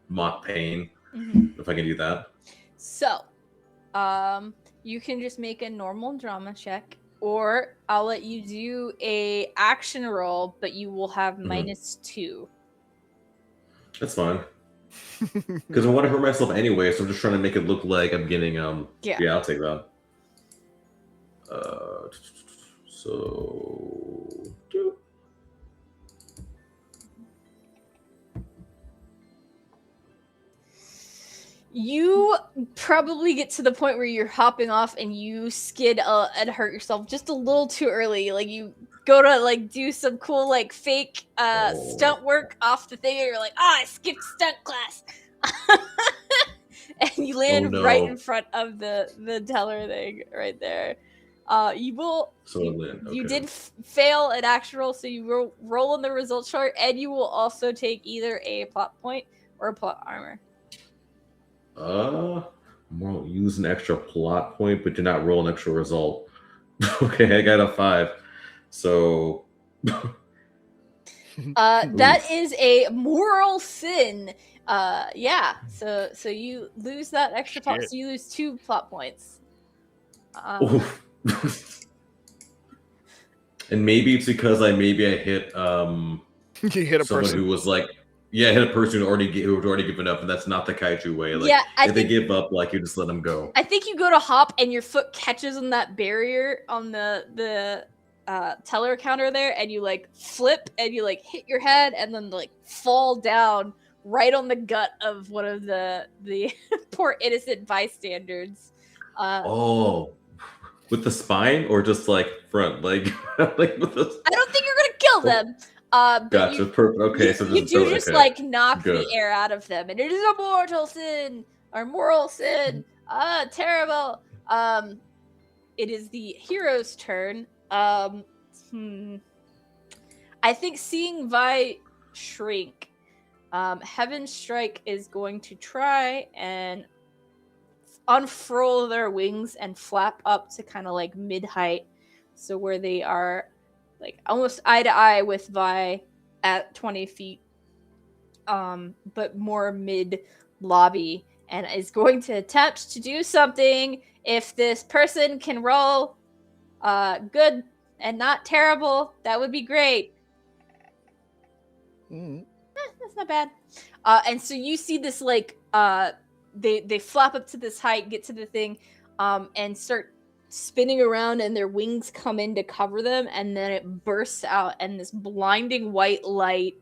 [SPEAKER 2] mock pain. Mm-hmm. If I can do that.
[SPEAKER 1] So, you can just make a normal drama check, or I'll let you do a action roll, but you will have -2.
[SPEAKER 2] That's fine. Because I want to hurt myself anyway, so I'm just trying to make it look like I'm getting yeah, I'll take that. So
[SPEAKER 1] you probably get to the point where you're hopping off and you skid and hurt yourself just a little too early. Like you go to like do some cool like fake stunt work off the thing and you're like, I skipped stunt class. And you land right in front of the teller thing right there. You will you did fail an action roll, so you roll on the result chart, and you will also take either a plot point or a plot armor.
[SPEAKER 2] Won't use an extra plot point, but do not roll an extra result. Okay, I got a 5. So
[SPEAKER 1] that is a moral sin. Yeah. So you lose that extra plot. So you lose 2 plot points.
[SPEAKER 2] And maybe it's because I hit
[SPEAKER 4] you hit a
[SPEAKER 2] someone
[SPEAKER 4] person
[SPEAKER 2] who was like, yeah, I hit a person who had already given up, and that's not the kaiju way. Like,
[SPEAKER 1] yeah,
[SPEAKER 2] if they give up, like you just let them go.
[SPEAKER 1] I think you go to hop and your foot catches on that barrier on the teller counter there, and you like flip and you like hit your head and then like fall down right on the gut of one of the poor innocent bystanders.
[SPEAKER 2] With the spine or just like front, like like with the.
[SPEAKER 1] I don't think you're gonna kill them. But
[SPEAKER 2] Gotcha. Perfect. Okay, so
[SPEAKER 1] you do just
[SPEAKER 2] okay.
[SPEAKER 1] like knock
[SPEAKER 2] Good.
[SPEAKER 1] the air out of them, and it is a mortal sin or moral sin. Terrible. It is the hero's turn. I think seeing Vi shrink, Heaven Strike is going to try and unfurl their wings and flap up to kind of like mid-height, so where they are like almost eye to eye with Vi at 20 feet, but more mid-lobby, and is going to attempt to do something. If this person can roll good and not terrible, that would be great. That's not bad. And so you see this like they flap up to this height, get to the thing, and start spinning around, and their wings come in to cover them, and then it bursts out, and this blinding white light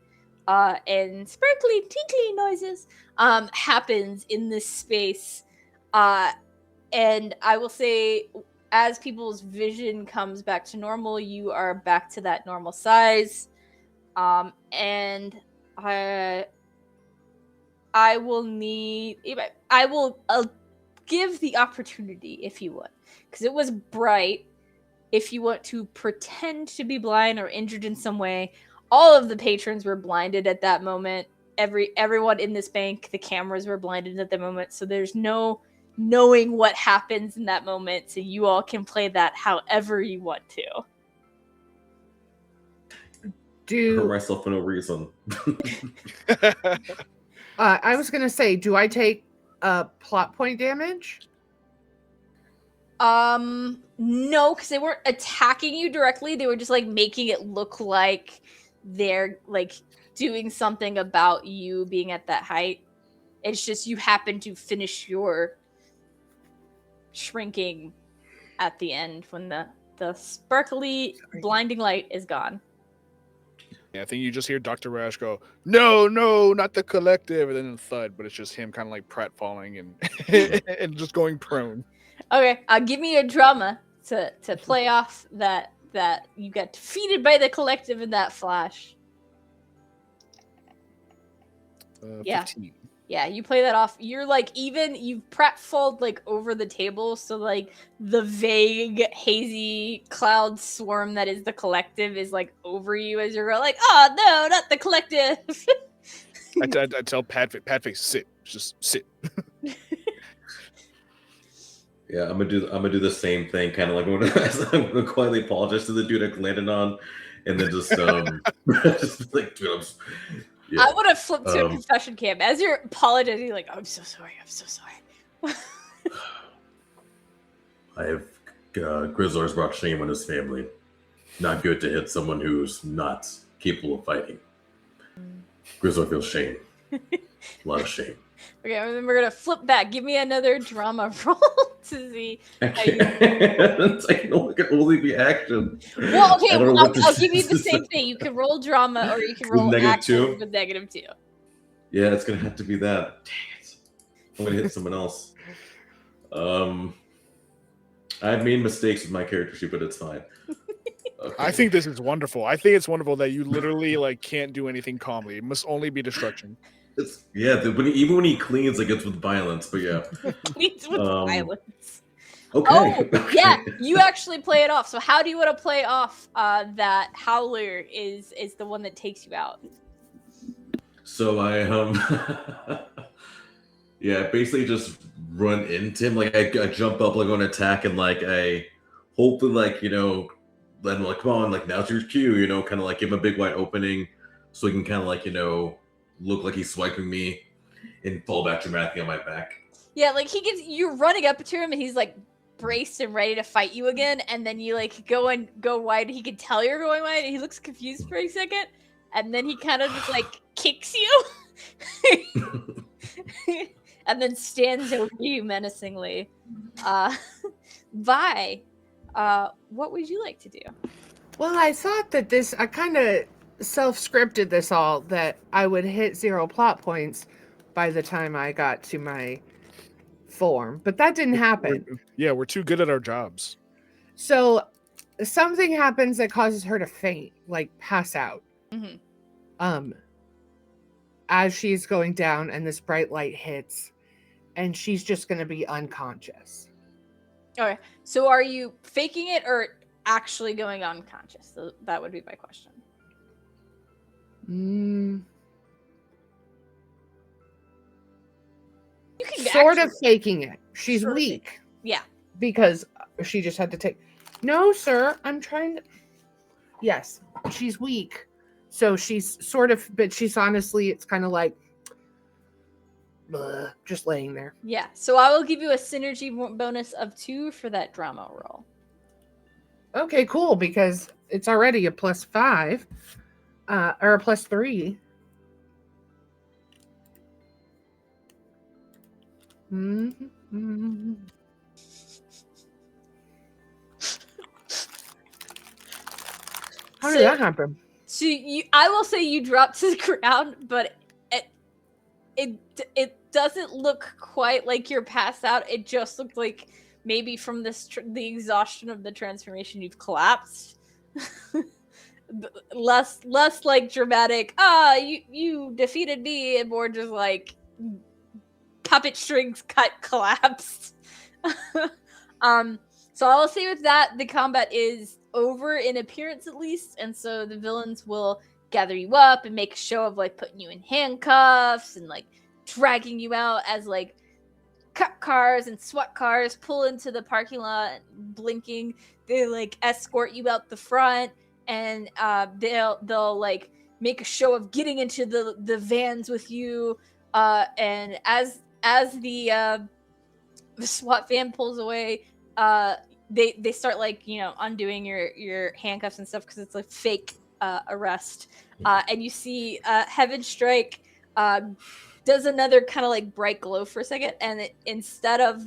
[SPEAKER 1] and sparkly tinkly noises happens in this space. And I will say, as people's vision comes back to normal, you are back to that normal size. And I will give the opportunity, if you would, because it was bright. If you want to pretend to be blind or injured in some way, all of the patrons were blinded at that moment. Everyone in this bank, the cameras were blinded at the moment, so there's no knowing what happens in that moment. So you all can play that however you want to.
[SPEAKER 2] Hurt myself for no reason.
[SPEAKER 3] I was gonna say, do I take plot point damage?
[SPEAKER 1] No, because they weren't attacking you directly. They were just like making it look like they're like doing something about you being at that height. It's just you happen to finish your shrinking at the end when the sparkly blinding light is gone.
[SPEAKER 4] Yeah, I think you just hear Dr. Rash go, no, not the collective, and then thud, but it's just him kind of like pratfalling and and just going prone.
[SPEAKER 1] Okay, give me a drama to play off that you got defeated by the collective in that flash.
[SPEAKER 4] 15.
[SPEAKER 1] Yeah, you play that off. You're like, even you've pratfalled like over the table, so like the vague, hazy cloud swarm that is the collective is like over you as you're like, oh no, not the collective.
[SPEAKER 4] I tell Patface, sit, just sit.
[SPEAKER 2] Yeah, I'm gonna do the same thing, kind of like when I'm gonna quietly apologize to the dude I landed on, and then just just like, dude,
[SPEAKER 1] I would have flipped to a confession cam as you're apologizing, like, I'm so sorry.
[SPEAKER 2] I have Grizlar's brought shame on his family. Not good to hit someone who's not capable of fighting. Grizlar feels shame. A lot of shame.
[SPEAKER 1] Okay, and then we're gonna flip back. Give me another drama roll to see.
[SPEAKER 2] I can only be action.
[SPEAKER 1] Well, okay, I'll give you the same thing. You can roll drama, or you can roll action with -2.
[SPEAKER 2] Yeah, it's gonna have to be that. Dang it! I'm gonna hit someone else. I've made mistakes with my character sheet, but it's fine. Okay.
[SPEAKER 4] I think this is wonderful. I think it's wonderful that you literally like can't do anything calmly. It must only be destruction.
[SPEAKER 2] Even when he cleans, like it's with violence. But yeah,
[SPEAKER 1] cleans with violence.
[SPEAKER 2] Okay.
[SPEAKER 1] Oh, yeah, you actually play it off. So how do you want to play off that Howler is the one that takes you out?
[SPEAKER 2] So I basically just run into him. Like I jump up, like on attack, and like I hopefully let him like, come on, like now's your cue, kind of like give him a big wide opening so he can kind of like look like he's swiping me and fall back dramatically on my back. Yeah, like you're running up to him and he's like braced and ready to fight you again, and then you like go wide. He can tell you're going wide, and he looks confused for a second, and then he kind of just like kicks you, and then stands over you menacingly. Vi, what would you like to do?
[SPEAKER 3] Well, I thought that I kind of self-scripted this all, that I would hit 0 plot points by the time I got to my form, but that didn't happen.
[SPEAKER 4] We're too good at our jobs.
[SPEAKER 3] So something happens that causes her to faint, like pass out.
[SPEAKER 1] Mm-hmm.
[SPEAKER 3] As she's going down and this bright light hits, and she's just going to be unconscious.
[SPEAKER 1] Okay, so are you faking it or actually going unconscious? So that would be my question.
[SPEAKER 3] You can sort of faking it. She's weak.
[SPEAKER 1] Yeah.
[SPEAKER 3] Because she just had to take... No, sir, I'm trying to... Yes, she's weak. So she's sort of... But she's honestly, it's kind of like... just laying there.
[SPEAKER 1] Yeah, so I will give you a synergy bonus of 2 for that drama roll.
[SPEAKER 3] Okay, cool, because it's already a +5. Or a +3. Mm-hmm. How did that happen?
[SPEAKER 1] So I will say you dropped to the ground, but it doesn't look quite like you're passed out. It just looked like maybe from the exhaustion of the transformation you've collapsed. less like dramatic. You defeated me, and more just like puppet strings collapsed. So I'll say with that, the combat is over in appearance at least, and so the villains will gather you up and make a show of like putting you in handcuffs and like dragging you out as like cop cars and SWAT cars pull into the parking lot, blinking. They like escort you out the front, and they'll like make a show of getting into the vans with you. And as the SWAT van pulls away, they start like, you know, undoing your handcuffs and stuff because it's a fake arrest. And you see Heaven Strike does another kind of like bright glow for a second, and instead of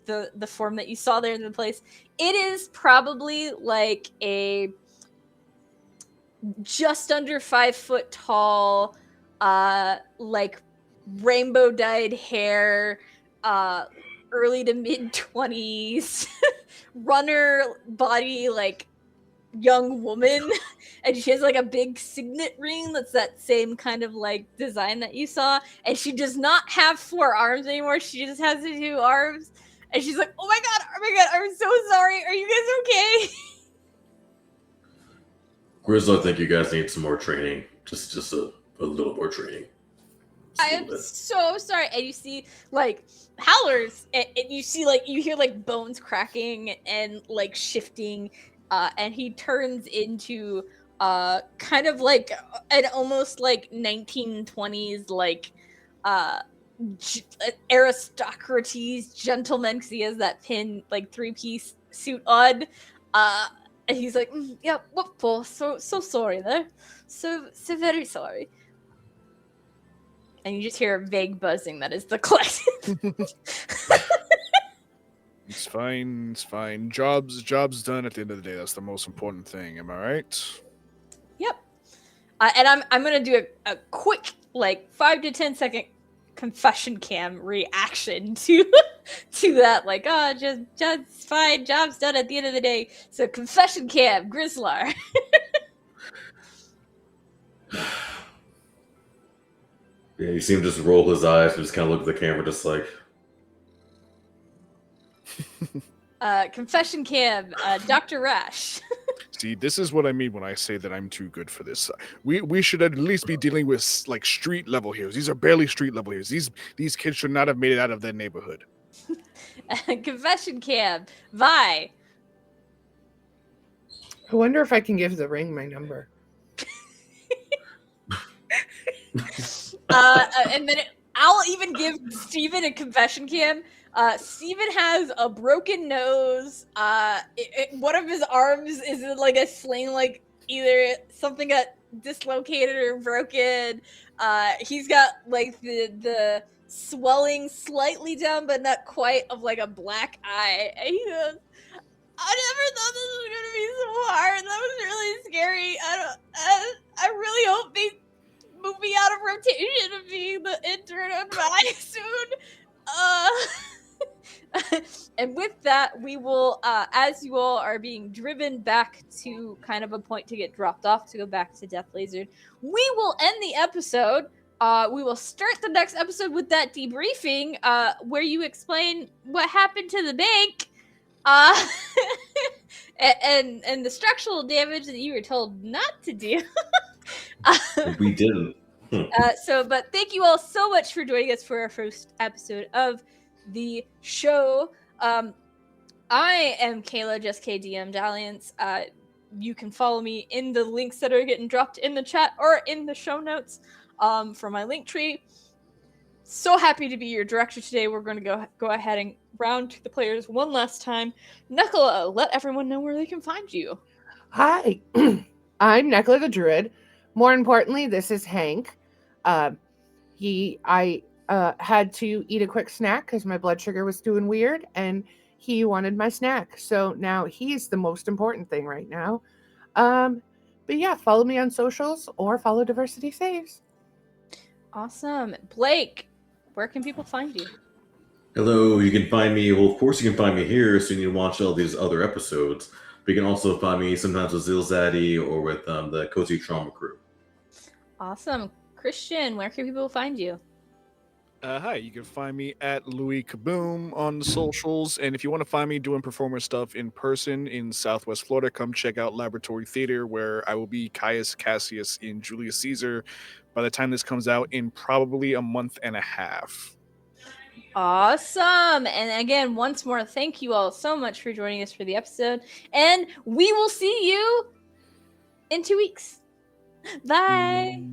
[SPEAKER 1] the form that you saw there in the place, it is probably like a just under 5 foot tall, like rainbow dyed hair, early to mid 20s, runner body, like young woman. And she has like a big signet ring that's that same kind of like design that you saw, and she does not have 4 arms anymore. She just has the 2 arms, and she's like, oh my god, I'm so sorry, are you guys okay?
[SPEAKER 2] Grizlar, I think you guys need some more training. Just a little more training.
[SPEAKER 1] I am so sorry. And you see like howlers, and you see like, you hear like bones cracking and like shifting, and he turns into kind of like an almost like 1920s like aristocracies gentleman, because he has that pin like 3-piece suit on, and he's like, yeah, what for? So sorry there, so very sorry. And you just hear a vague buzzing that is the collective.
[SPEAKER 4] It's fine. Job's done at the end of the day. That's the most important thing. Am I right?
[SPEAKER 1] Yep. And I'm gonna do a quick like 5 to 10 second confession cam reaction to that. Like, just fine. Job's done at the end of the day. So confession cam, Grizlar.
[SPEAKER 2] Yeah, you see him just roll his eyes and just kind of look at the camera, just like.
[SPEAKER 1] Confession cam, Dr. Rash.
[SPEAKER 4] See, this is what I mean when I say that I'm too good for this. We should at least be dealing with like street level heroes. These are barely street level heroes. These kids should not have made it out of their neighborhood.
[SPEAKER 1] Confession cam, Vi.
[SPEAKER 3] I wonder if I can give the ring my number.
[SPEAKER 1] And then I'll even give Steven a confession cam. Steven has a broken nose. One of his arms is in like a sling, like either something got dislocated or broken. He's got like the swelling slightly down, but not quite, of like a black eye. And he goes, never thought this was gonna be so hard. That was really scary. I really hope they move me out of rotation of being the intern on Vi soon. And with that, we will, as you all are being driven back to kind of a point to get dropped off to go back to Deathlazered, we will end the episode. We will start the next episode with that debriefing, where you explain what happened to the bank, and the structural damage that you were told not to do.
[SPEAKER 2] We didn't.
[SPEAKER 1] But thank you all so much for joining us for our first episode of the show. I am Kayla, just KDM Dalliance. You can follow me in the links that are getting dropped in the chat or in the show notes for my link tree. So happy to be your director today. We're going to go ahead and round to the players one last time. Nekla, let everyone know where they can find you.
[SPEAKER 3] Hi, I'm Nekla the Druid. More importantly, this is Hank. I had to eat a quick snack because my blood sugar was doing weird, and he wanted my snack. So now he's the most important thing right now. But yeah, follow me on socials or follow Diversity Saves.
[SPEAKER 1] Awesome. Blake, where can people find you?
[SPEAKER 2] Hello, you can find me. Well, of course, you can find me here, so you need to watch all these other episodes. But you can also find me sometimes with Deathlazered or with the Cozy Trauma crew.
[SPEAKER 1] Awesome. Christian, where can people find you?
[SPEAKER 4] Hi, you can find me at Louis Kaboom on the socials. And if you want to find me doing performance stuff in person in Southwest Florida, come check out Laboratory Theater, where I will be Caius Cassius in Julius Caesar by the time this comes out in probably a month and a half.
[SPEAKER 1] Awesome. And again, once more, thank you all so much for joining us for the episode. And we will see you in 2 weeks. Bye.